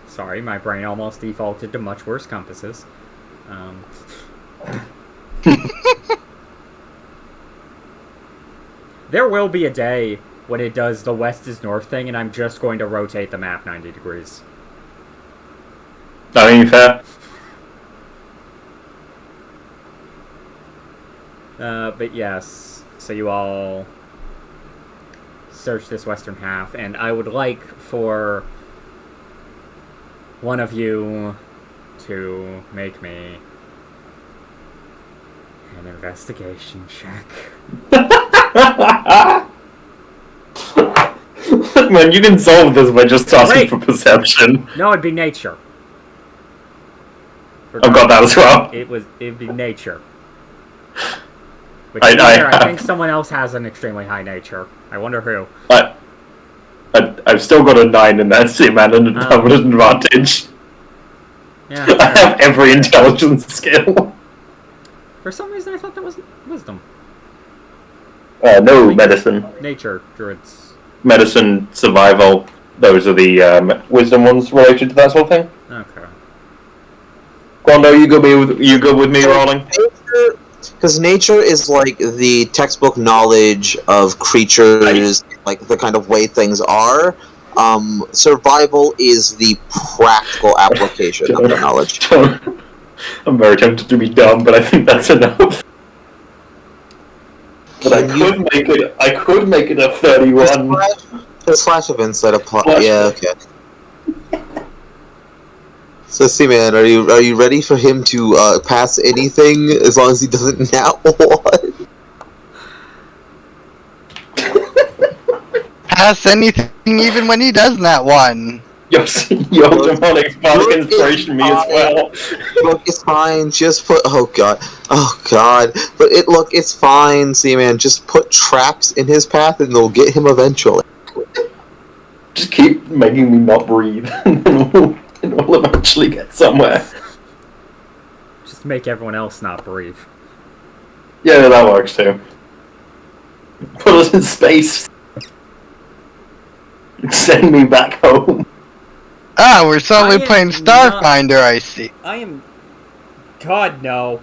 Sorry, my brain almost defaulted to much worse compasses. There will be a day when it does the west is north thing, and I'm just going to rotate the map 90 degrees. That ain't fair. But yes, so you all search this western half, and I would like for one of you to make me an investigation check. Man, you can solve this by just asking Wait. for perception. No, it'd be nature. I've got that as well. It'd be nature. Which I I think someone else has an extremely high nature. I wonder who. I've still got a 9 in that sim and an advantage. Yeah. I have every intelligence skill. For some reason, I thought that was wisdom. No, medicine. Nature druids. Medicine, survival, those are the wisdom ones related to that sort of thing. Okay. Gwando, you good with me rolling? Because nature is like the textbook knowledge of creatures, like the kind of way things are. Survival is the practical application of the knowledge. I'm very tempted to be dumb, but I think that's enough. But I could make it a 31. The slash of insight apply. Slash. Yeah, okay. So, see, man, are you ready for him to pass anything as long as he doesn't nat one? Pass anything even when he does that one. Your demonic spark inspiration me as well. Look, it's fine. Just put. Oh god. But it's fine. See, man, just put traps in his path, and they'll get him eventually. Just keep making me not breathe, and we'll eventually get somewhere. Just make everyone else not breathe. Yeah, that works too. Put us in space. Send me back home. Ah, we're suddenly I am playing not- Starfinder, I see. I am... God, no.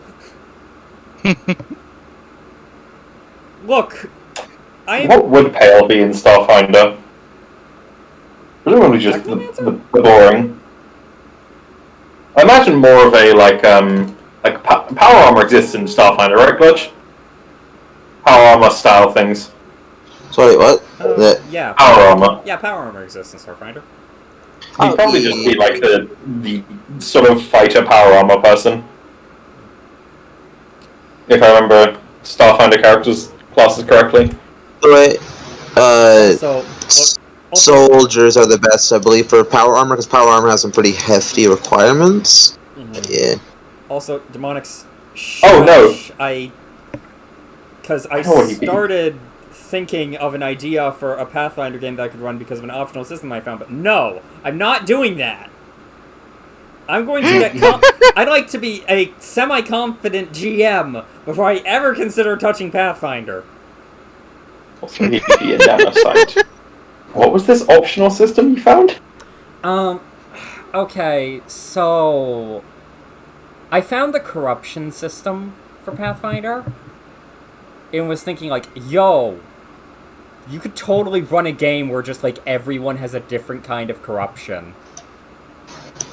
Look, I am... What would Pale be in Starfinder? Presumably just the boring. I imagine more of a power armor exists in Starfinder, right, Glitch? Power armor style things. Sorry, what? yeah. Power armor. Yeah, power armor exists in Starfinder. He'd probably just be like the sort of fighter power armor person. If I remember Starfinder characters classes correctly. Right. So, Soldiers are the best, I believe, for power armor, because power armor has some pretty hefty requirements. Yeah. Also, demonics. Oh, no. Because I know what you mean. started thinking of an idea for a Pathfinder game that I could run because of an optional system I found, but no, I'm not doing that. I'm going to get... I'd like to be a semi-confident GM before I ever consider touching Pathfinder. Also, he'd be a genocide. What was this optional system you found? Okay, so... I found the corruption system for Pathfinder, and was thinking, like, yo, you could totally run a game where just, like, everyone has a different kind of corruption.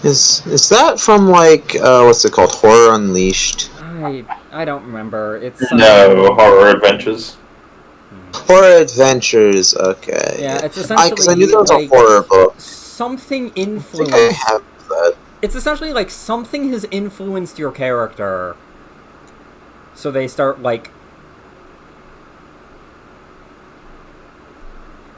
Is that from, like, what's it called? Horror Unleashed? I don't remember. It's No, Horror Adventures. Horror Adventures, okay. Yeah, it's essentially because I knew there was like, a horror book. Something I think influenced... I have that. It's essentially like something has influenced your character. So they start, like...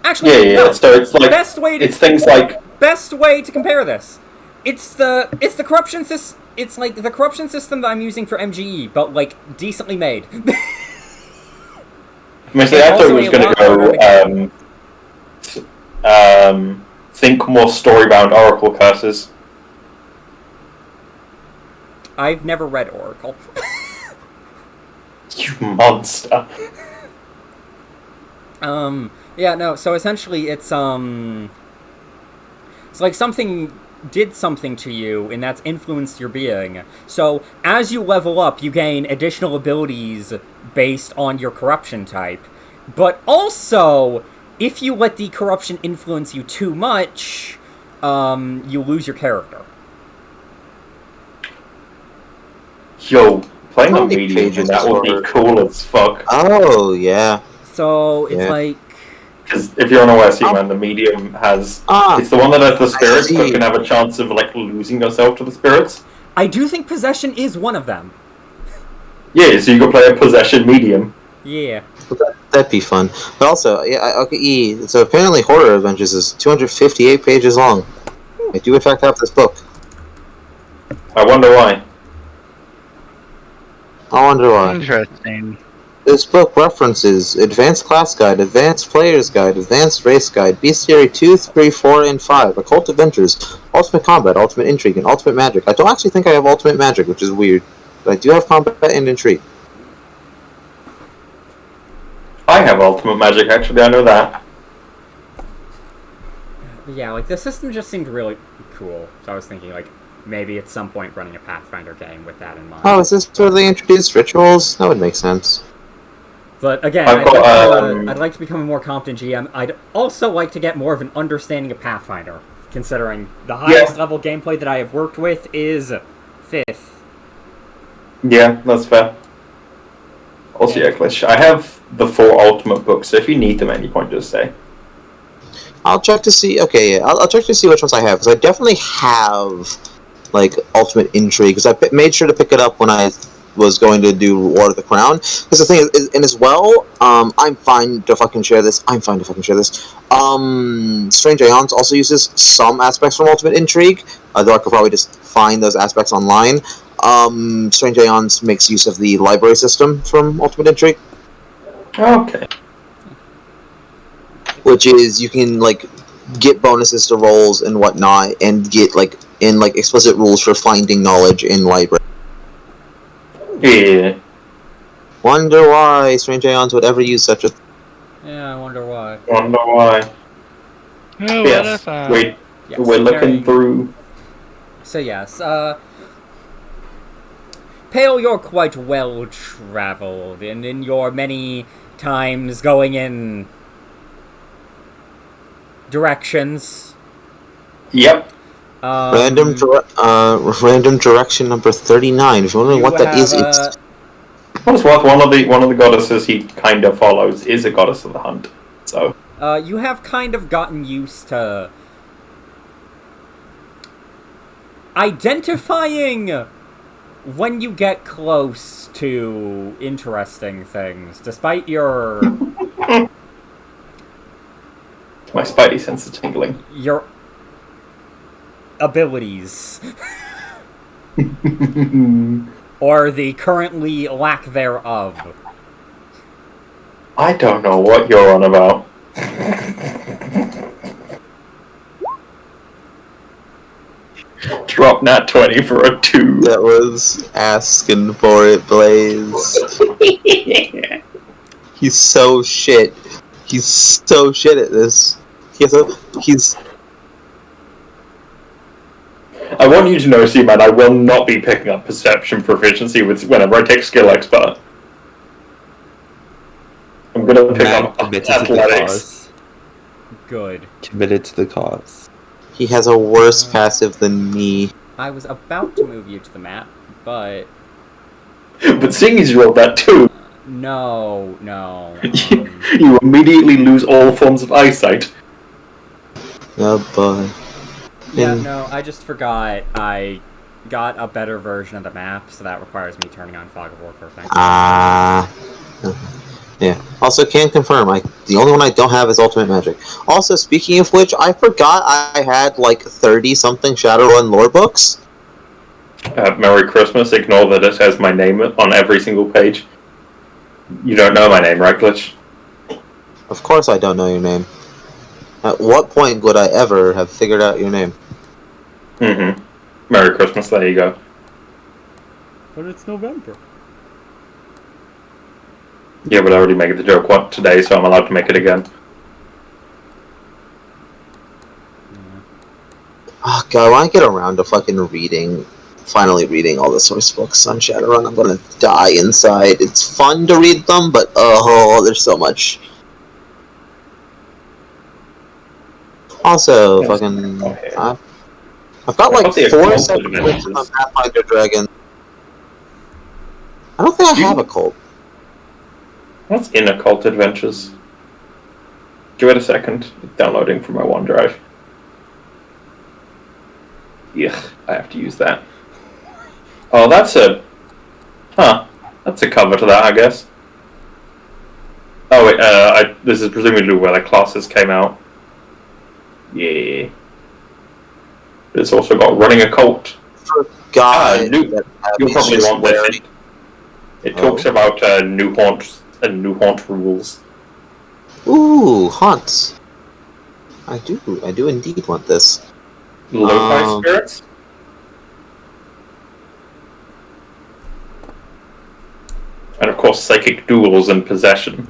Actually, Yeah, no, so it's like... best way to... It's things like... Best way to compare this. It's the corruption system... It's like the corruption system that I'm using for MGE, but, like, decently made. I mean, so I thought it was going to go, think more story-bound Oracle curses. I've never read Oracle. You monster. Yeah, no, so essentially it's like something did something to you, and that's influenced your being. So, as you level up, you gain additional abilities based on your corruption type. But also, if you let the corruption influence you too much, you lose your character. Yo, playing How on many medium, pages that would be are- cool as fuck. Oh, yeah. So, it's Yeah. like... Because if you're on OSU, man, the medium has... it's the one that has the spirits, but see. can have a chance of, like, losing yourself to the spirits. I do think Possession is one of them. Yeah, so you can play a possession medium. Yeah. That'd be fun. But also, yeah, okay, so apparently Horror Adventures is 258 pages long. I do in fact have this book. I wonder why. I wonder why. Interesting. This book references Advanced Class Guide, Advanced Player's Guide, Advanced Race Guide, Bestiary 2, 3, 4, and 5, Occult Adventures, Ultimate Combat, Ultimate Intrigue, and Ultimate Magic. I don't actually think I have Ultimate Magic, which is weird. But I do have Combat and Intrigue. I have Ultimate Magic, actually, I know that. Yeah, like, the system just seemed really cool. So I was thinking, like, maybe at some point running a Pathfinder game with that in mind. Oh, is this where they introduced rituals? That would make sense. But again, I'd like to become a more competent GM. I'd also like to get more of an understanding of Pathfinder, considering the highest level gameplay that I have worked with is 5th. Yeah, that's fair. Also, yeah, Glitch, I have the 4 Ultimate books, so if you need them at any point, just say. I'll check to see. Okay, yeah, I'll check to see which ones I have, because I definitely have like Ultimate Intrigue, because I made sure to pick it up when I was going to do War of the Crown. Because the thing is, and as well, I'm fine to fucking share this. Strange Aeons also uses some aspects from Ultimate Intrigue, though I could probably just find those aspects online. Strange Aeons makes use of the library system from Ultimate Intrigue. Okay. Which is, you can, like, get bonuses to rolls and whatnot, and get, like, explicit rules for finding knowledge in library. Yeah. Wonder why Strange Aeons would ever use such a... Yeah, I wonder why. Wonder why. Oh, Yes, Yes, we're looking through... So yes, Pale, you're quite well-traveled, and in your many times going in directions. Yep. Random direction number 39. If you're wondering what that is, it's... What is what? One of the goddesses he kind of follows is a goddess of the hunt. So... you have kind of gotten used to identifying when you get close to interesting things, despite your... My spidey sense is tingling. Your abilities. Or the currently lack thereof. I don't know what you're on about. Drop nat 20 for a 2. That was asking for it, Blaze. He's so shit. He's so shit at this. He's I want you to know, Seaman, I will not be picking up perception proficiency whenever I take skill expert. I'm gonna pick Man up committed to the athletics. cause. Good. Committed to the cause. he has a worse passive than me. I was about to move you to the map, but But seeing as you rolled that 2, no. you immediately lose all forms of eyesight. Oh boy. Yeah, And- no, I just forgot I got a better version of the map, so that requires me turning on Fog of War for things. Yeah. Also, can confirm, the only one I don't have is Ultimate Magic. Also, speaking of which, I forgot I had like 30-something Shadowrun lore books. Merry Christmas, ignore that it has my name on every single page. You don't know my name, right, Glitch? Of course I don't know your name. At what point would I ever have figured out your name? Mm-hmm. Merry Christmas, there you go. But it's November. Yeah, but I already made the joke today, so I'm allowed to make it again. Oh god, when I get around to finally reading all the source books on Shadowrun, I'm gonna die inside. It's fun to read them, but there's so much. Also, Yes. fucking, Okay. I've got like thought they had 4 culted separate dimensions. on Pathfinder Dragon. I don't think I have a cult. What's in Occult Adventures? Give it a second. It's downloading from my OneDrive. Yuck, I have to use that. Oh, that's a cover to that, I guess. Oh wait, this is presumably where the classes came out. Yeah. It's also got Running a Cult. God, New- that You'll Abby's probably just want this. wearing. It talks about new haunts and new haunt rules. Ooh, haunts. I do indeed want this. Lo-fi spirits? And of course, psychic duels and possession.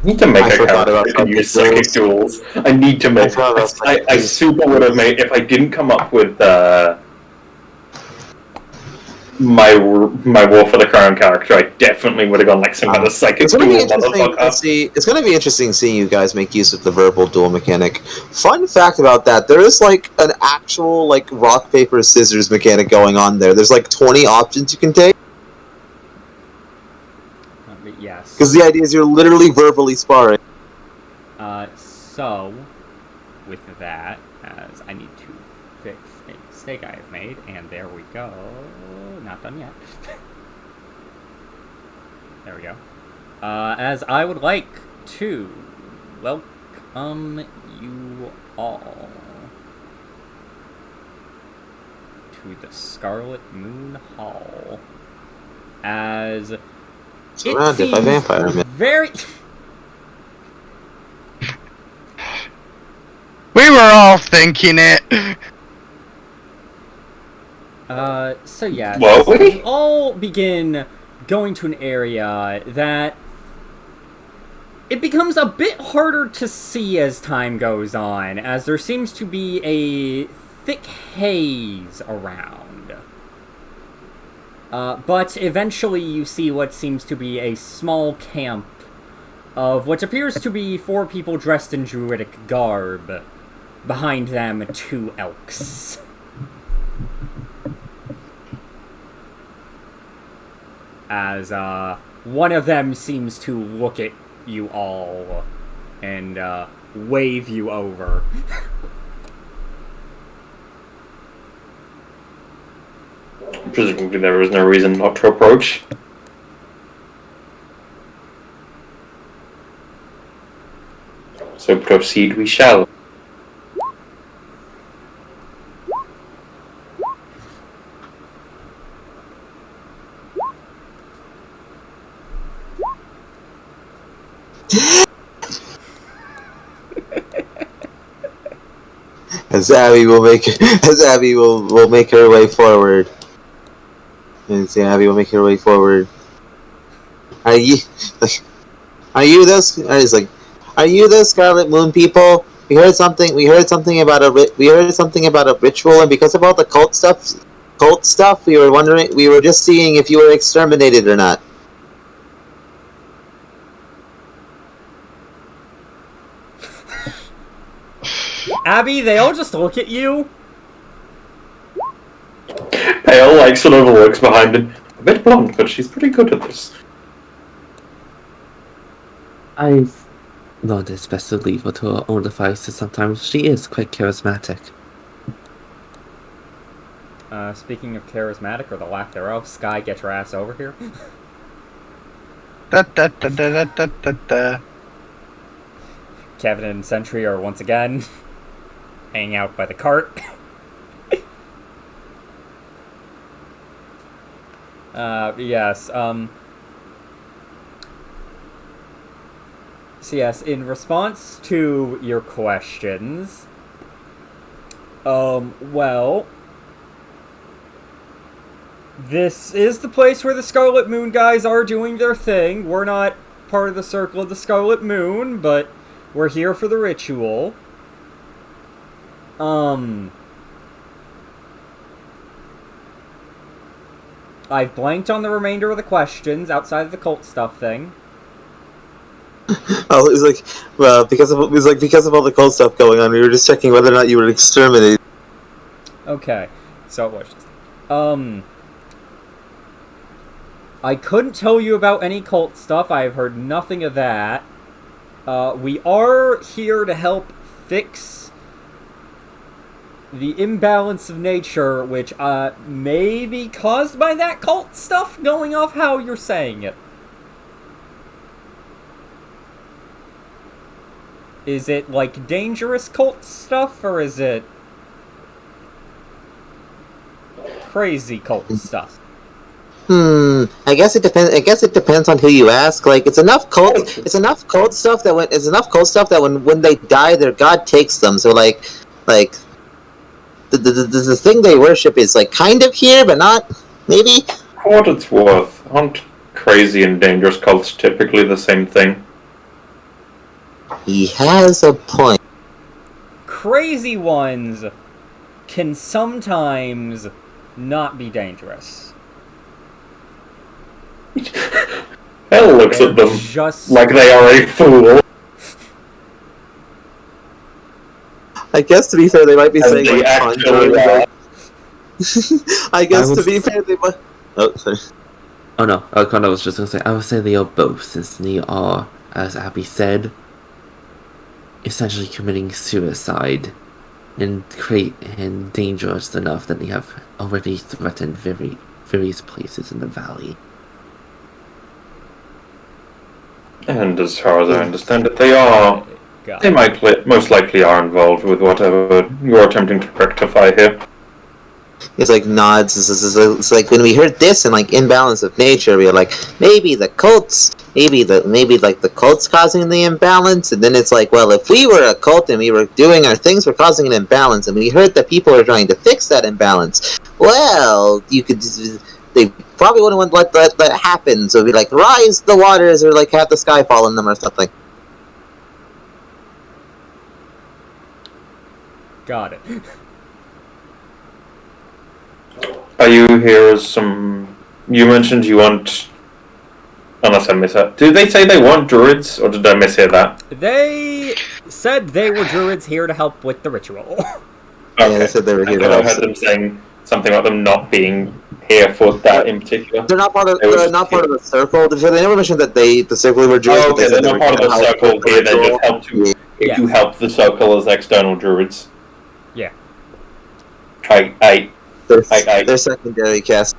I need to make I a forgot character about that can use psychic psychic duels. I need to make. forgot about psychic I duels. super would have made if I didn't come up with my War for the Crown character. I definitely would have gone like some kind of psychic It's gonna be duel interesting. motherfucker. It's gonna be interesting seeing you guys make use of the verbal duel mechanic. Fun fact about that: there is like an actual like rock paper scissors mechanic going on there. There's like 20 options you can take But yes. because the idea is you're literally verbally sparring. So, with that, as I need to fix a mistake I have made, and there we go. Not done yet. There we go. As I would like to welcome you all to the Scarlet Moon Hall. As Surrounded by vampire men. very. We were all thinking it. So yeah, Well, we all begin going to an area that it becomes a bit harder to see as time goes on, as there seems to be a thick haze around. But eventually you see what seems to be a small camp of what appears to be 4 people dressed in druidic garb. Behind them, 2 elks. As, one of them seems to look at you all and, wave you over. Presumably, there was no reason not to approach. So proceed we shall. As Abby will make her way forward. And Abby will make her way forward. Are you those? He's like, are you the Scarlet Moon people? We heard something about a ritual, and because of all the cult stuff, we were just seeing if you were exterminated or not. Abby, they all just look at you. Pale, like, sort of lurks behind him. A bit blunt, but she's pretty good at this. I thought it's best to leave her to her own devices. Sometimes she is quite charismatic. Speaking of charismatic, or the lack thereof, Sky, get your ass over here. Da, da, da, da, da, da, da. Kevin and Sentry are once again hanging out by the cart. Yes, So yes, in response to your questions, well, this is the place where the Scarlet Moon guys are doing their thing. We're not part of the Circle of the Scarlet Moon, but we're here for the ritual. I've blanked on the remainder of the questions outside of the cult stuff thing. Oh, he's like, well, because of all the cult stuff going on, we were just checking whether or not you were exterminated. Okay, so it was just... I couldn't tell you about any cult stuff. I've heard nothing of that. We are here to help fix the imbalance of nature, which may be caused by that cult stuff, going off how you're saying it. Is it, like, dangerous cult stuff, or is it crazy cult stuff? I guess it depends. I guess it depends on who you ask. Like, it's enough cult stuff that when they die, their god takes them. So like the thing they worship is like kind of here, but not maybe. For what it's worth, aren't crazy and dangerous cults typically the same thing? He has a point. Crazy ones can sometimes not be dangerous. Hell looks They're at them just like they are a fool. I guess to be fair, they might be As saying they like actually fun. are. I guess to be fair, they might. Oh, sorry. Oh no, I was just gonna say, I would say they are both, since they are, as Abby said, essentially committing suicide and dangerous enough that they have already threatened various places in the valley. And as far as I understand it, they most likely are involved with whatever you're attempting to rectify here. It's like nods. It's like when we heard this and like imbalance of nature, we were like, maybe the cults causing the imbalance. And then it's like, well, if we were a cult and we were doing our things, we're causing an imbalance, and we heard that people are trying to fix that imbalance. Well, they probably wouldn't want to let that happen. So it'd be like, rise the waters, or like have the sky fall on them or something. Got it. Are you here as some... You mentioned you want... Unless I miss that. Did they say they want druids, or did I mishear that? They said they were druids here to help with the ritual. Okay. Yeah, they said they were here to I help. heard them saying something about them not being here for that in particular. They're not part of the circle. They never mentioned that the circle were druids. Oh, okay, they're not part of the circle here, they just help to help the circle as external druids. Yeah. They're secondary cast.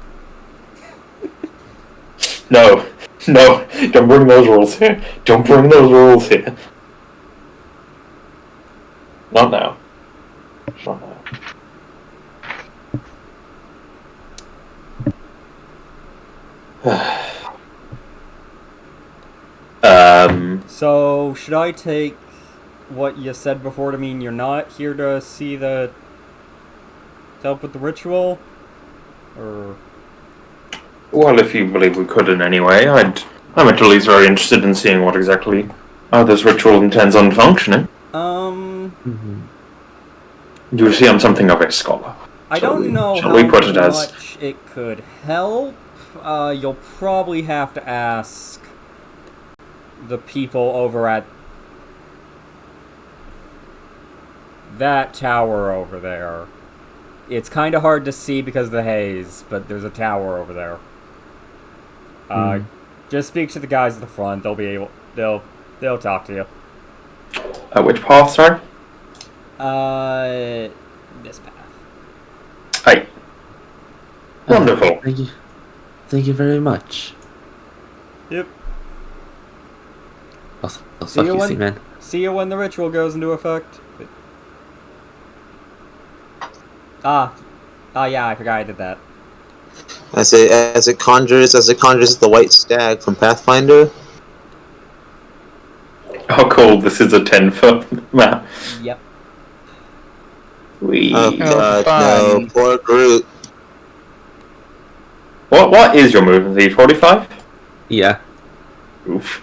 No, don't bring those rules here. Don't bring those rules here. Not now. So, should I take what you said before to mean you're not here to see to help with the ritual? Or... Well, if you believe we could in any way, I'm at least very interested in seeing what exactly how this ritual intends on functioning. You see, I'm something of a scholar. I don't know shall how we put it as... much it could help. You'll probably have to ask the people over at that tower over there. It's kind of hard to see because of the haze, but there's a tower over there. Just speak to the guys at the front. They'll talk to you. Which path, sorry? This path. Hi. Wonderful. Thank you. Thank you very much. Yep. I'll talk to you soon, man. See you when the ritual goes into effect. Yeah, I forgot I did that. As it conjures the white stag from Pathfinder. Oh, cool. This is a 10-foot map. Yep. Oh god, no. Poor Groot. What is your movement speed? 45? Yeah. Oof.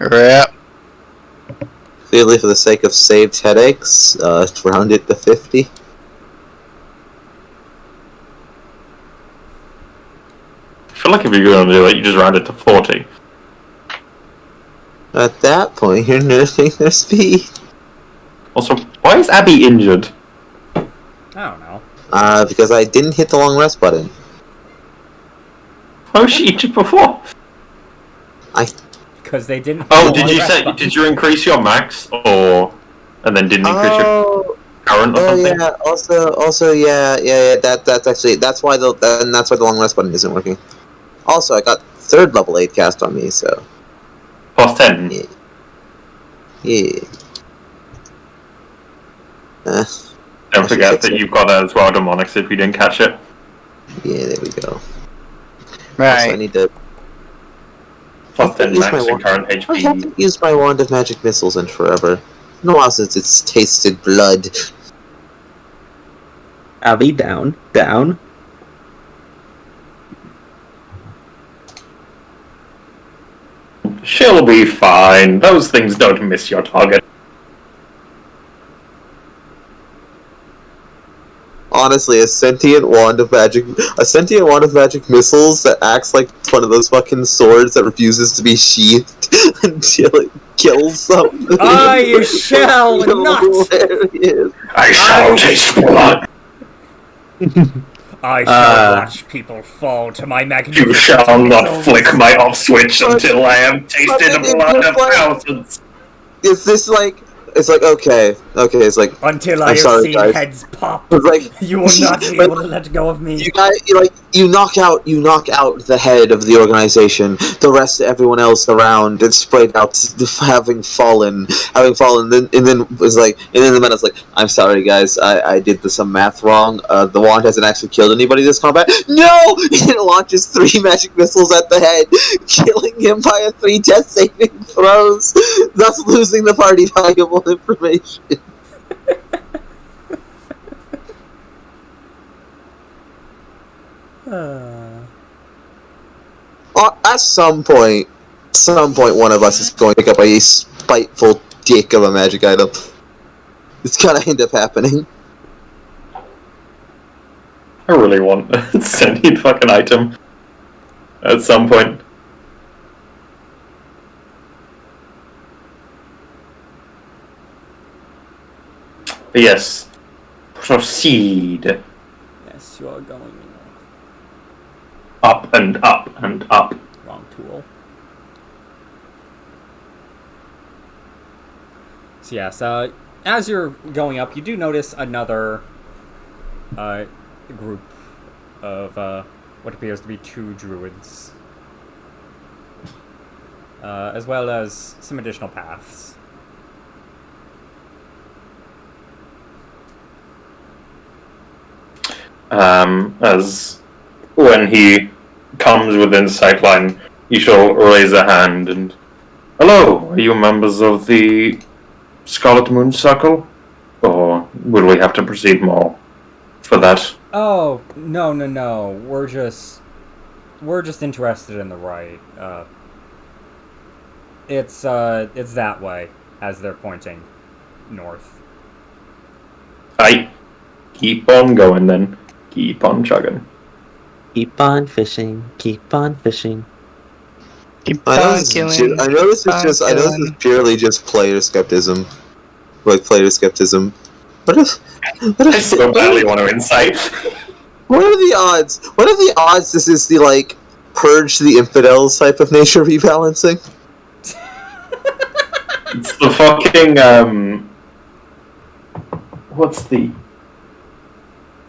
Yep. Clearly, for the sake of saved headaches, round it to 50. I feel like if you're going to do it, you just round it to 40. At that point, you're nerfing their speed. Also, why is Abby injured? I don't know. Because I didn't hit the long rest button. How was she injured before? Because they didn't. Oh, did you increase your max, or and then didn't increase your current or something? Yeah. Also, yeah. That's why the long rest button isn't working. Also, I got 3rd level 8 cast on me, so. Plus 10. Yeah. Don't forget that you've got as well demonics if you didn't catch it. Yeah, there we go. Right. Also, I need to. Plus 10 max and current I haven't HP. used my wand of magic missiles in forever. No while since it's tasted blood. Abby, down. She'll be fine. Those things don't miss your target. Honestly, a sentient wand of magic missiles that acts like one of those fucking swords that refuses to be sheathed until it kills something. I shall not. Hilarious. I shall taste blood. I shall watch people fall to my magnificent You shall not missiles. flick my off switch until I have tasted the blood of thousands. Is this like? It's like okay. It's like Until I I'm have sorry, seen guys. heads pop, it's like you will not be able to let go of me. you knock out the head of the organization. The rest of everyone else around is sprayed out, having fallen. Then the man is like, I'm sorry guys, I did some math wrong. The wand hasn't actually killed anybody this combat. No, it launches 3 magic missiles at the head, killing him by 3 death saving throws, thus losing the party valuable information. At some point, one of us is going to pick up a spiteful dick of a magic item. It's gonna end up happening. I really want a sentient fucking item at some point. But yes, proceed. Yes, you are going Up and up and up. wrong tool. So yes, as you're going up, you do notice another group of what appears to be 2 druids, as well as some additional paths. As when he comes within sightline, He shall raise a hand and... Hello, are you members of the Scarlet Moon Circle? Or will we have to proceed more for that? Oh, no. We're just interested in the right. It's that way, as they're pointing north. Aye. Keep on going then. Keep on chugging. Keep on fishing. Keep on fishing. Keep I know on this killing. is, I know this is just. I know this is purely just player skepticism, like player skepticism. What if? I so badly want to insight. What are the odds? What are the odds? This is the like purge the infidels type of nature rebalancing. It's the fucking what's the?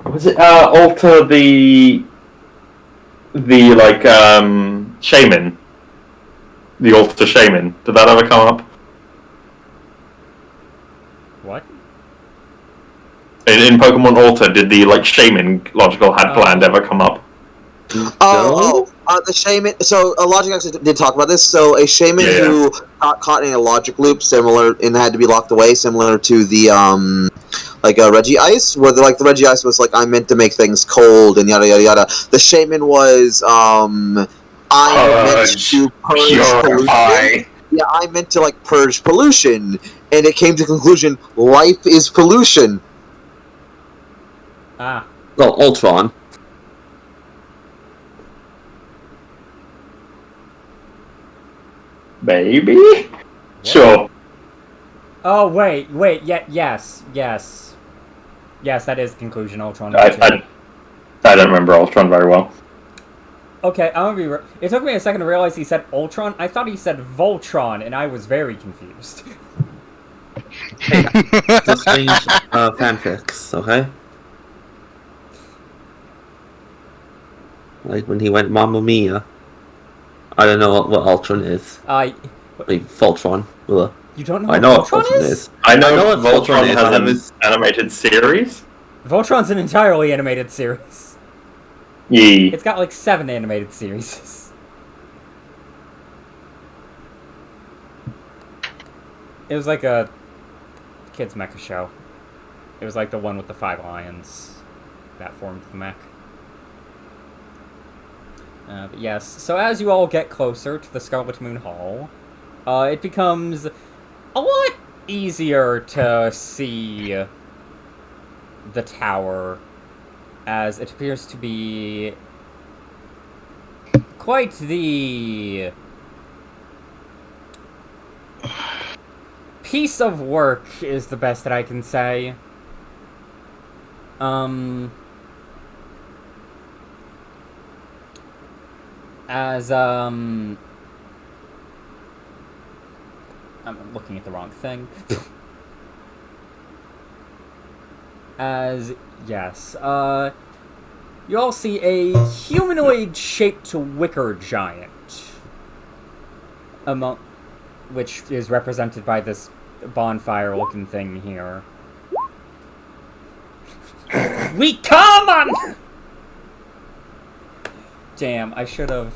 Was it alter the like shaman? The altar shaman. Did that ever come up? What? In Pokemon Altar, did the like shaman logical had planned ever come up? The shaman. So a logic actually did talk about this. So a shaman who got caught in a logic loop, similar, and had to be locked away, similar to the like Reggie Ice, where the Reggie Ice was like, I'm meant to make things cold and yada yada yada. The shaman was I'm meant to purge pollution. Yeah, I meant to like purge pollution, and it came to the conclusion life is pollution. Ah. Well, Ultron. Maybe? Sure. Oh, wait, yes. Yes, that is conclusion, Ultron. I don't remember Ultron very well. Okay, I'm gonna be it took me a second to realize he said Ultron. I thought he said Voltron, and I was very confused. Just change fanfics, okay? Like when he went Mamma Mia. I don't know what Ultron is. Like Voltron. You don't know I what know Voltron what Voltron is? I know what Voltron is. has an animated series. Voltron's an entirely animated series. Yee. It's got like 7 animated series. It was like a kids mecha show. It was like the one with the 5 lions that formed the mech. But yes, so as you all get closer to the Scarlet Moon Hall, it becomes a lot easier to see the tower, as it appears to be quite the piece of work, is the best that I can say. I'm looking at the wrong thing. Yes, you all see a humanoid-shaped wicker giant, which is represented by this bonfire-looking thing here. We come on! Damn, I should have...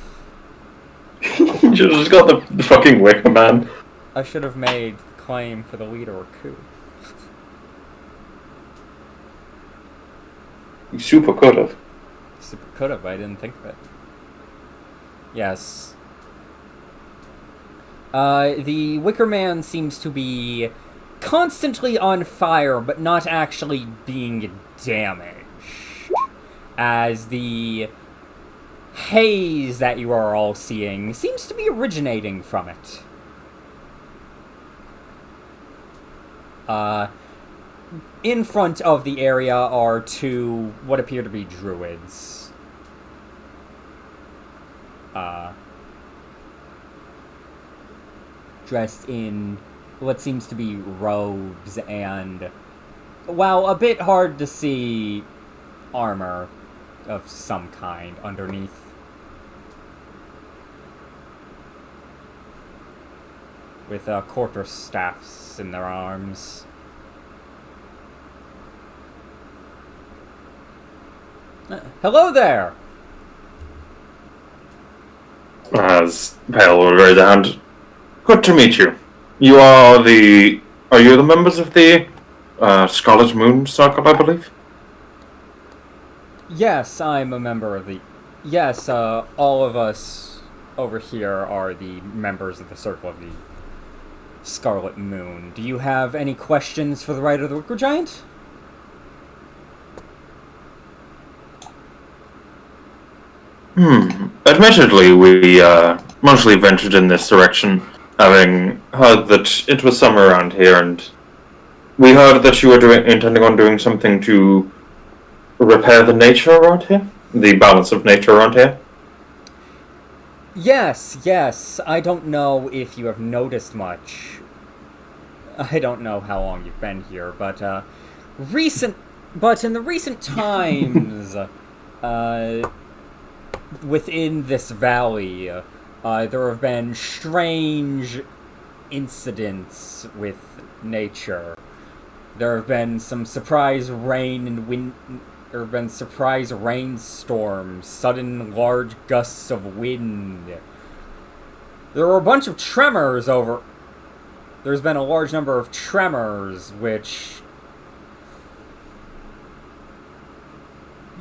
You just got the fucking Wicker Man. I should have made claim for the leader or coup. You super could have. Super could have, I didn't think of it. Yes. The Wicker Man seems to be constantly on fire, but not actually being damaged. As the haze that you are all seeing seems to be originating from it. In front of the area are 2 what appear to be druids. Dressed in what seems to be robes and, while a bit hard to see, armor of some kind underneath. With quarter staffs in their arms. Hello there! As Pale will raise a hand. Good to meet you. You are the... Are you the members of the Scarlet Moon Circle, I believe? Yes, I'm a member of the... Yes, all of us over here are the members of the Circle of the Scarlet Moon. Do you have any questions for the Rider of the Wicker Giant? Admittedly, we mostly ventured in this direction, having heard that it was summer around here, and we heard that you were intending on doing something to repair the nature around here? The balance of nature around here? Yes. I don't know if you have noticed much. I don't know how long you've been here, but in the recent times, within this valley, there have been strange incidents with nature. There have been some surprise rain and wind. There have been surprise rainstorms, sudden large gusts of wind. There were a bunch of tremors over. There's been a large number of tremors, which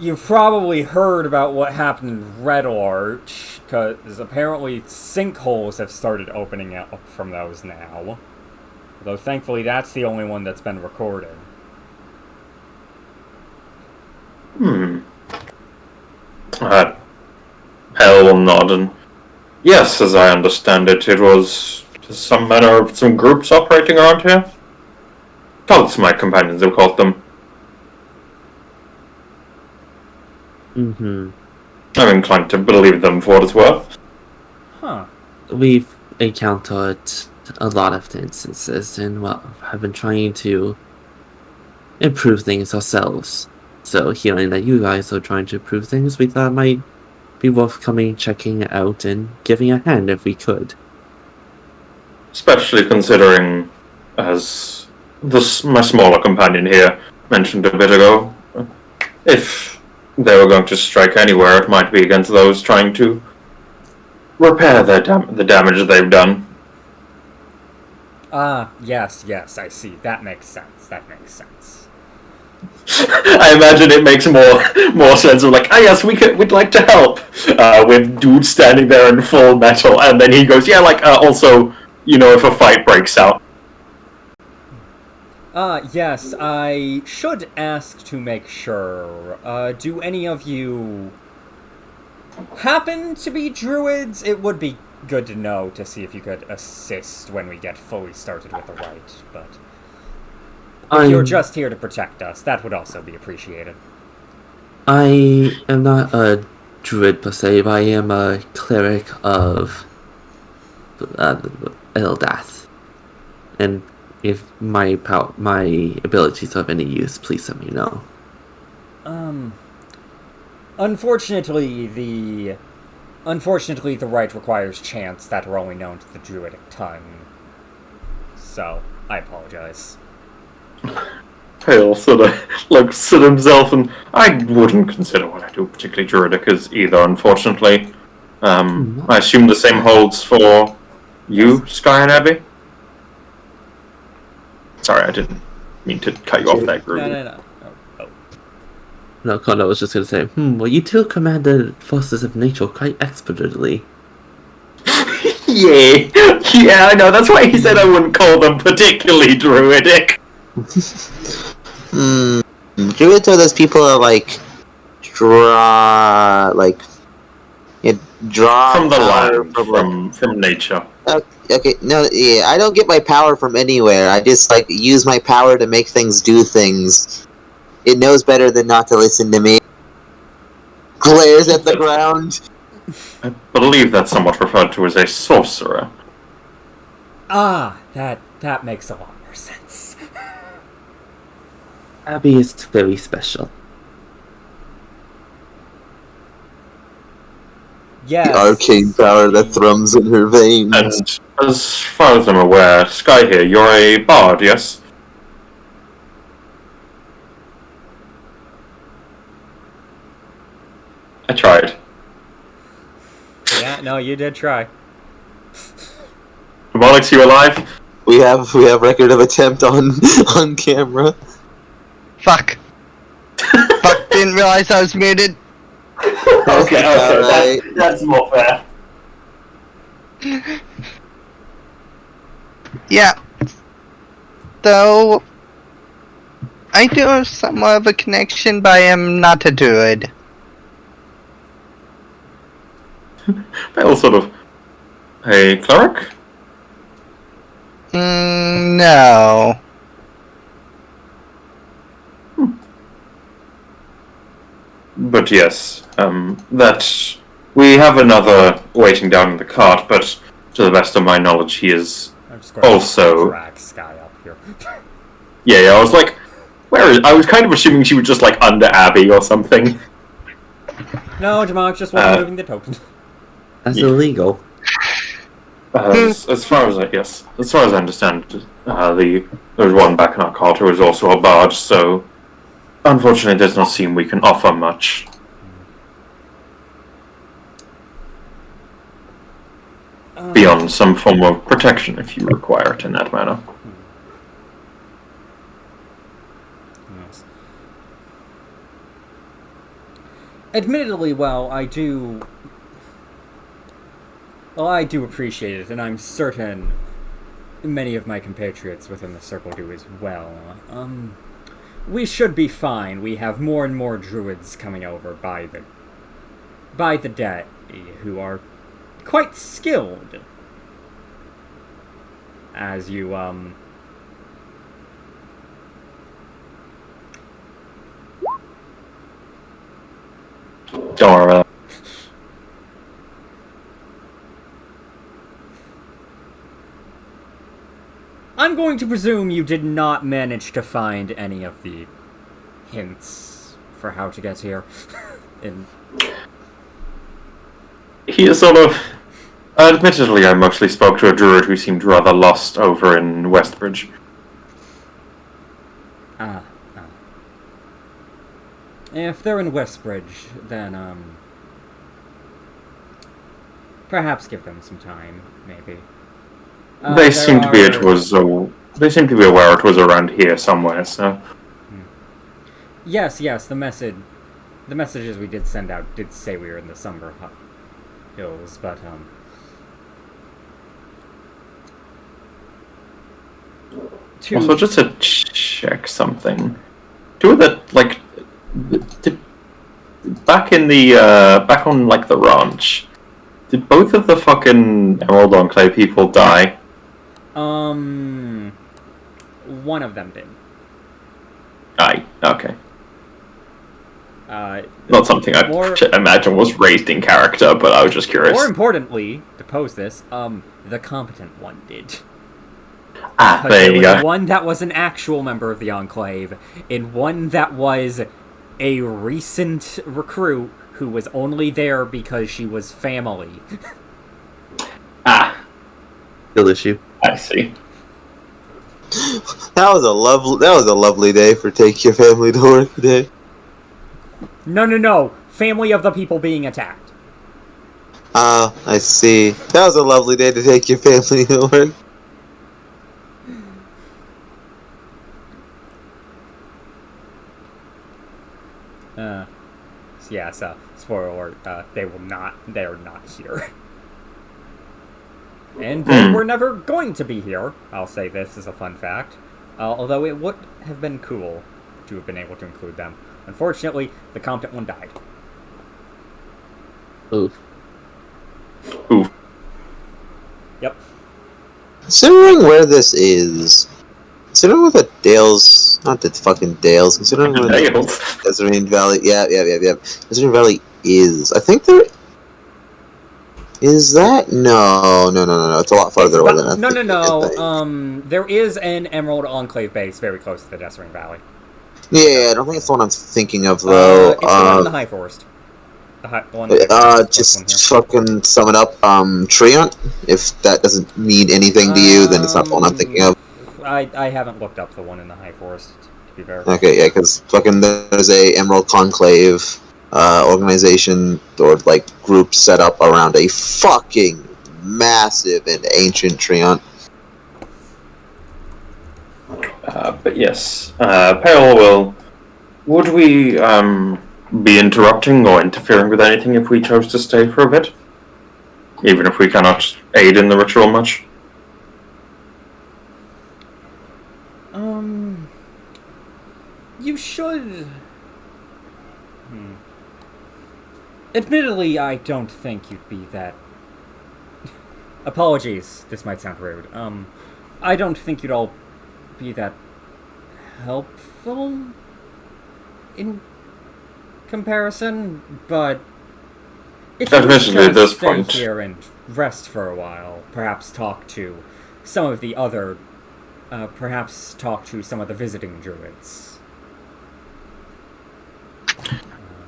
you've probably heard about what happened in Red Arch, because apparently sinkholes have started opening up from those now. Though thankfully that's the only one that's been recorded. Pale will nod, and yes, as I understand it, it was some manner of some groups operating around here. Cults, my companions have called them. I'm inclined to believe them for what it's worth. Huh. We've encountered a lot of instances and have been trying to improve things ourselves. So hearing that you guys are trying to improve things, we thought it might be worth coming, checking it out, and giving a hand if we could. Especially considering, as my smaller companion here mentioned a bit ago, if they were going to strike anywhere, it might be against those trying to repair the damage they've done. Yes, I see. That makes sense. I imagine it makes more sense of like, yes, we'd like to help. With dude standing there in full metal, and then he goes, also, if a fight breaks out. Yes, I should ask to make sure. Do any of you happen to be druids? It would be good to know to see if you could assist when we get fully started with the rite, but if you're just here to protect us, that would also be appreciated. I am not a druid per se, but I am a cleric of Eldath. And if my abilities are of any use, please let me know. Unfortunately, the rite requires chants that are only known to the druidic tongue. So, I apologize. Pale sort of looks at himself, and I wouldn't consider what I do particularly druidic as either, unfortunately. I assume the same holds for you, Sky and Abby? Sorry, I didn't mean to cut you off that group. No. No, Connor was just going to say, well, you two command the forces of nature quite expertly. Yeah, I know, that's why he said I wouldn't call them particularly druidic. Druids are those people that draw from the power land, from nature. Okay, no, yeah, I don't get my power from anywhere. I just use my power to make things do things. It knows better than not to listen to me. Glares at the ground. I believe that's somewhat referred to as a sorcerer. That makes a lot more sense. Abby is very special. Yes. The arcane power that thrums in her veins. And as far as I'm aware, Sky here, you're a bard, yes? I tried. Yeah, no, you did try. Alex, you alive? We have record of attempt on on camera. Fuck. Fuck, didn't realize I was muted. Okay, Alright. that's more fair. Yeah. Though, I do have somewhat of a connection, but I am not a druid. Well, sort of a cleric? No. But yes, that we have another waiting down in the cart, but to the best of my knowledge, he is I'm just going also. to drag Sky up here. Yeah, I was like, where is? I was kind of assuming she was just like under Abby or something. No, Jamak just wasn't moving the token. That's Yeah. illegal. As far as I understand, there was one back in our cart who was also a bard, so unfortunately, it does not seem we can offer much. Beyond some form of protection, if you require it in that manner. Yes. Admittedly, while I do appreciate it, and I'm certain many of my compatriots within the circle do as well, we should be fine. We have more and more druids coming over by the day who are quite skilled. As you, Don't worry about that. I'm going to presume you did not manage to find any of the hints for how to get here. He is sort of. Admittedly, I mostly spoke to a druid who seemed rather lost over in Westbridge. If they're in Westbridge, then, perhaps give them some time, maybe. They seem to be they seem to be aware it was around here somewhere, so. Yes, the messages we did send out did say we were in the Somber Hills, but, Also, just to check something. Two of the, like, back on, like, the ranch, did both of the fucking Emerald Enclave people die? one of them did. Aye, okay. Not something I imagine was raised in character, but I was just curious. More importantly, to pose this, the competent one did. Ah, there you go. One that was an actual member of the Enclave, and one that was a recent recruit who was only there because she was family. Ah. Still issue. I see. That was a lovely day for take your family to work day. No. Family of the people being attacked. I see. That was a lovely day to take your family to work. So spoiler alert, they are not here. And they were never going to be here. I'll say this as a fun fact. Although it would have been cool to have been able to include them. Unfortunately, the competent one died. Oof. Yep. Considering where this is, considering what the Dales, not the fucking Dales, considering where the Desireen Valley, yeah. Desireen Valley is, I think there. Is that? No. It's a lot farther away than that. No. There is an Emerald Enclave base very close to the Desireen Valley. Yeah, I don't think it's the one I'm thinking of, though. It's the one in the High Forest. Just fucking sum it up, Treant. If that doesn't mean anything to you, then it's not the one I'm thinking of. I haven't looked up the one in the High Forest, to be fair. Okay, yeah, because fucking there's a Emerald Conclave organization or like group set up around a fucking massive and ancient treant. But yes, Peril will. Would we be interrupting or interfering with anything if we chose to stay for a bit? Even if we cannot aid in the ritual much? You should... Admittedly, I don't think you'd be that... Apologies, this might sound rude. I don't think you'd all be that helpful in comparison, but if you wish to stay here and rest for a while, perhaps talk to some of the other, perhaps talk to some of the visiting druids.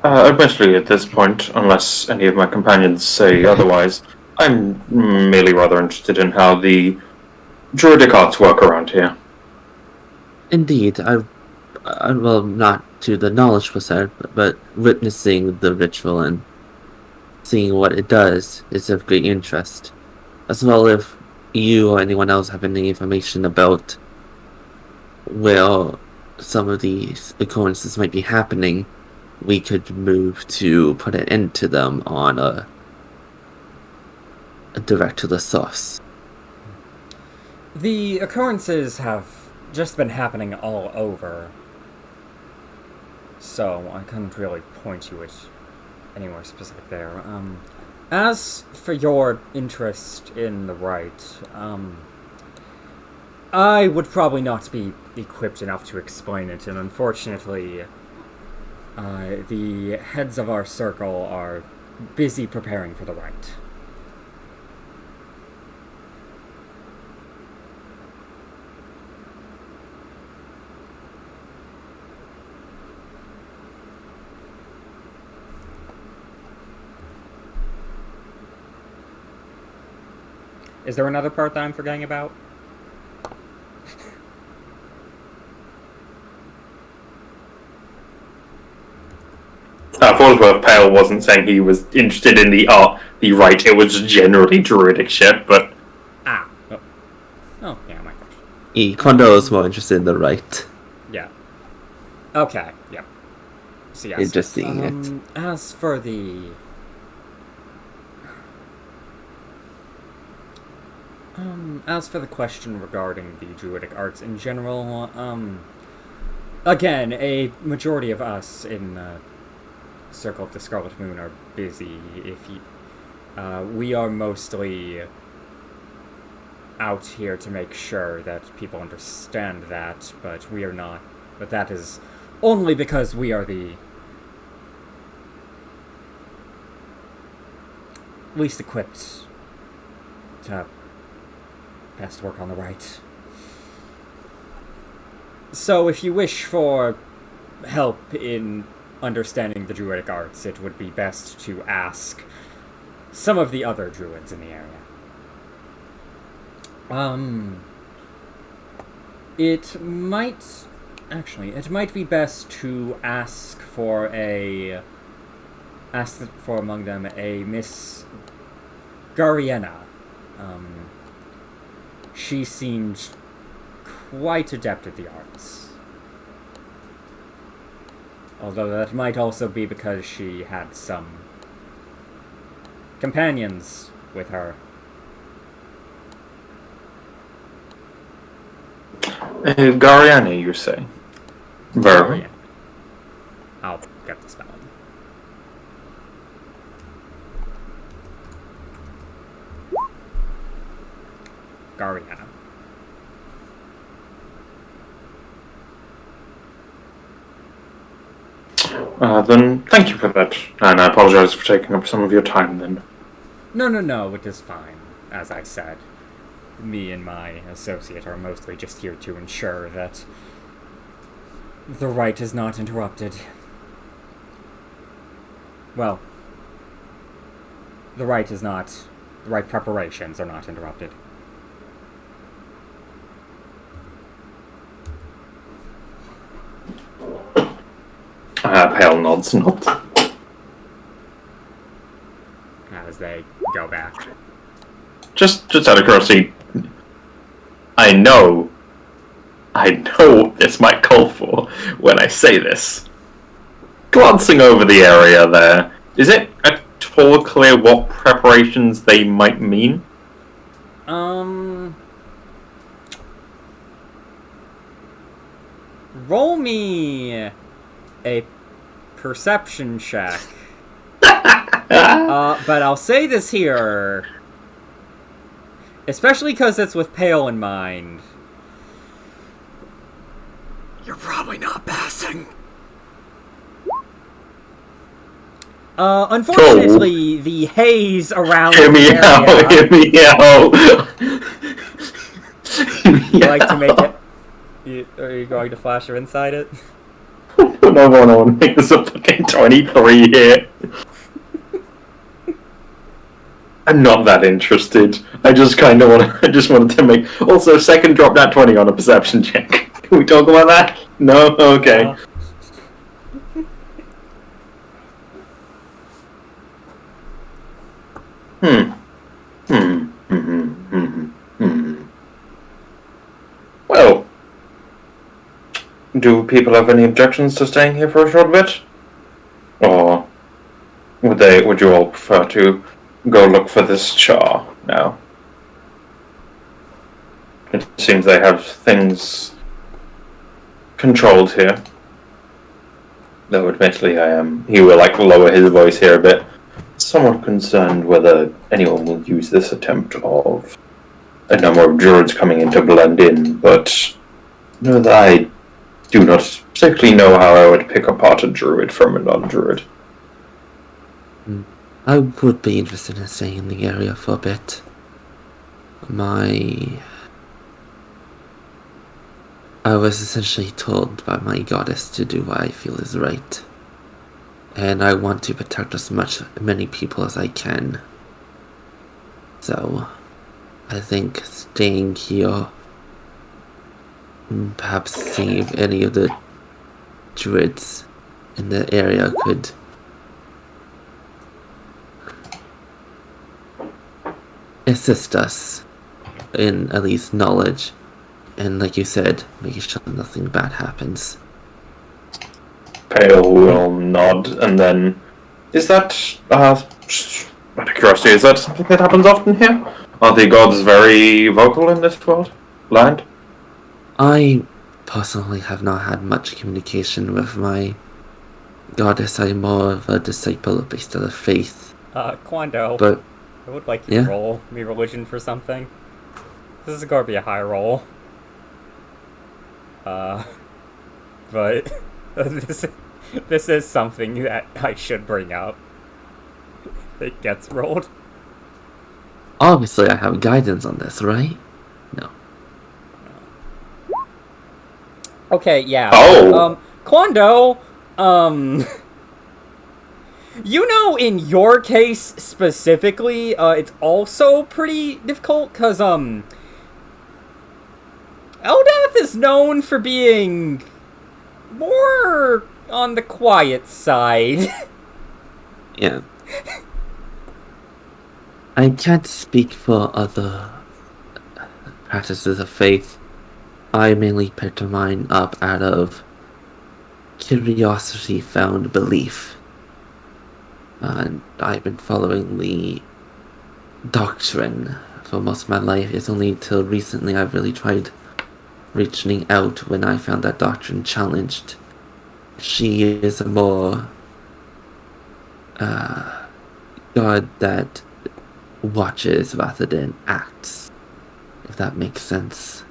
Admittedly, at this point, unless any of my companions say otherwise, I'm merely rather interested in how the druidic arts work around here. Indeed, well, not to the knowledge percent, but witnessing the ritual and seeing what it does is of great interest. As well, if you or anyone else have any information about where some of these occurrences might be happening, we could move to put an end to them on a direct to the source. The occurrences have just been happening all over, so I couldn't really point you at anywhere specific there. As for your interest in the rite, I would probably not be equipped enough to explain it, and unfortunately, the heads of our circle are busy preparing for the rite. Is there another part that I'm forgetting about? For what it's worth, Pale wasn't saying he was interested in the rite, it was generally druidic shit, but... Oh, yeah, my gosh. Kondo is more interested in the rite. Yeah. Okay, yeah. So yes. You're just seeing it. As for the... as for the question regarding the druidic arts in general, again, a majority of us in the Circle of the Scarlet Moon are busy. We are mostly out here to make sure that people understand that, but we are not. But that is only because we are the least equipped to best work on the rite. So if you wish for help in understanding the druidic arts, it would be best to ask some of the other druids in the area. It might be best to ask for among them a Miss Gariena. She seemed quite adept at the arts. Although that might also be because she had some companions with her. Gariani, you say? Very. I'll get the spelling. Gariana. Then thank you for that, and I apologize for taking up some of your time then. No, it is fine. As I said, me and my associate are mostly just here to ensure that the rite is not interrupted. Well, the rite preparations are not interrupted. Pale nods. as they go back. Just out of curiosity, I know what this might call for when I say this. Glancing over the area there, is it at all clear what preparations they might mean? Roll me a perception check. But I'll say this here, especially because it's with Pale in mind. You're probably not passing. Unfortunately, the haze around Hear me the out, area... hear me out! You like to make it... Are you going to flash or inside it? No, I want to make this a fucking 23 here. I'm not that interested. I just wanted to make... Also, second drop that 20 on a perception check. Can we talk about that? No? Okay. Well, do people have any objections to staying here for a short bit? Or would you all prefer to go look for this char now? It seems they have things controlled here. Though admittedly he will lower his voice here a bit. Somewhat concerned whether anyone will use this attempt of a number of druids coming in to blend in, but know that I do not particularly know how I would pick apart a druid from a non-druid. I would be interested in staying in the area for a bit. I was essentially told by my goddess to do what I feel is right. And I want to protect as many people as I can. So, I think staying here, perhaps seeing if any of the druids in the area could assist us in at least knowledge. And like you said, making sure nothing bad happens. Pale will nod, and then... Is that... just out of curiosity, is that something that happens often here? Are the gods very vocal in this land? I personally have not had much communication with my goddess. I'm more of a disciple based on faith. Quando, But I would like you to roll me religion for something. This is going to be a high roll. But this is something that I should bring up. It gets rolled. obviously I have guidance on this, right? No. Okay, yeah. Oh. Quando, you know, in your case specifically, it's also pretty difficult, because, Eldath is known for being more on the quiet side. Yeah. I can't speak for other practices of faith. I mainly picked mine up out of curiosity found belief. And I've been following the doctrine for most of my life. It's only till recently I've really tried reaching out when I found that doctrine challenged. She is a more God that watches rather than acts, if that makes sense.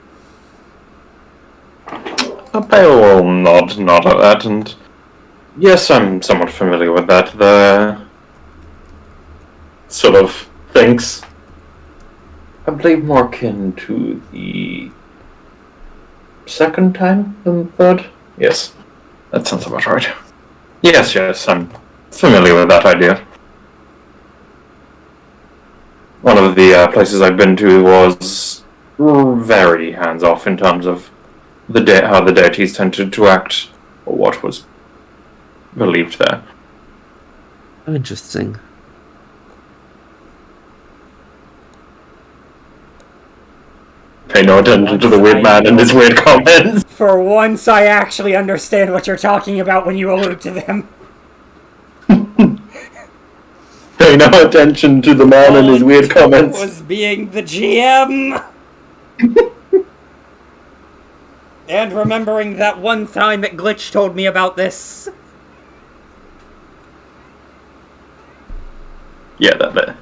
Pale will nod at that, and yes, I'm somewhat familiar with that. The sort of thinks, I believe, more akin to the second time than the third. Yes, that sounds about right. Yes, I'm familiar with that idea. One of the places I've been to was very hands-off in terms of how the deities tended to act, or what was believed there. Oh, interesting. Pay no attention to the weird man and his weird comments. For once, I actually understand what you're talking about when you allude to them. Pay no attention to the man and his weird comments. Was being the GM. And remembering that one time that Glitch told me about this. Yeah, that.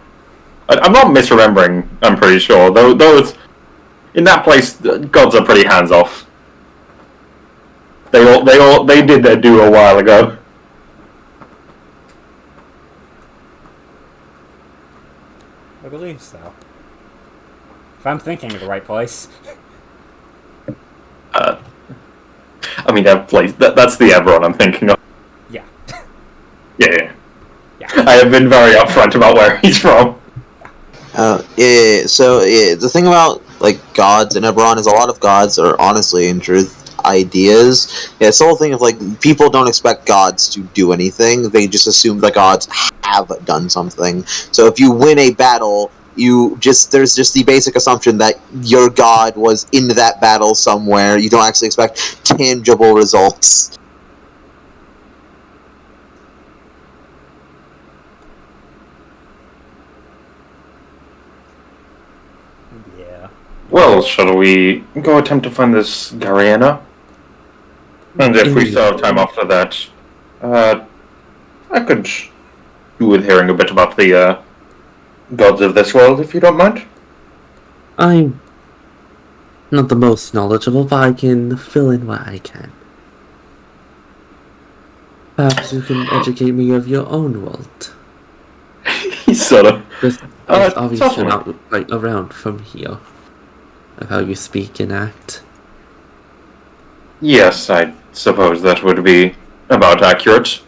I'm not misremembering. I'm pretty sure. Those in that place, gods are pretty hands off. They did their due a while ago. I believe so. If I'm thinking of the right place. I mean, that place. That's the Everon I'm thinking of. Yeah. Yeah. Yeah. I have been very upfront about where he's from. The thing about like gods and Eberron is a lot of gods are honestly, in truth, ideas. It's the whole thing of like people don't expect gods to do anything; they just assume the gods have done something. So if you win a battle, there's just the basic assumption that your god was in that battle somewhere. You don't actually expect tangible results. Yeah. Well, shall we go attempt to find this Gariana? And if we still have time after that, I could do with hearing a bit about the gods of this world, if you don't mind. I'm not the most knowledgeable, but I can fill in what I can. Perhaps you can educate me of your own world. He's sort of... This is obviously certainly. not like around from here. Of how you speak and act. Yes, I suppose that would be about accurate.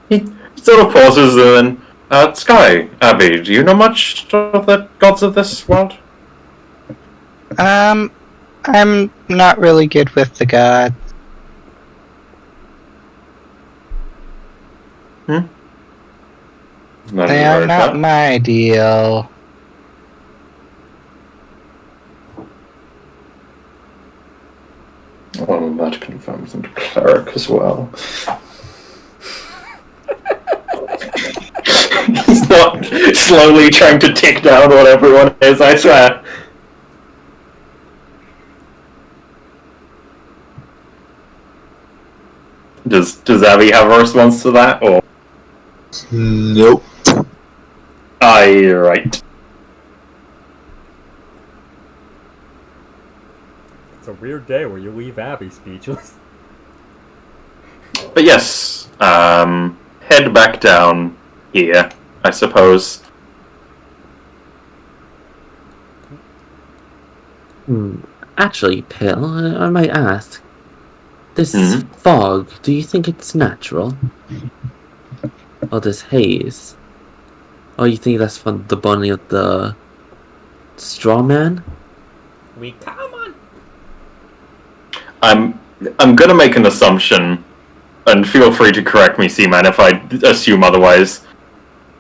He sort of pauses and then, Sky, Abby, do you know much of the gods of this world? I'm not really good with the gods. They are not my deal. Well, that confirms them to cleric as well. He's not slowly trying to tick down what everyone is, I swear. Does Abby have a response to that, or? Nope. You're right. It's a weird day where you leave Abby speechless. But yes, head back down here, I suppose. Actually, Pill, I might ask. This fog, do you think it's natural? Or this haze? Or you think that's from the burning of the straw man? We come on. I'm gonna make an assumption, and feel free to correct me, Seaman, if I assume otherwise.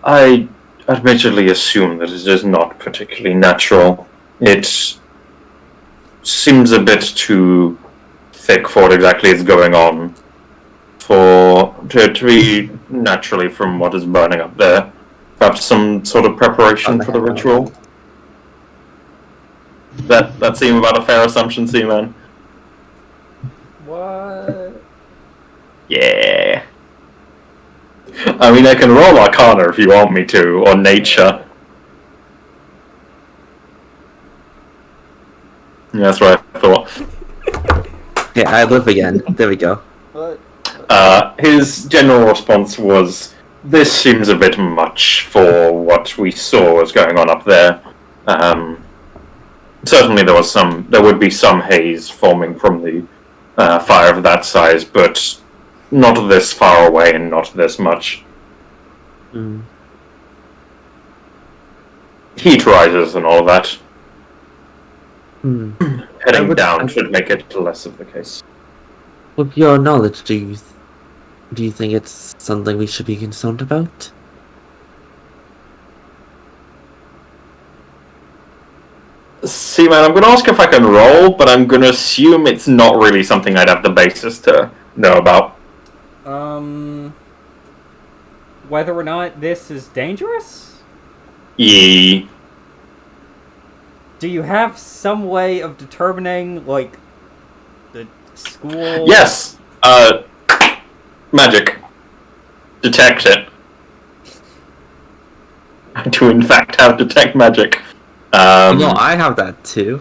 I admittedly assume that it is not particularly natural. It seems a bit too thick for what exactly is going on to be naturally from what is burning up there. Perhaps some sort of preparation for the ritual. That seem about a fair assumption, Seaman? What? Yeah. I mean, I can roll Arcana if you want me to, or Nature. Yeah, that's what I thought. Yeah, I live again. There we go. What? His general response was, this seems a bit much for what we saw was going on up there. Certainly there would be some haze forming from the fire of that size, but not this far away and not this much. Heat rises and all that. Heading down should make it less of the case. With your knowledge, do you think it's something we should be concerned about? See, man, I'm going to ask if I can roll, but I'm going to assume it's not really something I'd have the basis to know about. Whether or not this is dangerous? Yee. Do you have some way of determining, like, the school? Yes! Magic. Detect it. I do, in fact, have detect magic. No, I have that too.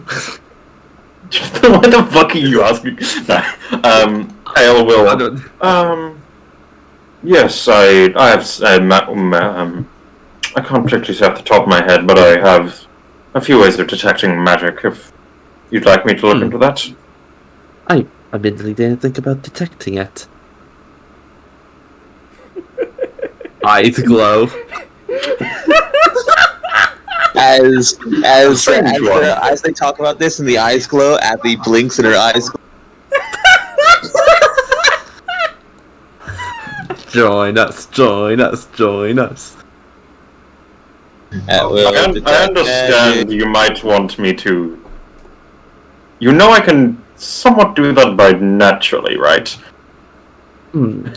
What the fuck are you asking? No. Pale will. Yes, I have. I can't particularly say off the top of my head, but I have a few ways of detecting magic. If you'd like me to look into that. I admittedly didn't think about detecting it. Eyes glow. As they talk about this, and the eyes glow, Abby blinks and her eyes glow. Join us, join us, join us. I understand you might want me to. You know I can somewhat do that by naturally, right?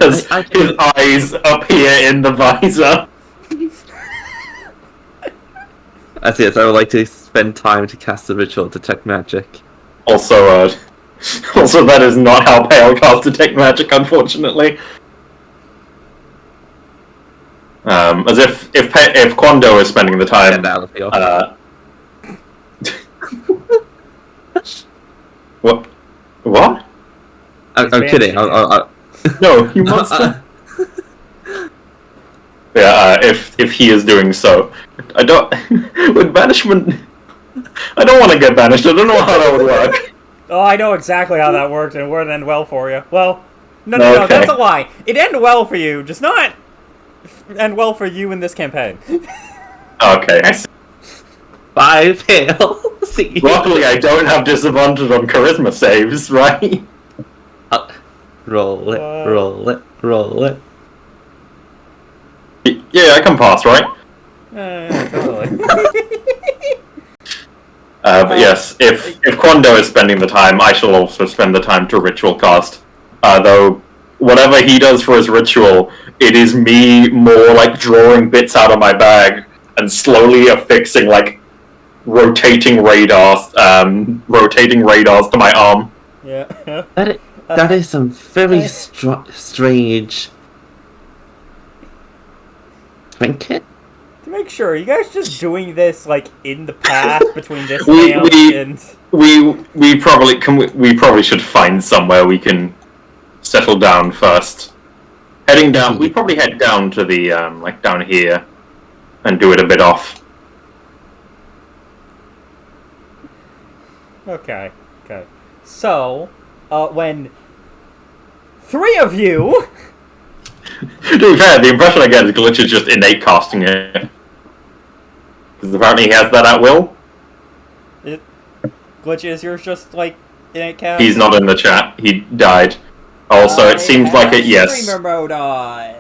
As his eyes appear in the visor. As yes, I would like to spend time to cast a ritual detect magic. Also, that is not how Pale casts detect magic, unfortunately. As if Quando is spending the time. What? What? I'm kidding. No, you monster. Yeah, if he is doing so, I don't. With banishment, I don't want to get banished. I don't know how that would work. Oh, I know exactly how that worked, and it wouldn't end well for you. Well, no, that's a lie. It ended well for you, just not end well for you in this campaign. Okay, I see. 5 Pale. See. Luckily, I don't have disadvantage on charisma saves, right? Roll it, roll it, roll it. Yeah, I can pass, right? Totally. But yes, if Quando is spending the time, I shall also spend the time to ritual cast. Though, whatever he does for his ritual, it is me more like drawing bits out of my bag and slowly affixing like rotating radars to my arm. Yeah. That is some very strange trinket. To make sure, are you guys just doing this like in the path between this and we probably should find somewhere we can settle down first. Heading down, we probably head down to the like down here and do it a bit off. Okay. So, when 3 of you... To be fair, the impression I get is Glitch is just innate casting it. Because apparently he has that at will. Glitch, is yours just, like, innate cast? He's not in the chat. He died. Also, it seems like it, yes. Streamer mode on.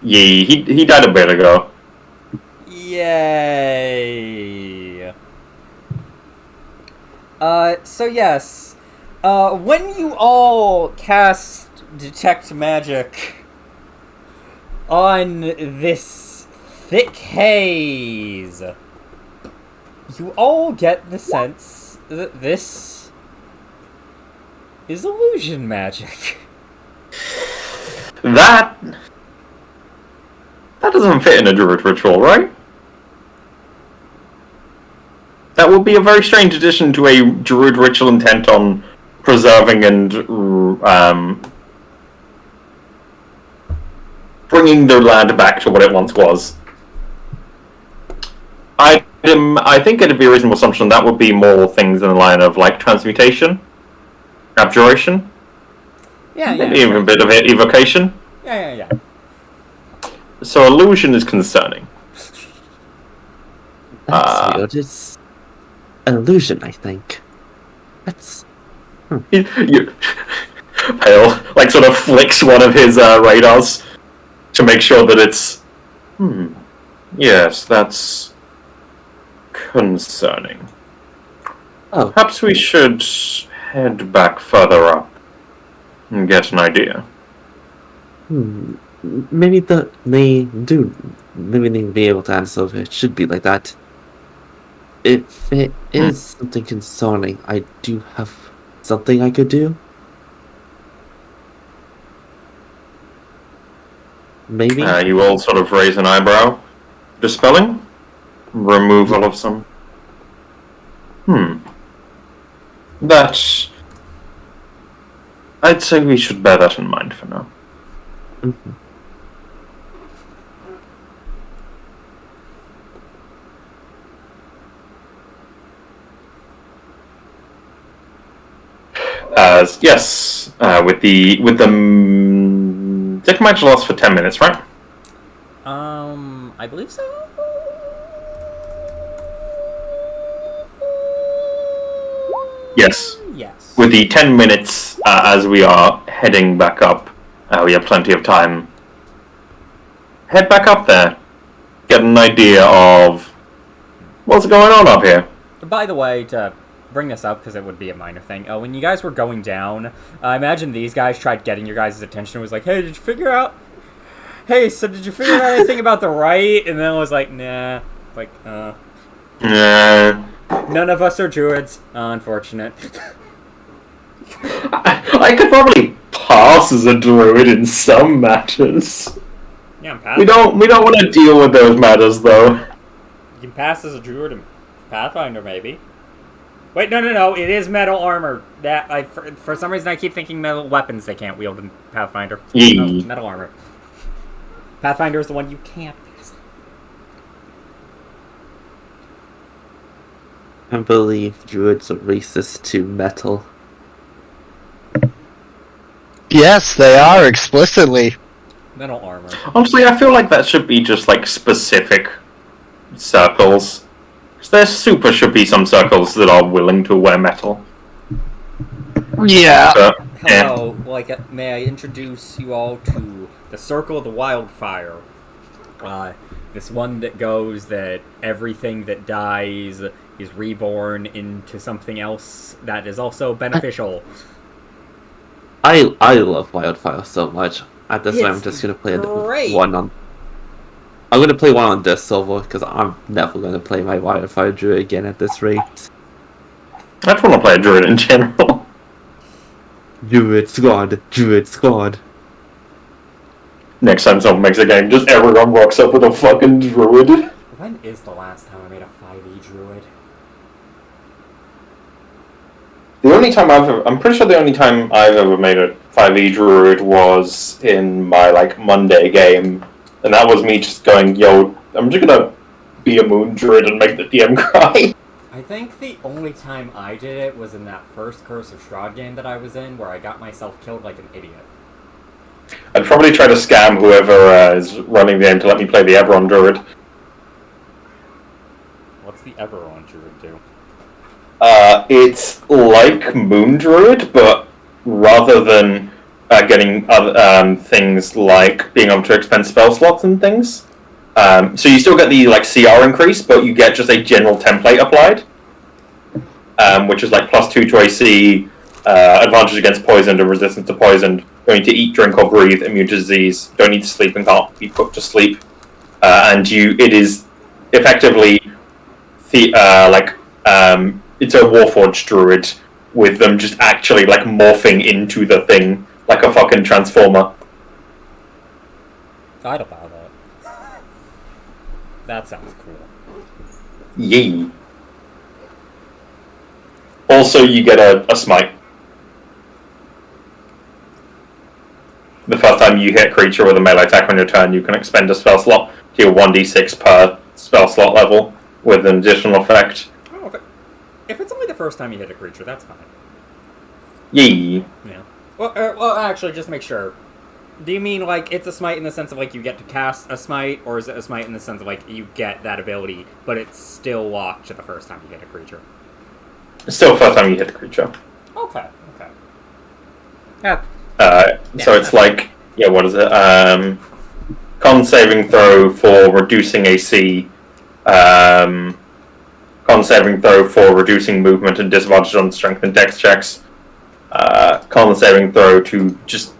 Yeah, he died a bit ago. Yay. So yes. When you all cast Detect Magic on this thick haze, you all get the sense that this is illusion magic. That doesn't fit in a druid ritual, right? That would be a very strange addition to a druid ritual intent on preserving and bringing their land back to what it once was. I think it'd be a reasonable assumption that would be more things in the line of like transmutation, abjuration, maybe even a bit of evocation. Yeah. So illusion is concerning. That's weird. It's an illusion, I think. That's... Pale, like, sort of flicks one of his radars to make sure that it's... Yes, that's concerning. Oh, Perhaps we should head back further up and get an idea. maybe maybe they'd be able to answer if it should be like that. If it is something concerning, I do have something I could do. Maybe? You all sort of raise an eyebrow. Dispelling? Removal of some... That... I'd say we should bear that in mind for now. Mhm. Yes, with the second match lasts for 10 minutes, right? I believe so. Yes. Yes. With the 10 minutes as we are heading back up, we have plenty of time. Head back up there. Get an idea of what's going on up here. By the way, to bring this up, because it would be a minor thing, when you guys were going down, I imagine these guys tried getting your guys' attention. It was like, hey, did you figure out... Hey, so did you figure out anything about the right? And then it was like, nah. Like, Nah. None of us are druids. Unfortunate. I could probably pass as a druid in some matters. Yeah, I'm We passing. don't want to deal with those matters though. You can pass as a druid and Pathfinder, maybe. Wait, no. It is metal armor. That for some reason I keep thinking metal weapons they can't wield in Pathfinder. Yee. No, metal armor. Pathfinder is the one you can't pass. I believe druids are racist to metal. Yes, they are explicitly. Metal armor. Honestly, I feel like that should be just like specific circles. 'Cause there should be some circles that are willing to wear metal. Yeah. But, Hello, may I introduce you all to the Circle of the Wildfire? This one that goes that everything that dies is reborn into something else that is also beneficial. I love Wildfire so much. At this time, I'm It's just gonna play great. one on. I'm gonna play one on this server because I'm never gonna play my Wildfire Druid again at this rate. I just want to play a druid in general. Druid squad. Next time someone makes a game, just everyone walks up with a fucking druid. When is the last time I made a 5e druid? I'm pretty sure the only time I've ever made a 5e druid was in my like Monday game, and that was me just going, "Yo, I'm just gonna be a moon druid and make the DM cry." I think the only time I did it was in that first Curse of Strahd game that I was in, where I got myself killed like an idiot. I'd probably try to scam whoever is running the game to let me play the Eberron druid. What's the Eberron druid do? It's like moon druid, but rather than getting other things like being able to expend spell slots and things. So you still get the like CR increase, but you get just a general template applied, which is like +2 to AC, advantage against poison and resistance to poison. Don't need to eat, drink, or breathe. Immune to disease. Don't need to sleep and can't be put to sleep. It is effectively it's a Warforged druid with them just actually like morphing into the thing like a fucking transformer. I'd allow that. That sounds cool. Yee. Also, you get a smite. The first time you hit a creature with a melee attack on your turn, you can expend a spell slot to your 1d6 per spell slot level with an additional effect. Oh, if it's only the first time you hit a creature, that's fine. Yee. Yeah. Well, actually, just make sure. Do you mean, like, it's a smite in the sense of, like, you get to cast a smite, or is it a smite in the sense of, like, you get that ability, but it's still locked to the first time you hit a creature? Still first time you hit a creature. Okay. Yeah. So it's like, what is it? Con saving throw for reducing AC, con con saving throw for reducing movement and disadvantage on strength and dex checks. Con saving throw to just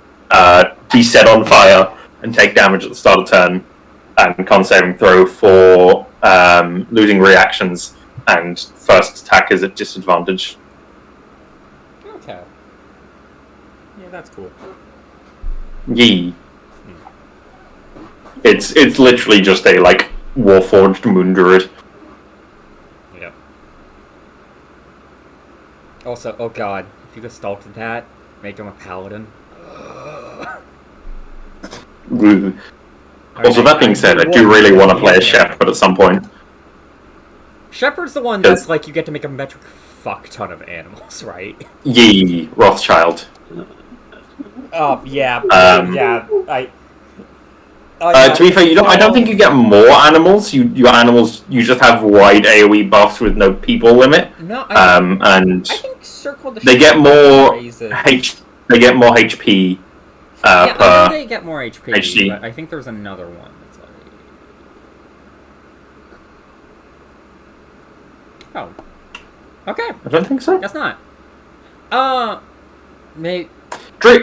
be set on fire and take damage at the start of turn. And con saving throw for losing reactions and first attack is at disadvantage. Okay. Yeah, that's cool. Yee. It's literally just a Warforged Moon Druid. Yep. Also, oh god, if you could sculpt that, make him a paladin. Also, that being said, I do really want to play a Shepherd at some point. Shepherd's the one that's you get to make a metric fuck ton of animals, right? Yee, Rothschild. Oh, yeah. To be fair, I don't think you get more animals. Your animals, you just have wide AoE buffs with no people limit. No, and I think Circle the they get more raises... They get more HP. I per know they get more HP, HD. but I think there's another one that's Oh. Okay. I don't think so. Guess not. Mate.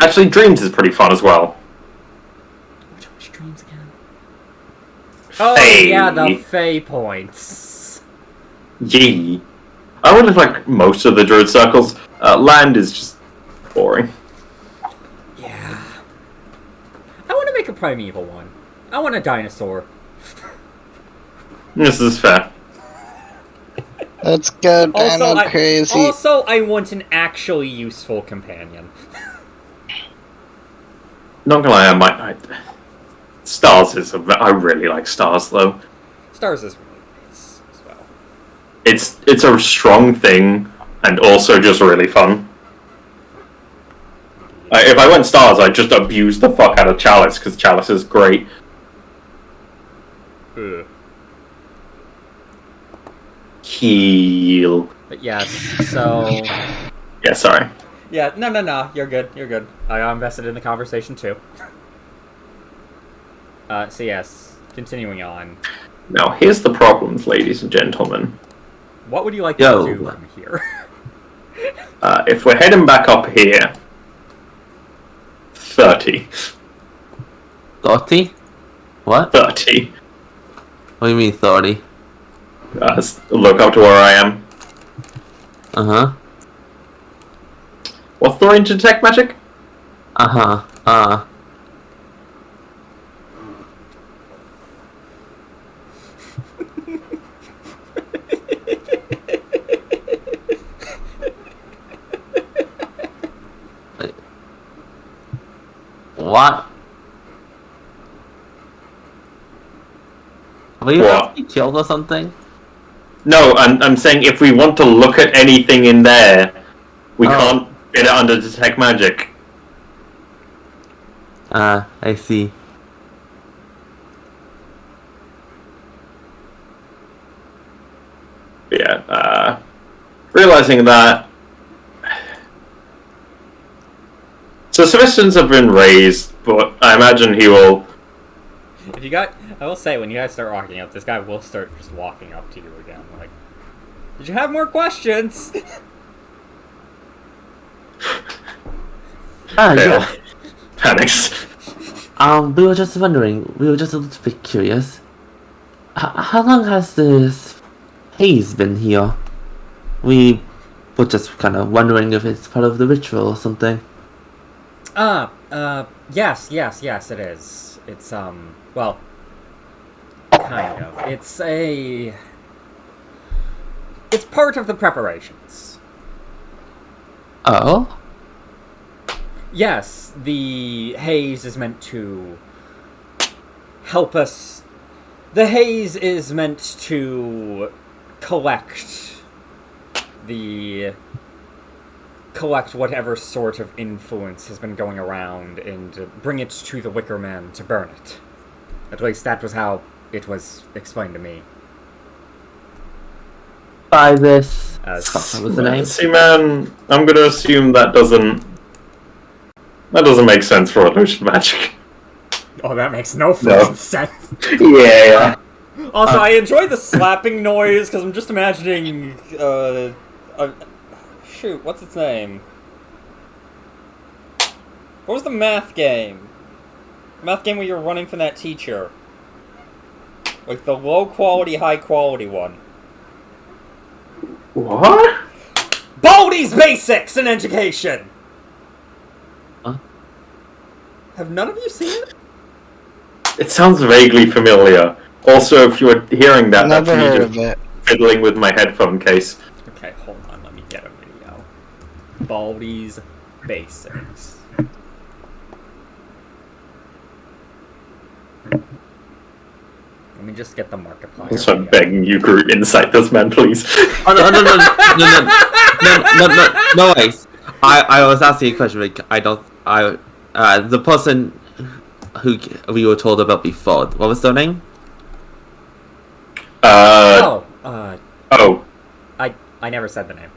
Actually, Dreams is pretty fun as well. Which Dreams again? Oh, Fae. yeah, the Fae points. Yee. I would have like most of the Druid circles. Land is just boring. Yeah. I want to make a primeval one. I want a dinosaur. This is fair. Let's go Dino crazy. Also, I want an actually useful companion. Not gonna lie, Stars is. I really like Stars though. Stars is really nice as well. It's a strong thing and also just really fun. If I went Stars, I'd just abuse the fuck out of Chalice because Chalice is great. Ugh. Heal. But yes, so... Yeah, sorry. Yeah, no, you're good, I got invested in the conversation too. So yes, continuing on. Now, here's the problems, ladies and gentlemen. What would you like to do from here? If we're heading back up here... 30. 30? What? 30. What do you mean 30? Look up to where I am. Uh-huh. What's the range of detect magic? Uh-huh. What? Were you What? killed or something? No, I'm saying if we want to look at anything in there, we can't get it under detect magic. I see. Yeah, realizing that... Suspicions have been raised, but I imagine he will... I will say, when you guys start walking up, this guy will start just walking up to you again, like, did you have more questions? Yeah. Panics. We were just wondering, we were just a little bit curious. How long has this haze been here? We were just kind of wondering if it's part of the ritual or something. Yes, it is. It's, well, kind of. It's part of the preparations. Oh? Yes, the haze is meant to help us. The haze is meant to collect whatever sort of influence has been going around and bring it to the Wicker Man to burn it. At least that was how it was explained to me. By this... What was the name? See, man, I'm gonna assume that doesn't make sense for illusion magic. Oh, that makes no sense. Yeah. Also, I enjoy the slapping noise because I'm just imagining. Shoot, what's its name? What was the math game? Math game where you're running from that teacher. Like the low quality, high quality one. What? Baldi's Basics in Education! Huh? Have none of you seen it? It sounds vaguely familiar. Also, if you were hearing that, that's Never me heard just of it. fiddling with my headphone case. Okay, hold on, let me get a video. Baldi's Basics. Let me just get the Markiplier. So I'm video. begging you, Groot, incite this man, please. Oh, no, wait. I was asking a question. Like, the person who we were told about before, what was their name? Oh. I never said the name.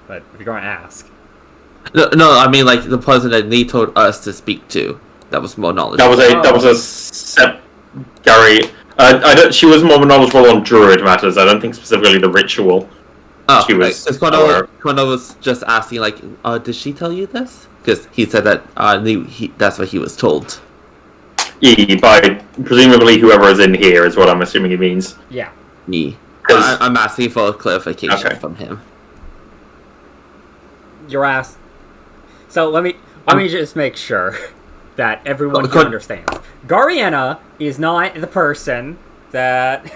But if you're going to ask. No, I mean like the person that they told us to speak to. That was more knowledgeable. That was a Gary. She was more knowledgeable on druid matters. I don't think specifically the ritual. Oh, she was. Quando was just asking, like, did she tell you this? Because he said that that's what he was told. By presumably whoever is in here is what I'm assuming he means. Yeah. I'm asking for a clarification from him. Your ass. So let me just make sure that everyone can understand. Gariana is not the person that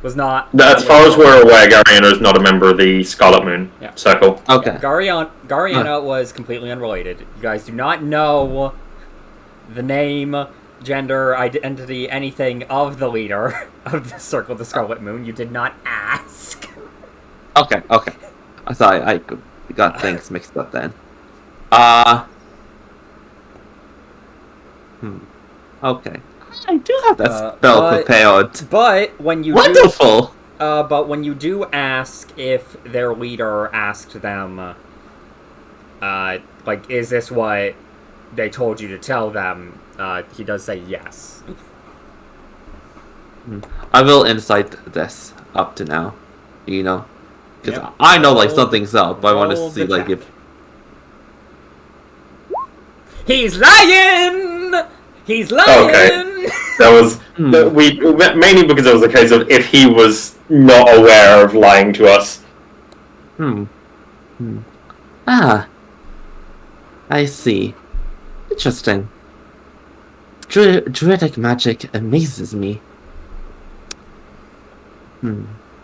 was not. As far as we're aware, Gariana is not a member of the Scarlet Moon Circle. Okay. Yeah, Gariana was completely unrelated. You guys do not know the name, gender, identity, anything of the leader of the Circle of the Scarlet Moon. You did not ask. Okay. I thought I got things mixed up then. Okay. I do have that spell prepared. But when you wonderful. But when you do ask if their leader asked them, like, is this what they told you to tell them? He does say yes. I will incite this up to now, because I know like something's up. But I want to see like if he's lying. He's lying. Okay, that was mainly because it was a case of if he was not aware of lying to us. Ah, I see. Interesting. Druidic magic amazes me.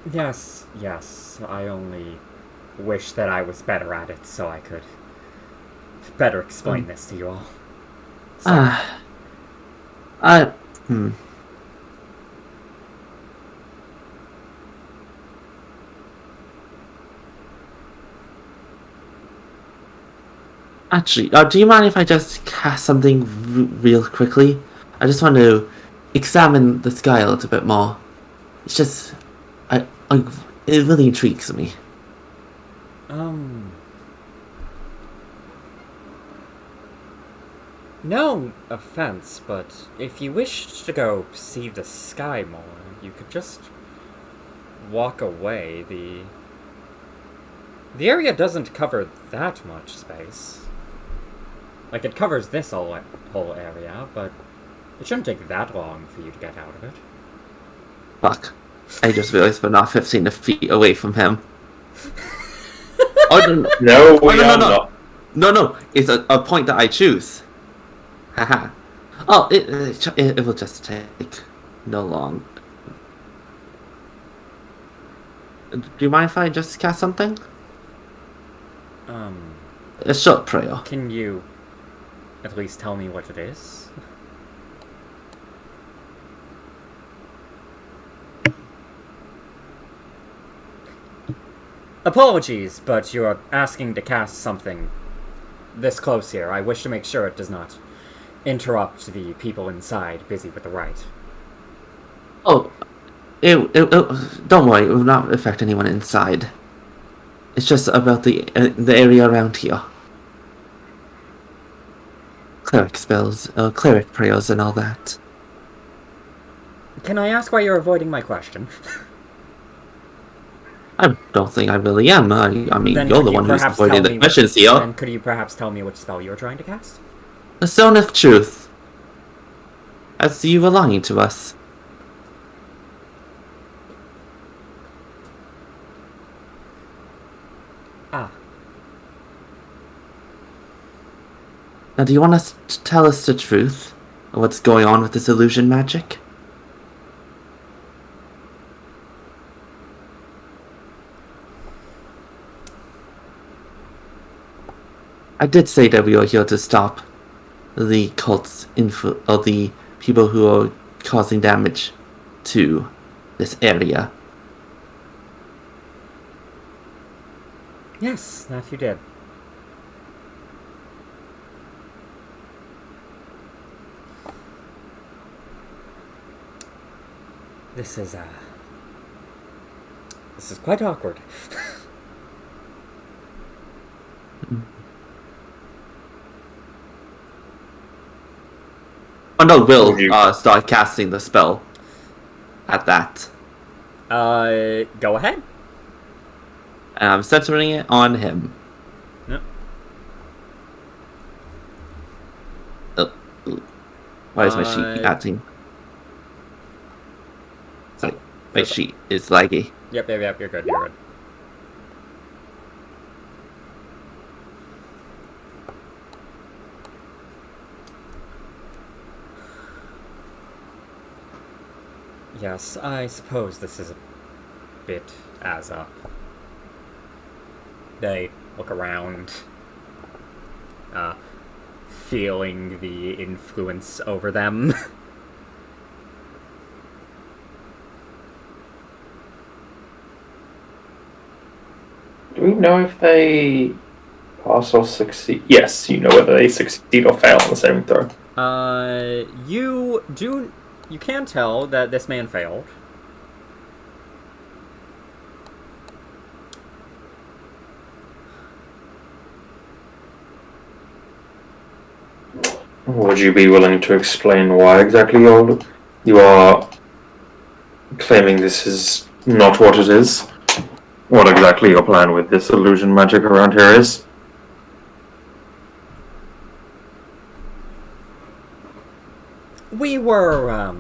Yes. I only wish that I was better at it so I could better explain this to you all. So. Actually, do you mind if I just cast something real quickly? I just want to examine the sky a little bit more. It's just, it really intrigues me. No offense, but if you wish to go see the sky more, you could just walk away. The area doesn't cover that much space. Like, it covers this whole area, but it shouldn't take that long for you to get out of it. Fuck. I just realized we're not 15 feet away from him. Oh, no, we are not. No, it's a point that I choose. Haha. Oh, it will just take no long. Do you mind if I just cast something? A short prayer. Can you at least tell me what it is? Apologies, but you're asking to cast something this close here. I wish to make sure it does not interrupt the people inside busy with the rite. Oh, don't worry, it will not affect anyone inside. It's just about the area around here. Cleric spells, cleric prayers and all that. Can I ask why you're avoiding my question? I don't think I really am. I mean, Then you're could the you one who's perhaps avoiding tell the me questions here. Then could you perhaps tell me which spell you were trying to cast? The Stone of Truth. As you were lying to us. Ah. Now, do you want us to tell us the truth? Of what's going on with this illusion magic? I did say that we are here to stop the cults, or the people who are causing damage to this area. Yes, that you did. This is quite awkward. Oh no, Will start casting the spell at that. Go ahead. And I'm centering it on him. Yep. Why is my sheet acting? Sorry, my sheet is laggy. Yep, you're good, you're good. Yes, I suppose this is a bit as a... They look around, feeling the influence over them. Do we know if they pass or succeed? Yes, you know whether they succeed or fail on the saving throw. You can tell that this man failed. Would you be willing to explain why exactly you are claiming this is not what it is? What exactly your plan with this illusion magic around here is? We were,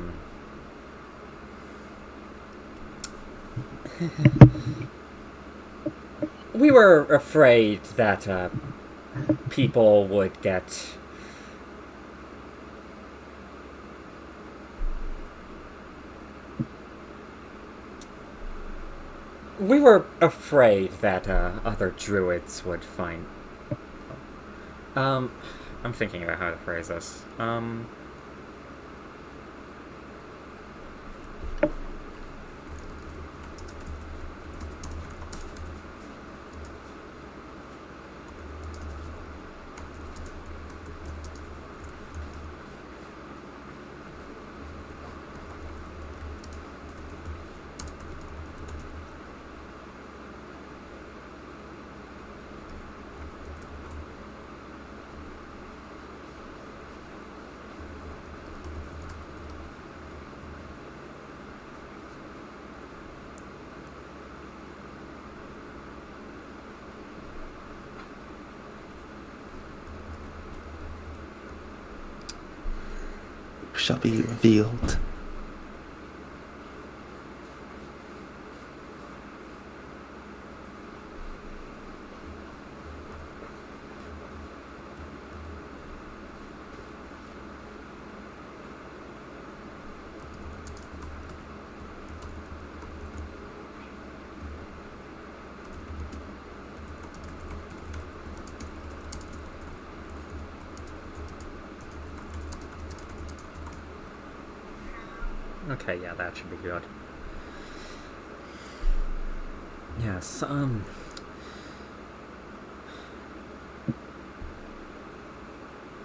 we were afraid that, people would get... We were afraid that, other druids would find... I'm thinking about how to phrase this. Shall be revealed. Okay, yeah, that should be good. Yes,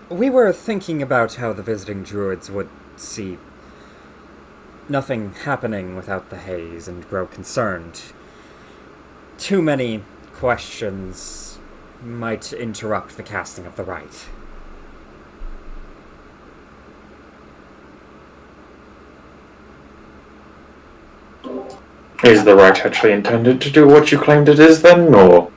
we were thinking about how the visiting druids would see nothing happening without the haze and grow concerned. Too many questions might interrupt the casting of the rite. Is the right actually intended to do what you claimed it is then, or?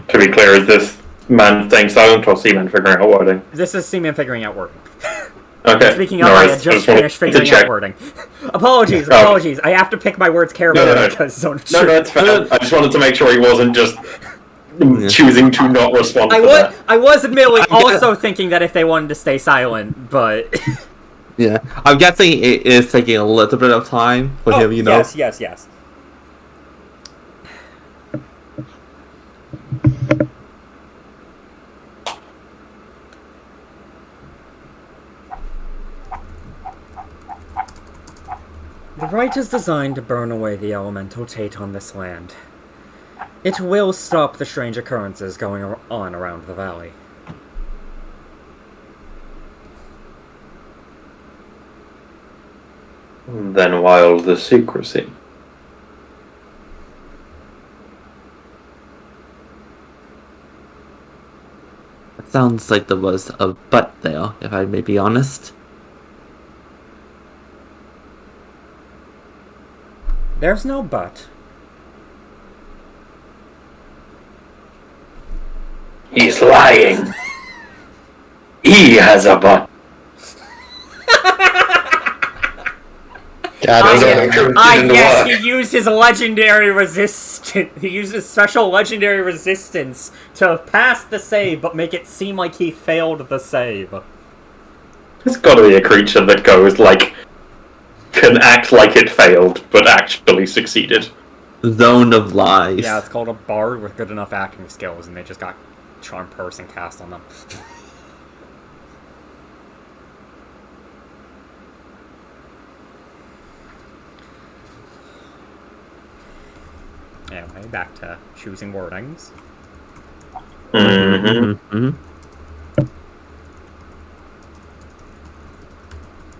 To be clear, is this man staying silent or Seaman figuring out wording? This is Seaman figuring out wording. Okay. Speaking of, I had just finished figuring out wording. Apologies. I have to pick my words carefully because no, it's fine. I just wanted to make sure he wasn't just choosing to not respond to that. I was admittedly also thinking that if they wanted to stay silent, but... Yeah. I'm guessing it is taking a little bit of time for him, you know? Yes. The rite is designed to burn away the elemental taint on this land. It will stop the strange occurrences going on around the valley. Then why all the secrecy? It sounds like there was a but there, if I may be honest. There's no but. He's lying. He has a butt. Yes, he used his legendary resistance. He used his special legendary resistance to pass the save, but make it seem like he failed the save. There's got to be a creature that goes can act like it failed, but actually succeeded. Zone of Lies. Yeah, it's called a bard with good enough acting skills, and they just got Charm Person cast on them. Anyway, back to choosing wordings. Mm-hmm.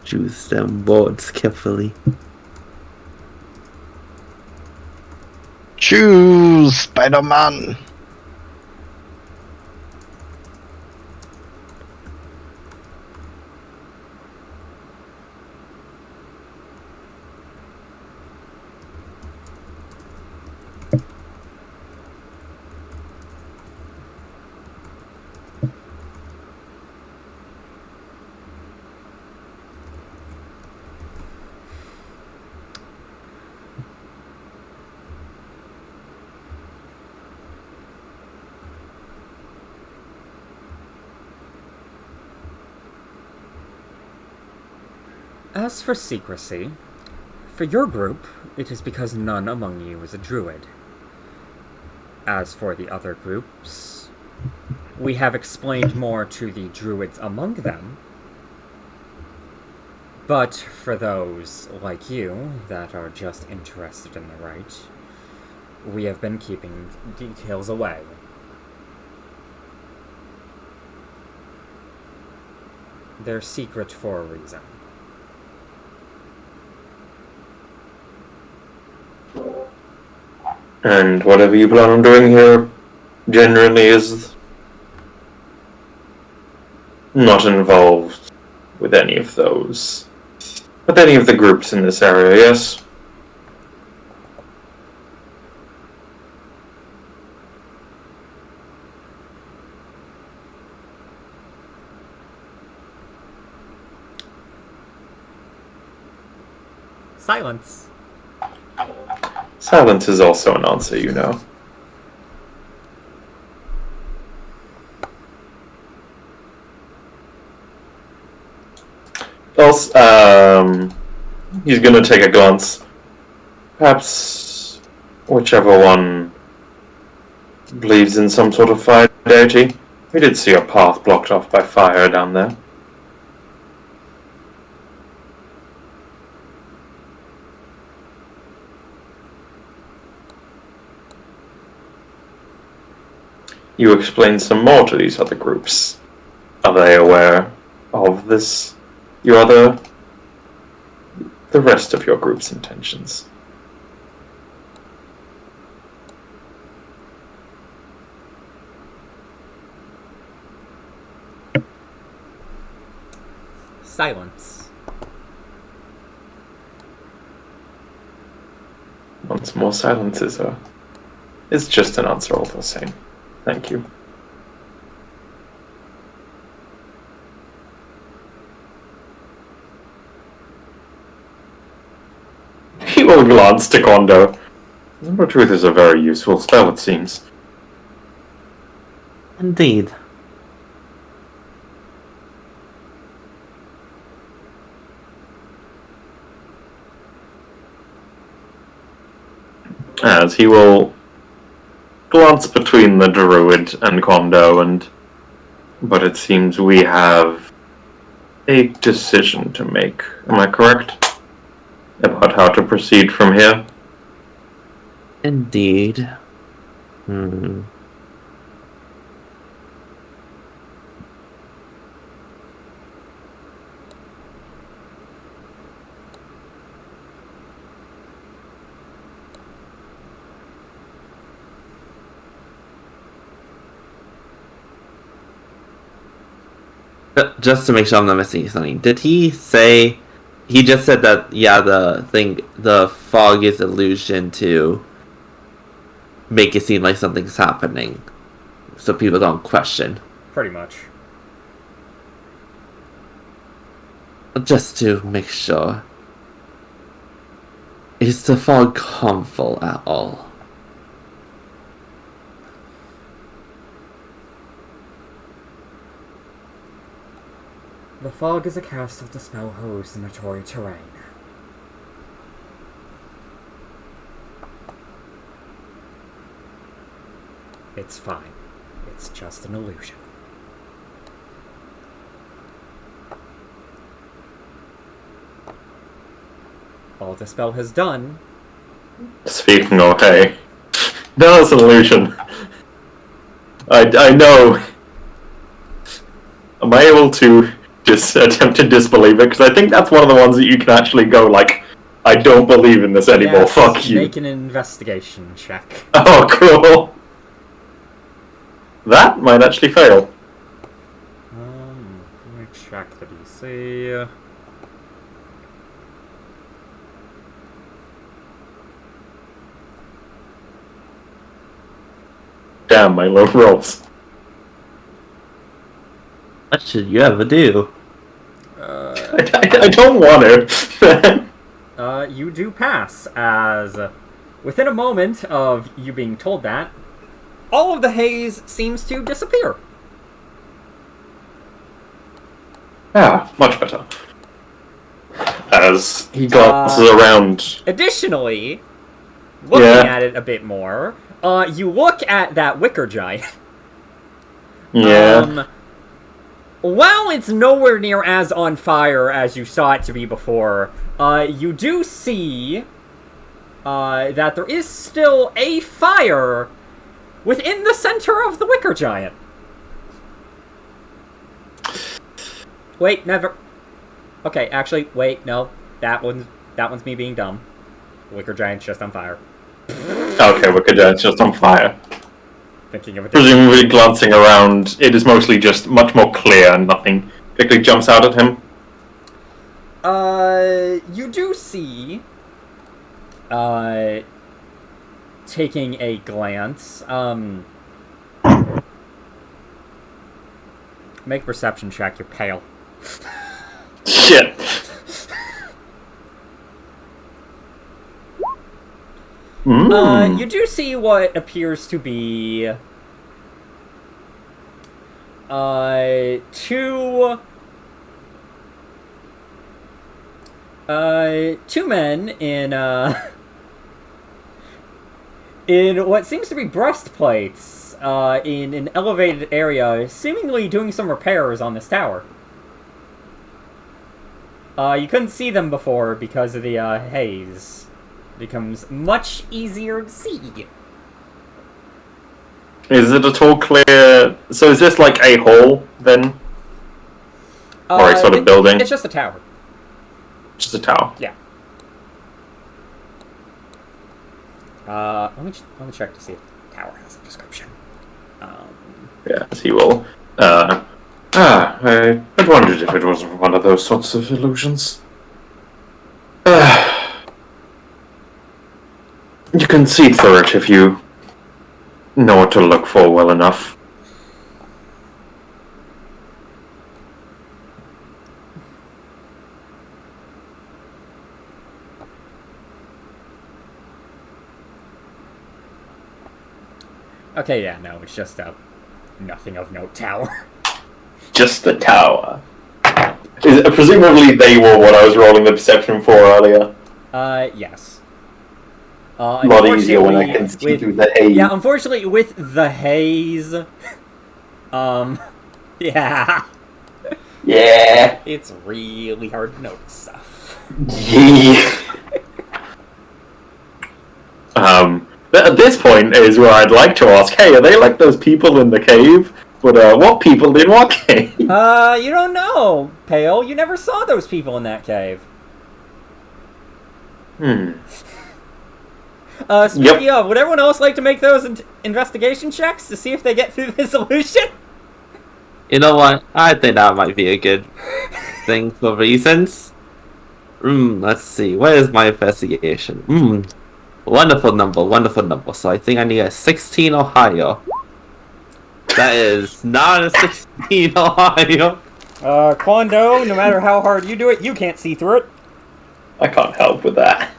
Choose them words carefully. Choose Spider-Man. As for secrecy, for your group, it is because none among you is a druid. As for the other groups, we have explained more to the druids among them, but for those like you that are just interested in the rite, we have been keeping details away. They're secret for a reason. And whatever you plan on doing here generally is not involved with any of those. With any of the groups in this area, yes? Silence. Silence is also an answer, you know. Also, he's gonna take a glance. Perhaps whichever one believes in some sort of fire deity. We did see a path blocked off by fire down there. You explained some more to these other groups. Are they aware of this? The rest of your group's intentions? Silence. Once more silence is just an answer all the same. Thank you. He will glance to Kondo. Number Truth is a very useful spell, it seems. Indeed. As he will glance between the druid and Kondo, but it seems we have a decision to make. Am I correct? About how to proceed from here? Indeed. Just to make sure I'm not missing something, did he say... He just said that, yeah, the fog is illusion to make it seem like something's happening, so people don't question. Pretty much. Just to make sure. Is the fog harmful at all? The fog is a cast of the spell host in the Tory terrain. It's fine. It's just an illusion. All the spell has done... Speaking of, hey, that was an illusion. I know. Am I able to just attempt to disbelieve it? Because I think that's one of the ones that you can actually go, like, I don't believe in this anymore, yes, fuck you. Make an investigation check. Oh, cool. That might actually fail. Let me check the DC. Damn, my low rolls. What should you ever do? I don't want to. You do pass, as within a moment of you being told that, all of the haze seems to disappear. Ah, much better. As he glances around. Additionally, looking at it a bit more, you look at that wicker giant. Yeah. While it's nowhere near as on fire as you saw it to be before, you do see that there is still a fire within the center of the wicker giant. Wait, never. Okay, actually, wait, no. That one's me being dumb. The wicker giant's just on fire. Okay, Wicker Giant's just on fire. Thinking of it. Presumably glancing around, it is mostly just much more clear and nothing particularly jumps out at him. You do see, taking a glance, make a perception check, you're pale. Shit. You do see what appears to be two men in in what seems to be breastplates in an elevated area, seemingly doing some repairs on this tower. You couldn't see them before because of the haze. It becomes much easier to see. Is it at all clear? So is this like a hall then? Or a sort of building? It's just a tower. Just a tower. Yeah. Let me check to see if the tower has a description. Yes, he will. I wondered if it was one of those sorts of illusions. You can see through it if you know what to look for well enough. Okay, yeah, no, it's just a nothing of note tower. Just the tower. Presumably they were what I was rolling the perception for earlier. Yes. A lot easier when I can see through the haze. Yeah, unfortunately, with the haze, yeah. Yeah. It's really hard to notice stuff. Yeah. At this point is where I'd like to ask, hey, are they like those people in the cave? But, what people in what cave? You don't know, Pale. You never saw those people in that cave. Speaking of, would everyone else like to make those investigation checks to see if they get through this illusion? You know what? I think that might be a good thing for reasons. Let's see. Where is my investigation? Wonderful number. So I think I need a 16 or higher. That is not a 16 or higher. Quando, no matter how hard you do it, you can't see through it. I can't help with that.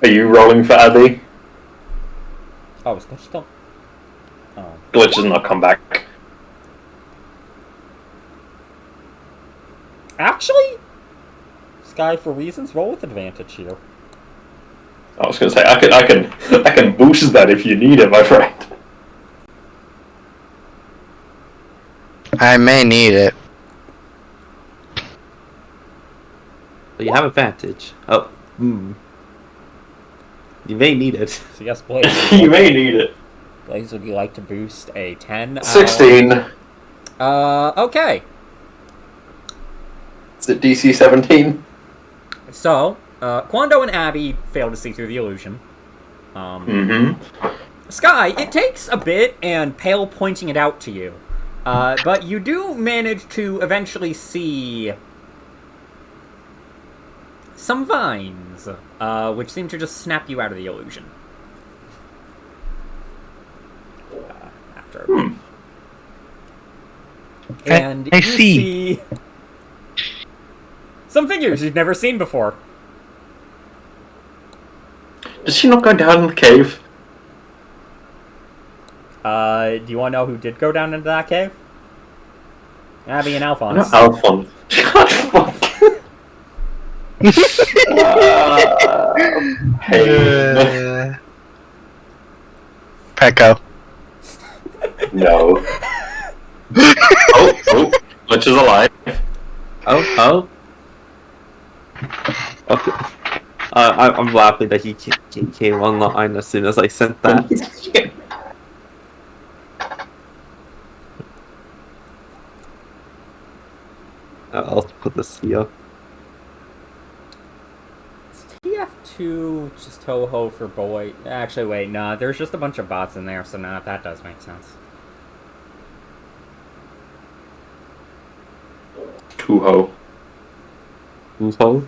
Are you rolling for Abby? Oh, is Glitch still? Oh. Glitch has not come back. Actually, Sky, for reasons, roll with advantage here. I was going to say, I can boost that if you need it, my friend. I may need it. But you have advantage. Oh, You may need it. So yes, Blaze. You may need it. Blaze, would you like to boost a 10? 16. Okay. Is it DC 17? So, Quando and Abby fail to see through the illusion. Sky, it takes a bit and Pale pointing it out to you. But you do manage to eventually see some vines, which seem to just snap you out of the illusion. After. And I you see some figures you've never seen before. Did she not go down in the cave? Do you want to know who did go down into that cave? Abby and Alphonse. Not Alphonse. Shut fuck. Hey. Pecco. No. Glitch is alive. Oh. Okay. I'm laughing that he came online as soon as I sent that. I'll put this here. It's TF2, just Toho for boy. Actually, wait, nah, there's just a bunch of bots in there, so nah, that does make sense. Tuho. Tuho?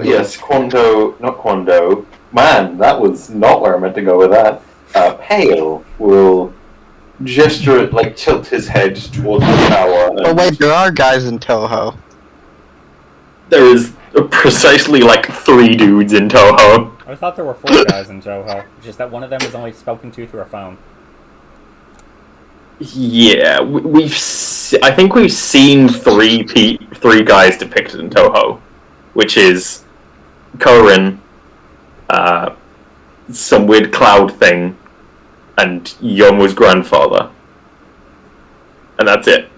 Yes, not Quando. Man, that was not where I meant to go with that. Pale will gesture, like, tilt his head towards the tower. Oh wait, there are guys in Toho. there is precisely like 3 dudes in Toho. I thought there were 4 guys in Toho. Just that one of them is only spoken to through a phone. Yeah, I think we've seen 3 guys depicted in Toho, which is Korin, some weird cloud thing, and Yomu's grandfather. And that's it.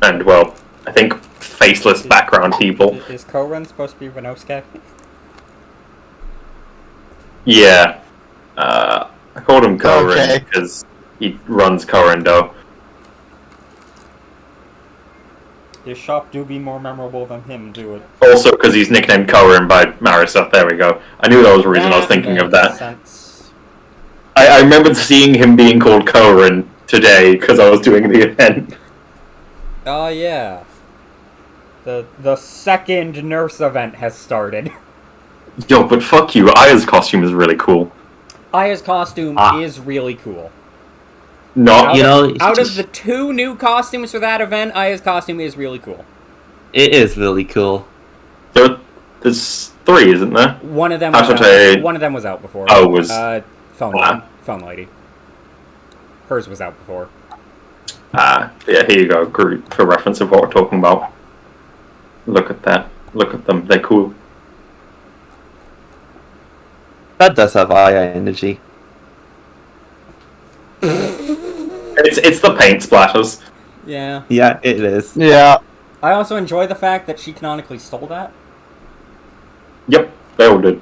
And, well, I think faceless background people. Is Korin supposed to be Renosuke? Yeah. I called him Korin because he runs Korendo. His shop do be more memorable than him, do it. Also because he's nicknamed Korin by Marisa. There we go. I knew that was the reason I was thinking of that. Sense. I remembered seeing him being called Korin today because I was doing the event. Oh, yeah. The second nurse event has started. Yo, but fuck you. Aya's costume is really cool. Aya's costume is really cool. Not, Out of the 2 new costumes for that event, Aya's costume is really cool. It is really cool. There's 3, isn't there? One of them was out before. Oh, was... phone lady. Hers was out before. Yeah, here you go, Groot, for reference of what we're talking about. Look at that. Look at them. They're cool. That does have Aya energy. It's the paint splatters. Yeah. Yeah, it is. Yeah. I also enjoy the fact that she canonically stole that. Yep, they all did.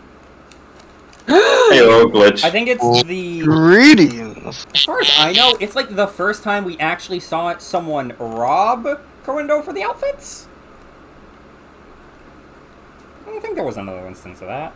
Hello, glitch. I think it's the... Greetings. As far as I know, it's like the first time we actually saw someone rob Corrindo for the outfits? I don't think there was another instance of that.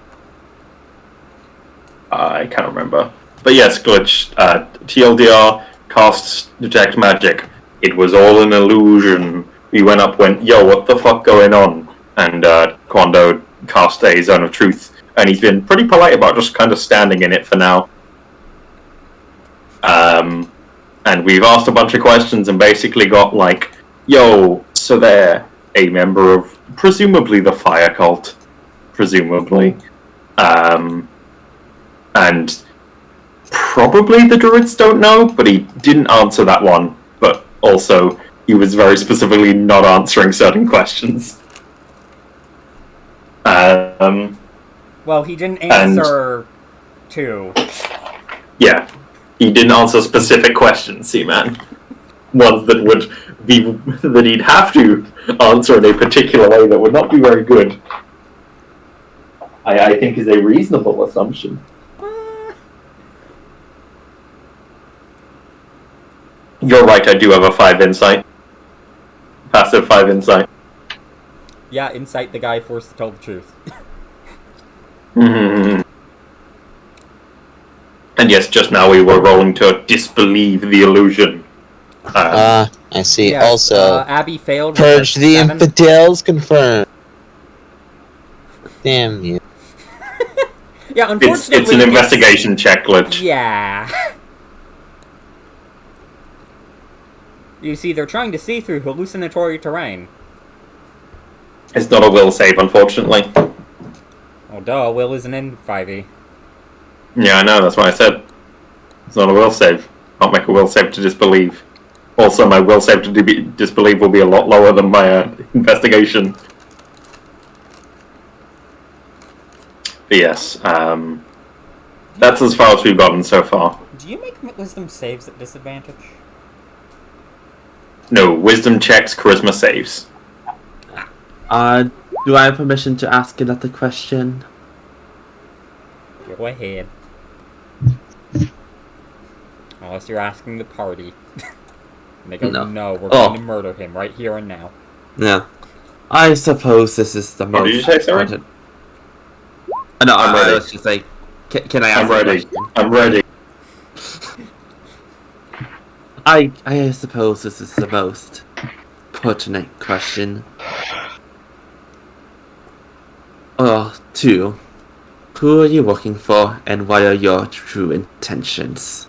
I can't remember. But yes, glitch. TLDR, casts detect magic. It was all an illusion. We went, yo, what the fuck going on? And Quando cast a zone of truth. And he's been pretty polite about just kind of standing in it for now. And we've asked a bunch of questions and basically got like, yo, so they're a member of presumably the fire cult. Presumably. And probably the druids don't know, but he didn't answer that one. But also, he was very specifically not answering certain questions. Well, he didn't answer 2. Yeah, he didn't answer specific questions, see, man. Ones that would be that he'd have to answer in a particular way that would not be very good. I think is a reasonable assumption. You're right, I do have a 5 insight. Passive 5 insight. Yeah, insight the guy forced to tell the truth. Mm-hmm. And yes, just now we were rolling to disbelieve the illusion. I see. Yes, also, Abby failed. purge the 7. infidels confirmed. Damn you. Yeah, unfortunately... It's an investigation check glitch. Yeah. You see, they're trying to see through hallucinatory terrain. It's not a will save, unfortunately. Oh, duh, Will isn't in 5e. Yeah, I know, that's what I said. It's not a will save. I'll make a will save to disbelieve. Also, my will save to disbelieve will be a lot lower than my investigation. But yes, that's as far as we've gotten so far. Do you make wisdom saves at disadvantage? No, wisdom checks, charisma saves. Do I have permission to ask another question? Go ahead. Unless you're asking the party. And they go, no, we're going to murder him right here and now. Yeah. I suppose this is the most... What did you say, sorry? No, I'm ready. Let's just say, can I ask I'm ready. I'm ready. I suppose this is the most pertinent question. 2. Who are you working for, and what are your true intentions?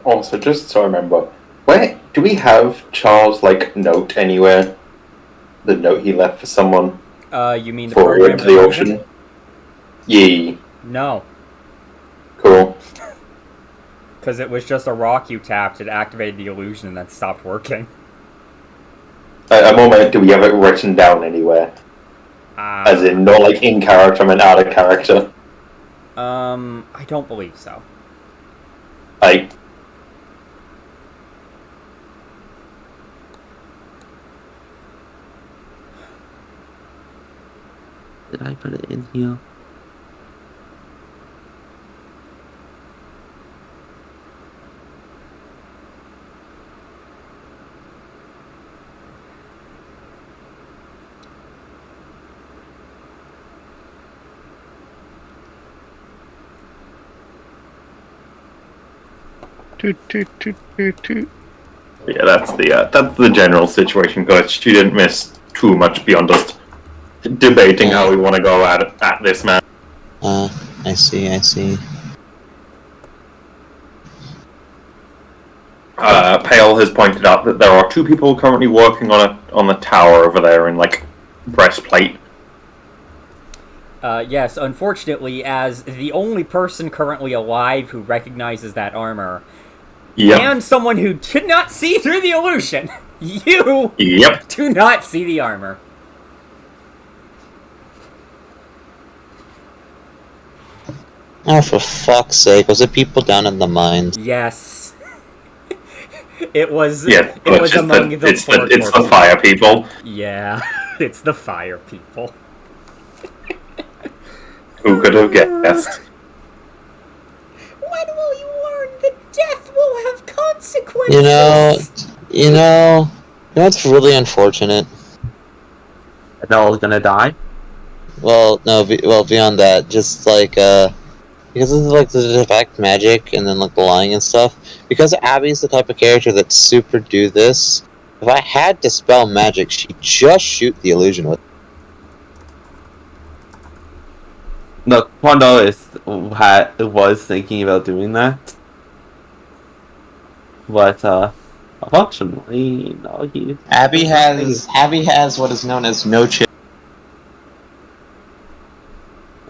Also, just so I remember, where do we have Charles' note anywhere? The note he left for someone You mean the for program into the delusion? ocean? Yeah. No, Cool. because it was just a rock you tapped. It activated the illusion and then stopped working. A moment, do we have it written down anywhere? As in, not in character, I mean out of character. I don't believe so. Like, Did I put it in here? Toot, toot, toot, toot, toot. yeah, that's the general situation, because she didn't miss too much beyond just debating how we want to go at this man. I see. Pale has pointed out that there are 2 people currently working on the tower over there in breastplate. Yes, unfortunately, as the only person currently alive who recognizes that armor, and someone who did not see through the illusion, you do not see the armor. Oh, for fuck's sake! Was it people down in the mines? Yes. It was. Yeah, it was among it's the fire people. Yeah, it's the fire people. Who could have guessed? When will you learn that death will have consequences? You know what's really unfortunate? They're all gonna die? Well, no, beyond that, just because of the defect magic and then the lying and stuff, because Abby's the type of character that super do this, if I had to spell magic, she'd just shoot the illusion with. Look, Quando was thinking about doing that. But, unfortunately, no, Abby has what is known as no chip.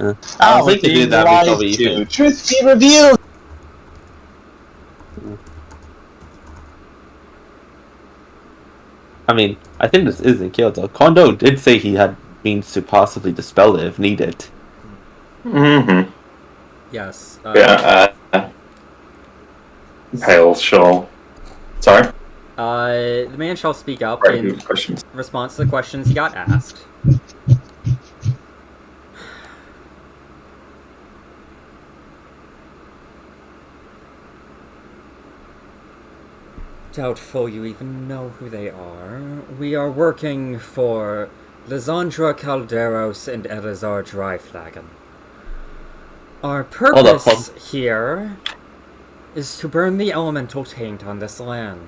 I don't think they did that before we even... Truth be revealed! I mean, I think this isn't killed though. Kondo did say he had means to possibly dispel it if needed. Mm-hmm. Yes. Pale shall... Sorry? The man shall speak up in response to the questions he got asked. Doubtful you even know who they are. We are working for Lysandra Calderos and Elazar Dryflagon. Our purpose here is to burn the elemental taint on this land.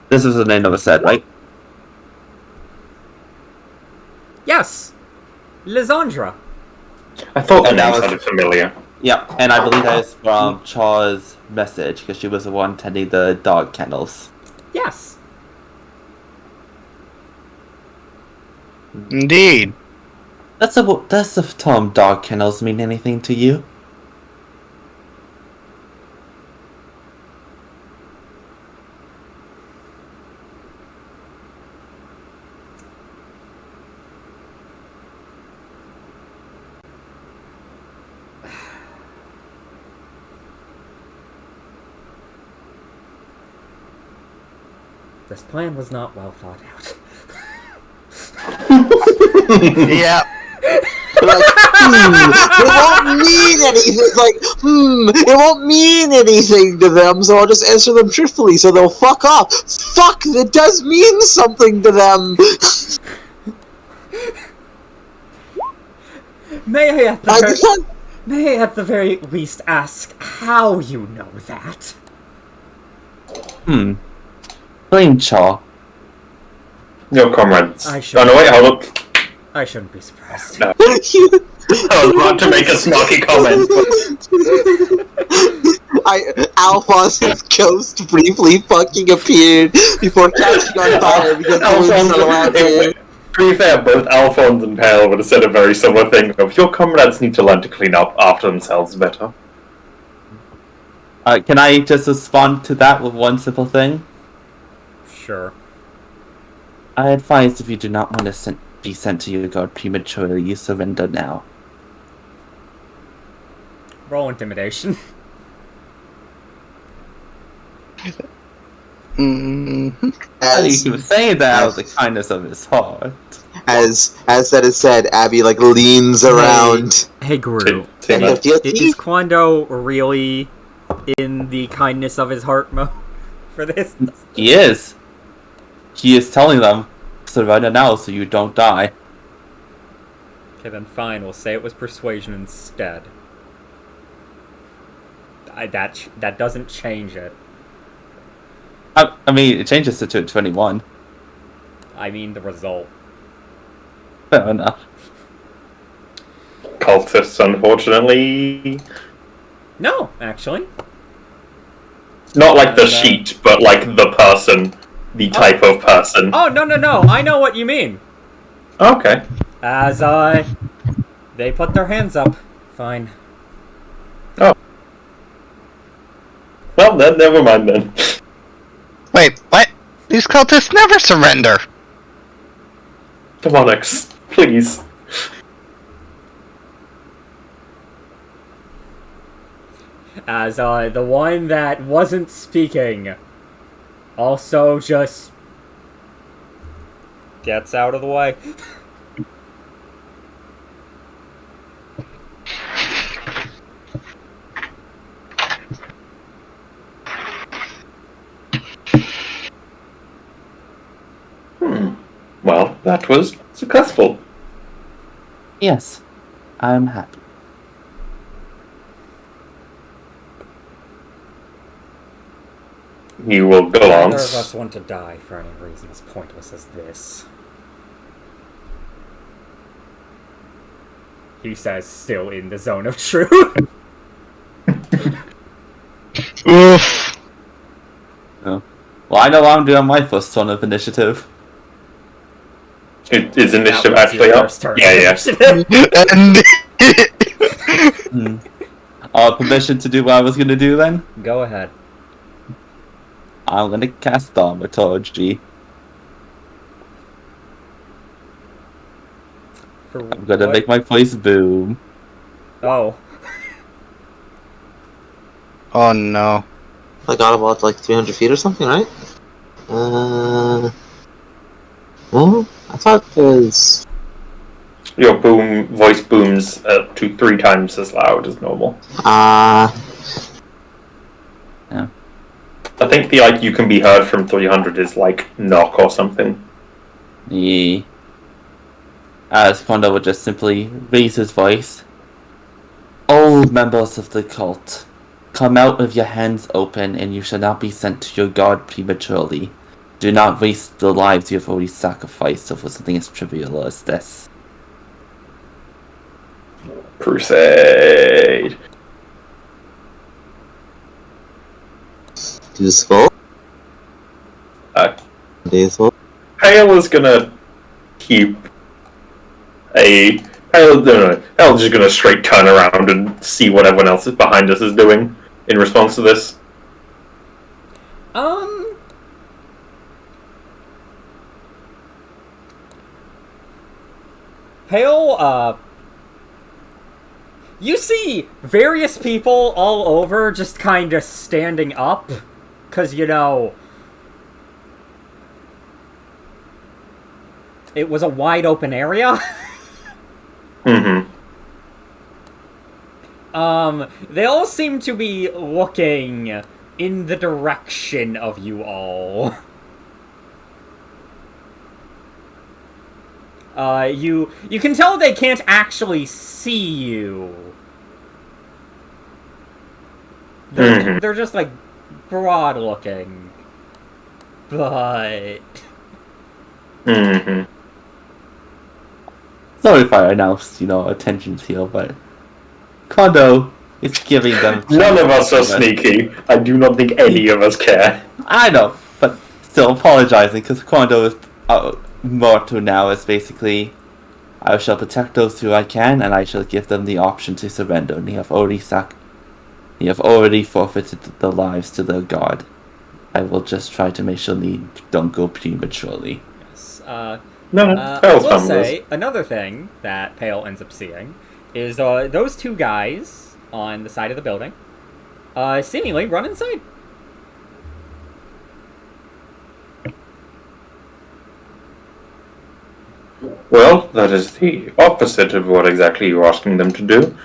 This is the name of a set, right? Yes! Lysandra. I thought the name sounded familiar. Yeah, and I believe that is from Chaw's message, because she was the one tending the dog kennels. Yes. Indeed. Does the term dog kennels mean anything to you? This plan was not well thought out. Yeah. It won't mean anything. It's it won't mean anything to them, so I'll just answer them truthfully, so they'll fuck off. Fuck, it does mean something to them. May I at the I very... did not. May I at the very least ask how you know that? Plain Chaw. Your comrades. I should- Oh no, wait, hold up. I shouldn't be surprised. No. I was about to make a snarky comment. Alphonse's ghost briefly fucking appeared before catching on fire because the winds are allowed in. To be fair, both Alphonse and Pale would have said a very similar thing of your comrades need to learn to clean up after themselves better. Can I just respond to that with one simple thing? Sure. I advise if you do not want to be sent to your god prematurely, you surrender now. Roll intimidation. Mm-hmm. He was saying that out of the kindness of his heart. As that is said, Abby leans around. Hey, Guru. And Is the Quando really in the kindness of his heart mode for this? He is. He is telling them, surrender now so you don't die. Okay, then fine. We'll say it was persuasion instead. That doesn't change it. I mean, it changes to 21. I mean the result. Fair enough. Cultists, unfortunately. No, actually. Not like the sheet, but like the person. The type of person. Oh, no. I know what you mean. Okay. They put their hands up. Fine. Well, then, never mind then. Wait, what? These cultists never surrender. Demonics, please. The one that wasn't speaking also just gets out of the way. Well, that was successful. Yes, I'm happy. You will go on. Neither of us want to die for any reason as pointless as this. He says, still in the zone of truth. Oof. Oh. Well, I know what I'm doing on my first turn of initiative. Is initiative That was actually your up? first turn. Yeah. And Permission to do what I was gonna do then? Go ahead. I'm gonna cast Thaumaturgy. I'm gonna make my voice boom. Oh. oh no. I got about 300 feet or something, right? Well, I thought it was. Your voice booms to 3 times as loud as normal. Yeah. I think the you can be heard from 300 is knock or something. Yeah. As Kondo would just simply raise his voice. All members of the cult, come out with your hands open, and you shall not be sent to your god prematurely. Do not waste the lives you have already sacrificed over something as trivial as this. Crusade. Useful. Useful. Pale is gonna keep Pale's just gonna straight turn around and see what everyone else behind us is doing in response to this. Pale, you see various people all over just kinda standing up, 'cause, it was a wide open area. Mm-hmm. They all seem to be looking in the direction of you all. You can tell they can't actually see you. They're just like broad looking, but. Sorry if I announced, attentions here, but Kondo is giving them. None of us are sneaky. I do not think any of us care. I know, but still apologizing because Kondo is motto now is basically, I shall protect those who I can, and I shall give them the option to surrender. And you have already forfeited the lives to the god. I will just try to make sure they don't go prematurely. Yes. No, I will say, another thing that Pale ends up seeing is those two guys on the side of the building seemingly run inside. Well, that is the opposite of what exactly you're asking them to do.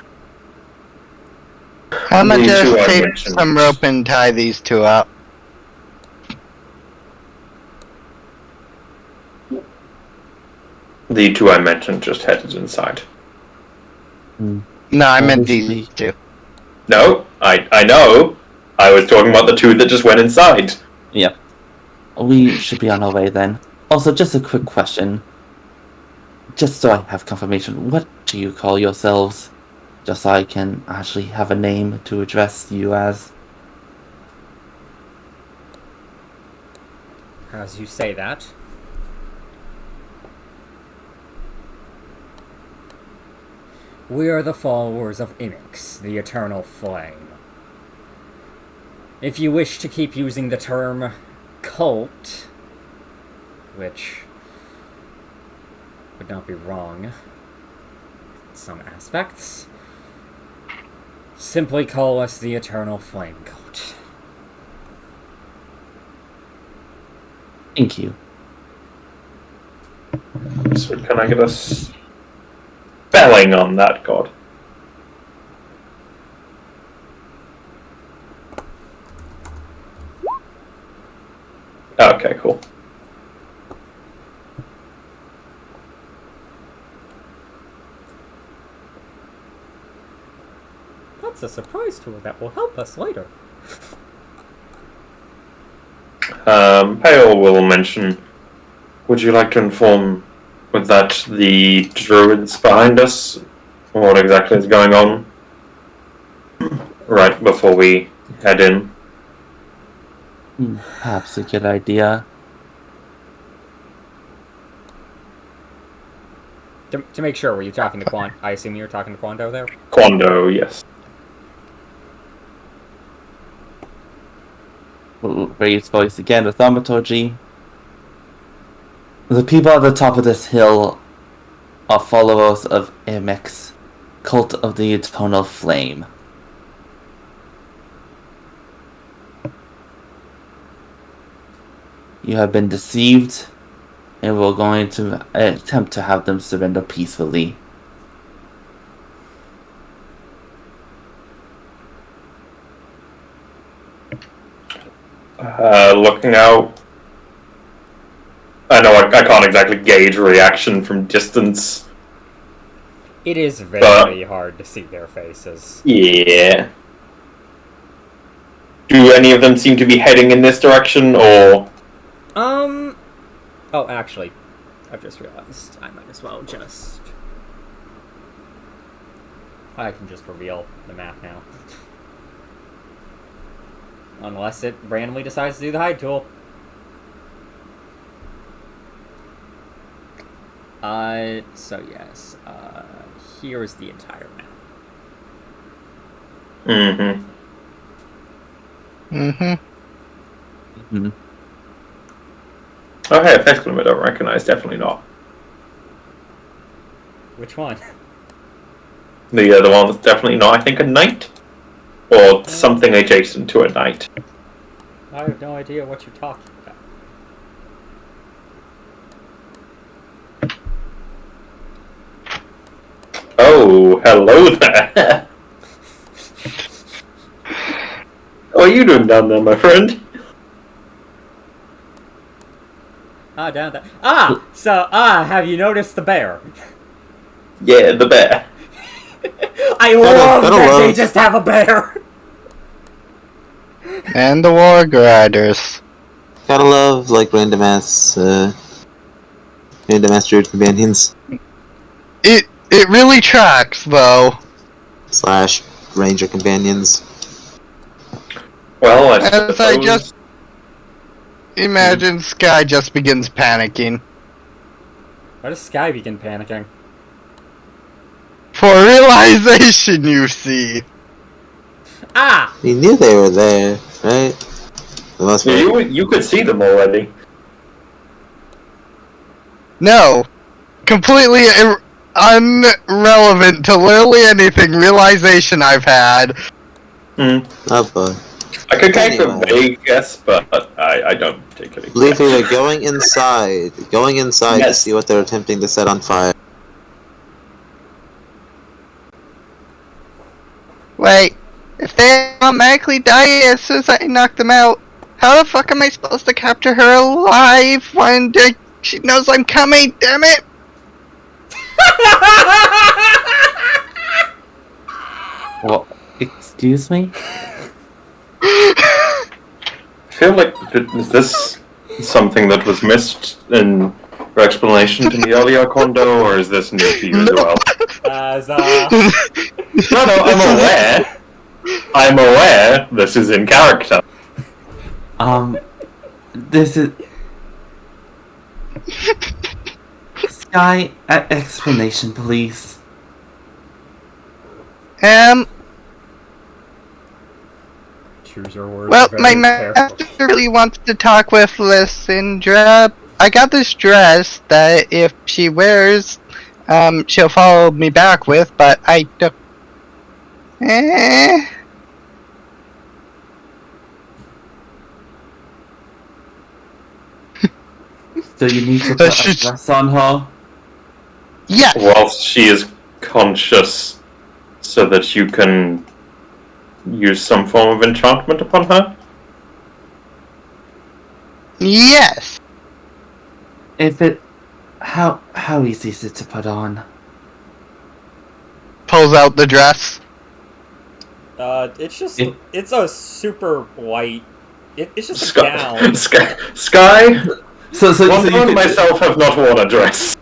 I'm gonna The two just I take mentioned. some rope and tie these two up. The two I mentioned just headed inside. No, I meant Obviously. these two. No, I know. I was talking about the two that just went inside. Yep. We should be on our way then. Also, just a quick question. Just so I have confirmation, what do you call yourselves? Just so I can actually have a name to address you as. As you say that. We are the followers of Imix, the Eternal Flame. If you wish to keep using the term cult, which would not be wrong in some aspects, simply call us the Eternal Flame Cult. Thank you. So can I get a spelling on that god? Okay, cool. That's a surprise tool that will help us later. Pale will mention, would you like to inform with that the druids behind us? What exactly is going on? Right before we head in. Perhaps a good idea. To make sure, were you talking to Quan? I assume you were talking to Quando there? Quando, yes. We'll raise voice again with thaumaturgy. The people at the top of this hill are followers of Imix, cult of the Eternal Flame. You have been deceived, and we're going to attempt to have them surrender peacefully. Looking out. I know I can't exactly gauge reaction from distance. It is very hard to see their faces. Yeah. Do any of them seem to be heading in this direction, or... Oh, actually, I've just realized I might as well just... I can just reveal the map now. Unless it randomly decides to do the hide tool. So yes, here is the entire map. Oh, hey, effects limit I don't recognize, definitely not. Which one? The one that's definitely not, I think, a knight? Or something adjacent to a knight. I have no idea what you're talking about. Oh, hello there! What are you doing down there, my friend? Down there. Have you noticed the bear? Yeah, the bear. I love gotta that they love- just have a bear! And the Warg Riders. Gotta love, like, random ass druid companions. It really tracks, though. / ranger companions. Well, I As suppose... I just imagine Sky just begins panicking. Why does Sky begin panicking? For realization, you see. You knew they were there, right? They must be. Yeah, you could see them already. No. Completely unrelevant to literally anything realization I've had. Hmm. Oh boy. I could make a Anyway. vague guess, but I don't take any. Believe me, they're going inside. Going inside to Yes. see what they're attempting to set on fire. Wait, if they automatically die as soon as I knock them out, how the fuck am I supposed to capture her alive when she knows I'm coming, damn it? Well, excuse me? I feel like is this something that was missed in your explanation to the earlier condo, or is this new to you as well? No, I'm aware. I'm aware this is in character. This is... Sky, explanation, please. Choose your words Well, very my carefully. master really wants to talk with Lysandra. I got this dress that if she wears, she'll follow me back with, but I don't... So you need to put a dress on her? Yes! Whilst she is conscious, so that you can use some form of enchantment upon her? Yes! If it... How easy is it to put on? Pulls out the dress. It's just... It- It's a super light... It's just a Sky, gown. Sky, So one you and could... myself have not worn a dress.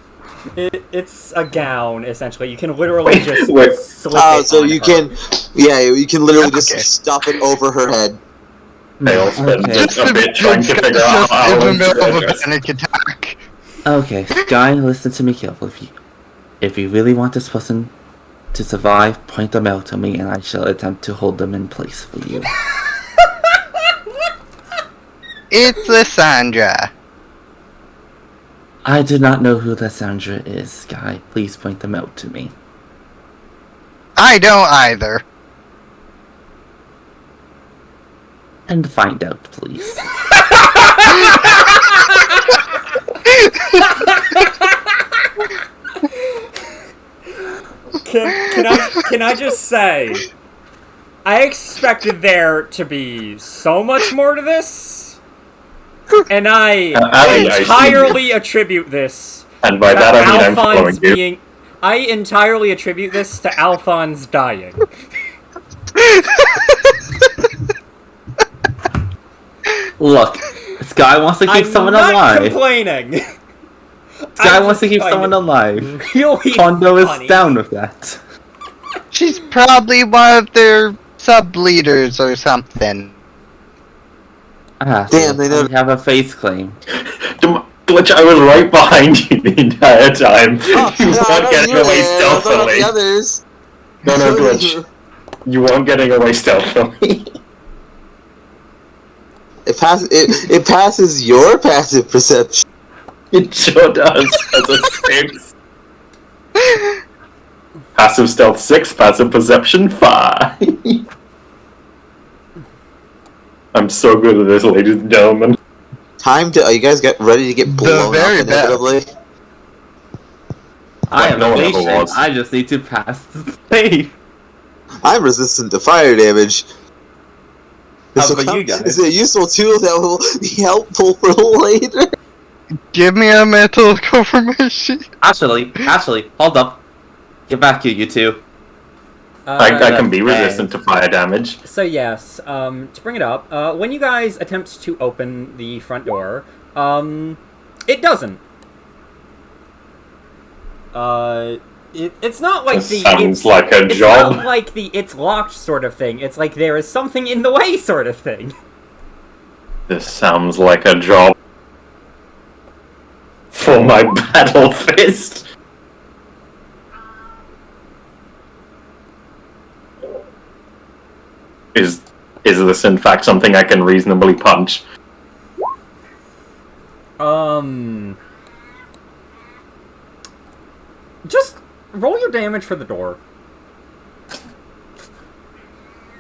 It's a gown, essentially. You can literally just Wait. slip Oh, it so on you her. can, you can literally Okay. just stuff it over her head. They all spend Okay. just a bit trying to figure out Just how in the to middle of a dress. panic attack. Okay, Sky, listen to me carefully. If you really want this person to survive, point them out to me and I shall attempt to hold them in place for you. It's Lysandra. I do not know who Lysandra is, Sky. Please point them out to me. I don't either. And find out, please. Can I just say, I expected there to be so much more to this, and I Ali, I entirely attribute this And by to that I mean I'm Alphonse following you. being. I entirely attribute this to Alphonse dying. Look, Sky wants to keep I'm someone not alive. complaining. Sky I'm wants to just keep someone finding alive. Really Kondo is funny. down with that. She's probably one of their sub-leaders or something. Ah, Damn, so they know- we have a face claim. Glitch, I was right behind you the entire time. You no, weren't getting you were away there. Those are stealthily. the others. No, Glitch. You weren't getting away stealthily. It passes your passive perception. It sure does. As a 6. Passive stealth 6, passive perception 5. I'm so good at this, ladies and gentlemen. Time to. Are you guys get ready to get blown very up best. inevitably? I am no one ever patient. was. I just need to pass the save. I'm resistant to fire damage. How about you guys? Is a useful tool that will be helpful for later. Give me a mental confirmation. Actually, hold up. Get back here, you two. I can be bad. resistant to fire damage. So yes, to bring it up, when you guys attempt to open the front door, it doesn't. It's not like This sounds like a it's job. not like the it's locked sort of thing. It's like there is something in the way sort of thing. This sounds like a job for my battle fist. Is this in fact something I can reasonably punch? Just roll your damage for the door.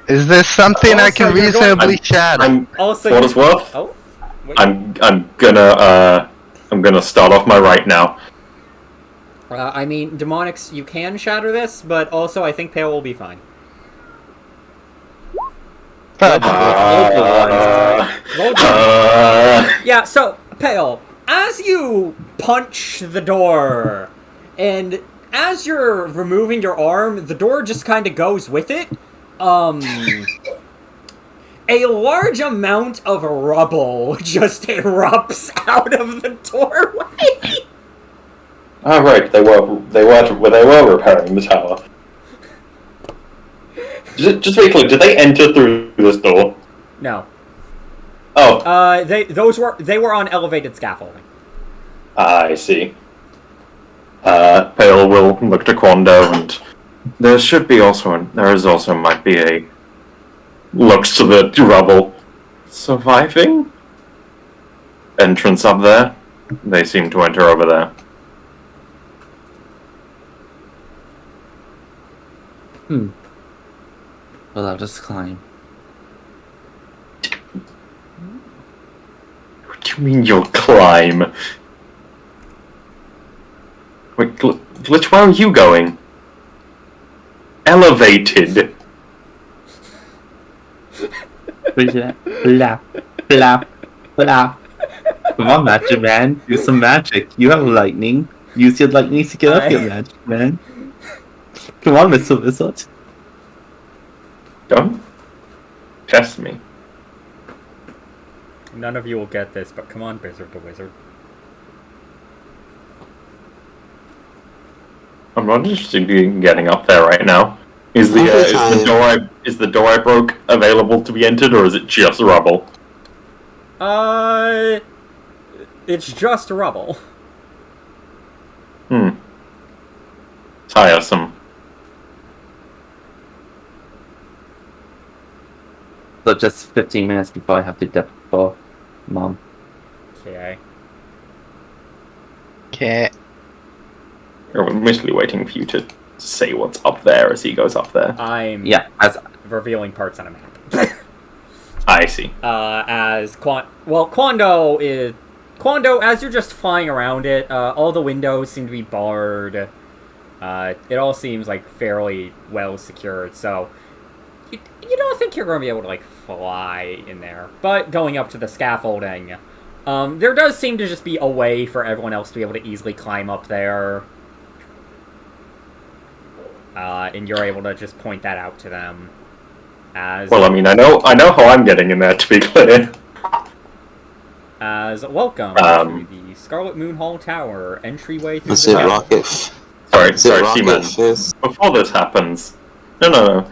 Is this something I can Also, you're going- reasonably shatter? I'm Also, for what it's worth. Oh, wait. I'm gonna start off my right now. I mean, demonics, you can shatter this, but also I think Pale will be fine. Probably. Roll Yeah, so, Pale, as you punch the door, and as you're removing your arm, the door just kind of goes with it. A large amount of rubble just erupts out of the doorway. Ah, right. They were repairing the tower. Just to be clear, did they enter through this door? No. Oh, They were on elevated scaffolding. I see. Pale will look to Quando, and there is also might be a looks to the rubble. Surviving entrance up there. They seem to enter over there. Well, I'll just climb. What do you mean you'll climb? Wait, Glitch, where are you going? Elevated. Blah, blah, blah. Come on, Magic Man. Do some magic. You have lightning. Use your lightning to get up here, Magic Man. Come on, Mr. Wizard. Don't test me. None of you will get this, but come on, Blizzard the Wizard. I'm not interested in getting up there right now. Is the door I broke available to be entered, or is it just rubble? It's just rubble. Tiresome. So just 15 minutes before I have to dip for Mom. Okay. Okay. I'm mostly waiting for you to say what's up there as he goes up there. I'm Yeah, as revealing parts on a map. I see. Quando, as you're just flying around it, all the windows seem to be barred. It all seems like fairly well secured, so you don't think you're going to be able to, like, fly in there. But going up to the scaffolding, there does seem to just be a way for everyone else to be able to easily climb up there. And you're able to just point that out to them. Well, I mean, I know how I'm getting in there, to be clear. As welcome to the Scarlet Moon Hall Tower, entryway through Is it the rocket? Sorry, Is it Seaman. rocket fist? Before this happens, no.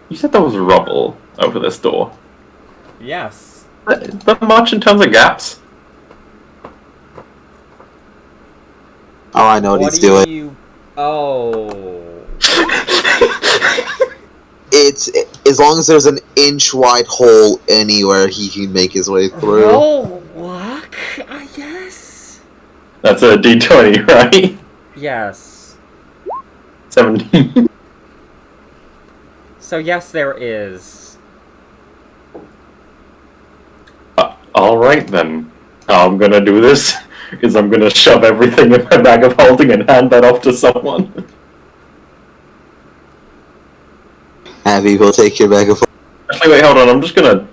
You said there was rubble over this door. Yes. Is that much in terms of gaps? Oh, I know what he's doing. Oh. It's as long as there's an inch wide hole anywhere, he can make his way through. Roll luck, I guess? That's a D20, right? Yes. 17. So yes, there is. Alright then. How I'm gonna do this is I'm gonna shove everything in my bag of holding and hand that off to someone. Have people take your bag of. Actually, wait, hold on. I'm just gonna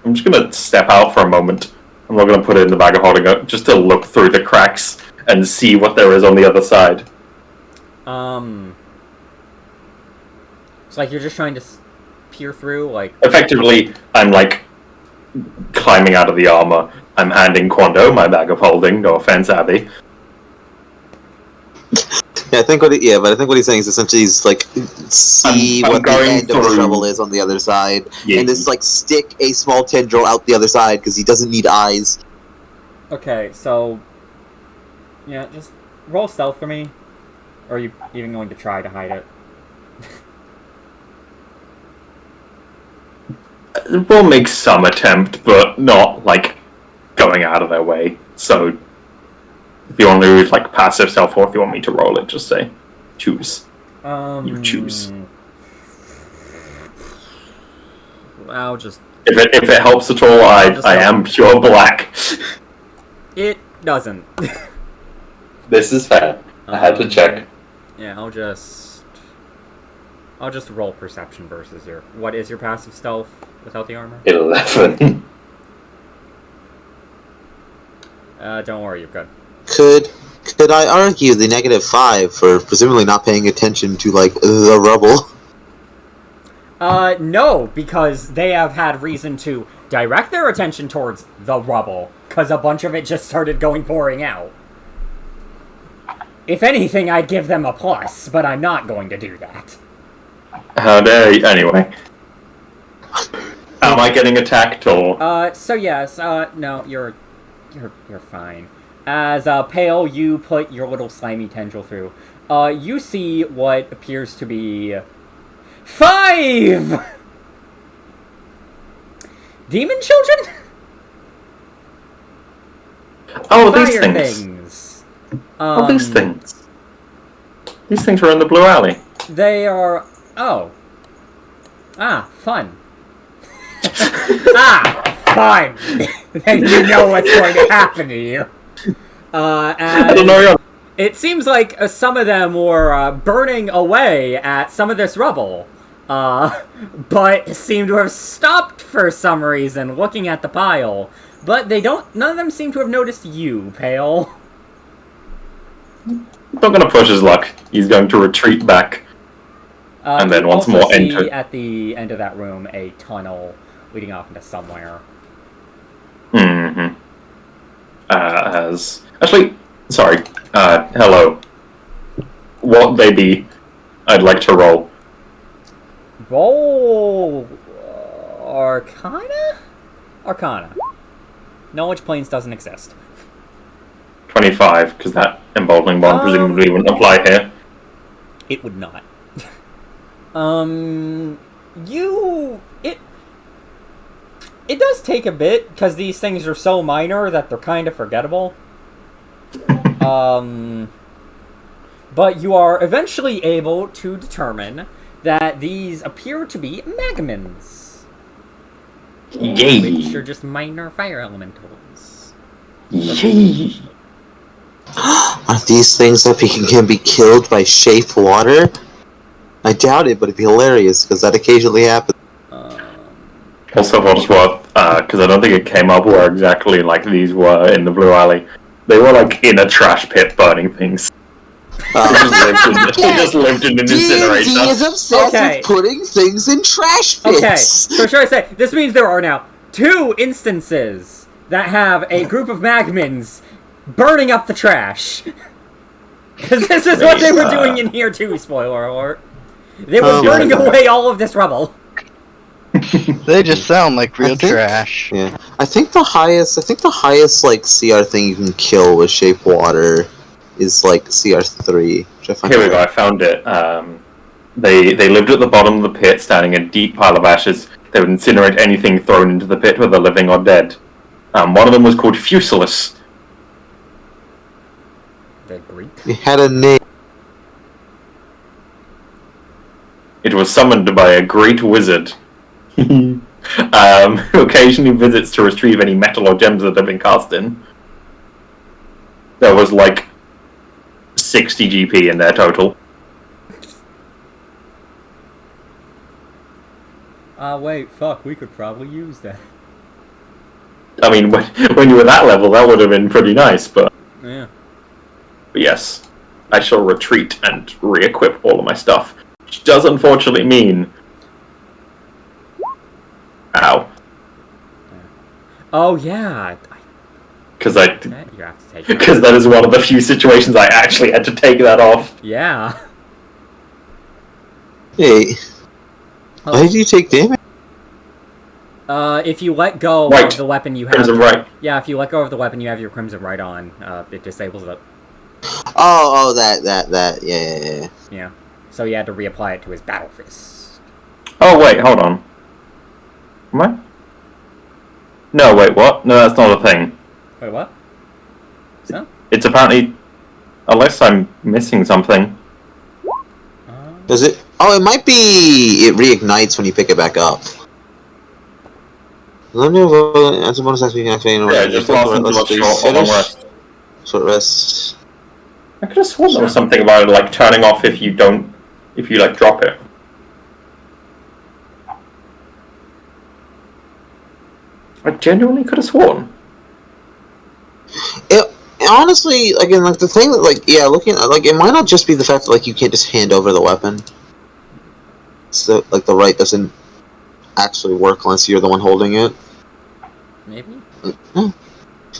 I'm just gonna step out for a moment. I'm not gonna put it in the bag of holding up, just to look through the cracks and see what there is on the other side. It's like you're just trying to peer through, like... Effectively, I'm like climbing out of the armor. I'm handing Quando my bag of holding. No offense, Abby. Yeah, I think what he's saying is essentially he's like see I'm what the going end of the through- shovel is on the other side, Yeah. and just like stick a small tendril out the other side because he doesn't need eyes. Okay, so... Yeah, just roll stealth for me. Or are you even going to try to hide it? We'll make some attempt, but not like going out of their way. So, if you want to do like passive stealth, or if you want me to roll it, just say choose. You choose. I'll just... If it helps at all, I am pure black. It doesn't. This is fair. I had to check. Yeah, I'll just roll perception versus your... What is your passive stealth without the armor? 11. Don't worry, you're good. Could I argue the -5 for presumably not paying attention to like the rubble? No, because they have had reason to direct their attention towards the rubble, because a bunch of it just started pouring out. If anything, I'd give them a plus, but I'm not going to do that. How dare you? Anyway. Am I getting attacked or? So yes, no, you're fine. As, Pale, you put your little slimy tendril through. You see what appears to be... 5! Demon children? Oh, Fire these things. things. Oh, these things. These things are in the blue alley. They are... Oh. Ah, fun. Fun! Then you know what's going to happen to you. I don't know. It seems like some of them were burning away at some of this rubble. But seem to have stopped for some reason looking at the pile. But none of them seem to have noticed you, Pale. I'm not going to push his luck. He's going to retreat back. And then once more enter. At the end of that room, a tunnel leading off into somewhere. Mm-hmm. Actually, sorry. Hello. What baby I'd like to roll? Roll... Arcana? Arcana. Knowledge planes doesn't exist. 25, because that emboldening bond presumably wouldn't apply here. It would not. It does take a bit, because these things are so minor that they're kind of forgettable. But you are eventually able to determine that these appear to be magmins. Yay! Which are just minor fire elementals. Yay! Are these things that can be killed by shape water? I doubt it, but it'd be hilarious, because that occasionally happens. Also, for what it's worth, because I don't think it came up where exactly like these were in the Blue Alley. They were like in a trash pit burning things. They just lived in an incinerator. D&D is obsessed with putting things in trash pits. Okay, so should I say, this means there are now 2 instances that have a group of magmins burning up the trash. Because this is what they were doing in here too, spoiler alert. They were burning away all of this rubble. They just sound like real trash. Yeah, I think the highest like CR thing you can kill with shape water is like CR3. Here we go. I found it. They lived at the bottom of the pit, standing in a deep pile of ashes. They would incinerate anything thrown into the pit, whether living or dead. One of them was called Fusilis. The Greek? It had a name. It was summoned by a great wizard. Who occasionally visits to retrieve any metal or gems that have been cast in. There was like 60 GP in their total. Wait, fuck, we could probably use that. I mean, when you were that level, that would have been pretty nice, but Yeah. yes, I shall retreat and re-equip all of my stuff, which does unfortunately mean... Ow. Oh yeah. Because I... Bet you have to take it. Because that is one of the few situations I actually had to take that off. Yeah. Hey, why did you take damage? If you let go Right. of the weapon you have... Crimson right. Yeah, if you let go of the weapon you have your Crimson right on, it disables it. Oh, that. Yeah. Yeah. So he had to reapply it to his Battle Fist. Oh, wait, hold on. Am I? No, wait, what? No, that's not a thing. Wait, what? So? It's apparently... Unless I'm missing something. Does it? Oh, it might be. It reignites when you pick it back up. Let me as a bonus action, you can activate. Yeah, just lost into a long rest. Short rest. I could have sworn there was something about it, like, turning off if you like, drop it. I genuinely could have sworn. Honestly, again, like the thing that, like, yeah, looking at, like, it might not just be the fact that, like, you can't just hand over the weapon. So, like, the right doesn't actually work unless you're the one holding it. Maybe? No,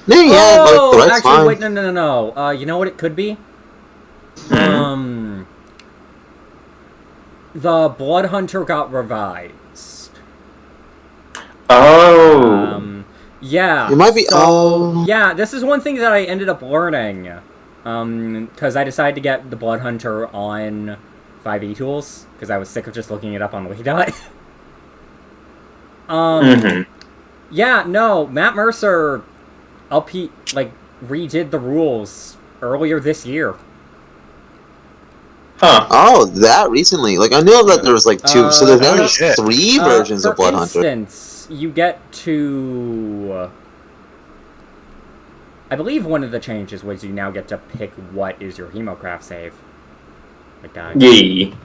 yeah, like, the right's actually, fine. wait, no. You know what it could be? The Blood Hunter got revised. Oh. Yeah. It might be. Yeah, this is one thing that I ended up learning. Because I decided to get the Blood Hunter on 5e tools, because I was sick of just looking it up on Wikidot. Yeah, no, Matt Mercer redid the rules earlier this year. Huh. Oh, that recently. Like, I knew that there was, like, two. So there's now shit. 3 versions of Blood For Hunter. instance, you get to... I believe one of the changes was you now get to pick what is your Hemocraft save. Like that. Yee.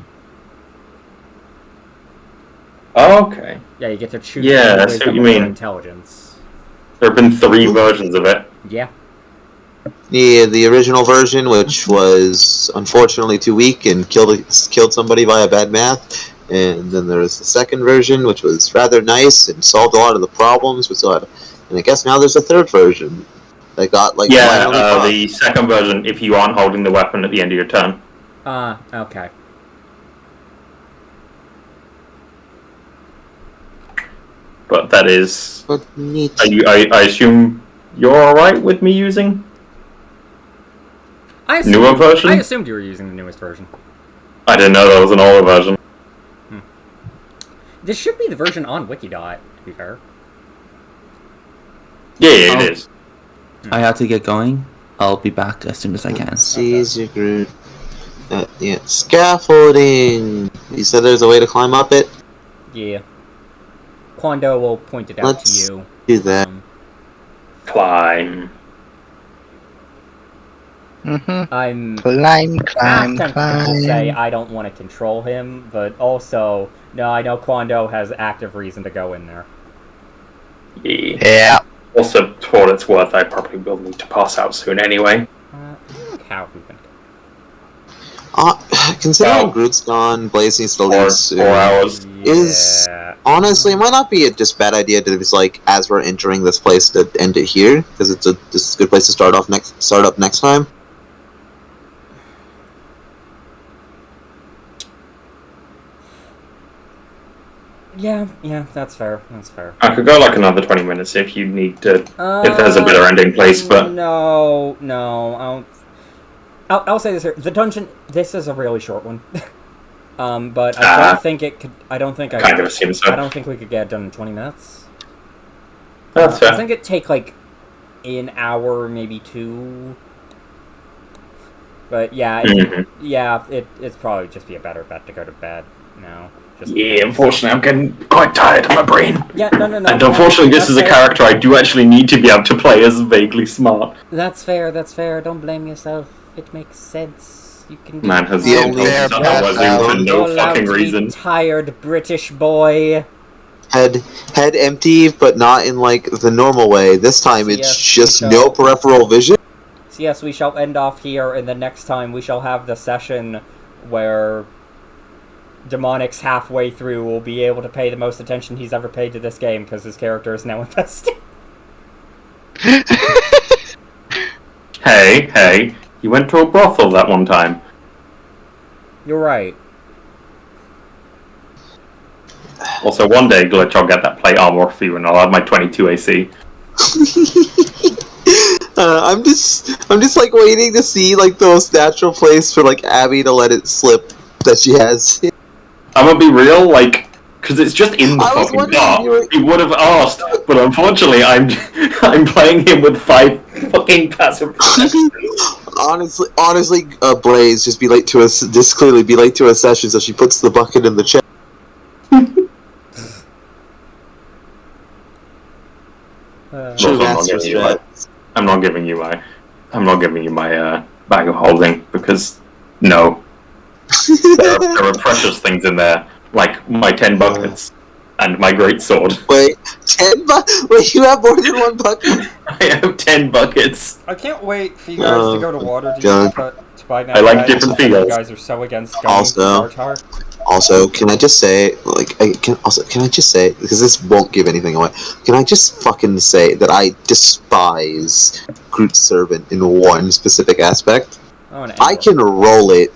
Okay. Yeah, you get to choose Yeah, your I see what wisdom you or mean. Intelligence. There have been 3 versions of it. Yeah. Yeah, the original version, which was unfortunately too weak and killed somebody via bad math. And then there was the second version, which was rather nice and solved a lot of the problems. And I guess now there's a third version. They got, like, Yeah, the second version, if you aren't holding the weapon at the end of your turn. Okay. But that is... But neat. I assume you're alright with me using newer version? I assumed you were using the newest version. I didn't know that was an older version. This should be the version on Wikidot, to be fair. Yeah, it is. I have to get going. I'll be back as soon as I can. Seize your group. Yeah, scaffolding. You said there's a way to climb up it? Yeah. Quando will point it out Let's to you. do that. Climb. I'm Climb, half tempted to say I don't want to control him, but also, no, I know Quando has active reason to go in there. Yeah. Yeah. Also, for what it's worth, I probably will need to pass out soon anyway. How have we been? Considering Wow. Groot's gone, Blaze needs to leave soon. 4 hours. Is Yeah. honestly, it might not be a just bad idea to just, like, as we're entering this place, to end it here, because it's just a good place to start up next time. Yeah, that's fair. I could go like another 20 minutes if you need to, if there's a better ending place, but... No, I'll say this here. The dungeon, this is a really short one. But I don't think it could, I don't think kind of assume so. I don't think we could get it done in 20 minutes. That's fair. I think it'd take, like, an hour, maybe 2. But yeah, it's probably just be a better bet to go to bed now. Yeah, unfortunately, I'm getting quite tired of my brain. Yeah, no. And unfortunately, this is a character I do actually need to be able to play as vaguely smart. That's fair. Don't blame yourself. It makes sense. You can. Man has The only for no fucking reason. Tired British boy. head empty, but not in like the normal way. This time it's just no peripheral vision. So yes, we shall end off here, and the next time we shall have the session where Demonic's halfway through will be able to pay the most attention he's ever paid to this game because his character is now invested. Hey, you went to a brothel that one time. You're right. Also, one day, Glitch, I'll get that plate armor for you, and I'll have my 22 AC. I'm just like waiting to see like the most natural place for like Abby to let it slip that she has. I'm gonna be real, like, because it's just in the fucking dark. He would have asked, but unfortunately, I'm playing him with 5 fucking passive protections. honestly, Blaze just clearly be late to a session, so she puts the bucket in the chest. I'm not giving you my bag of holding because no, there are precious things in there like my 10 buckets and my great sword. Wait, 10 Wait, you have more than 1 bucket? I have 10 buckets. I can't wait for you guys to go to water to buy now. I like different fields. You guys are so against going to Tartar. Also, can I just say, can I just say, because this won't give anything away, can I just fucking say that I despise Groot's servant in one specific aspect? I can roll it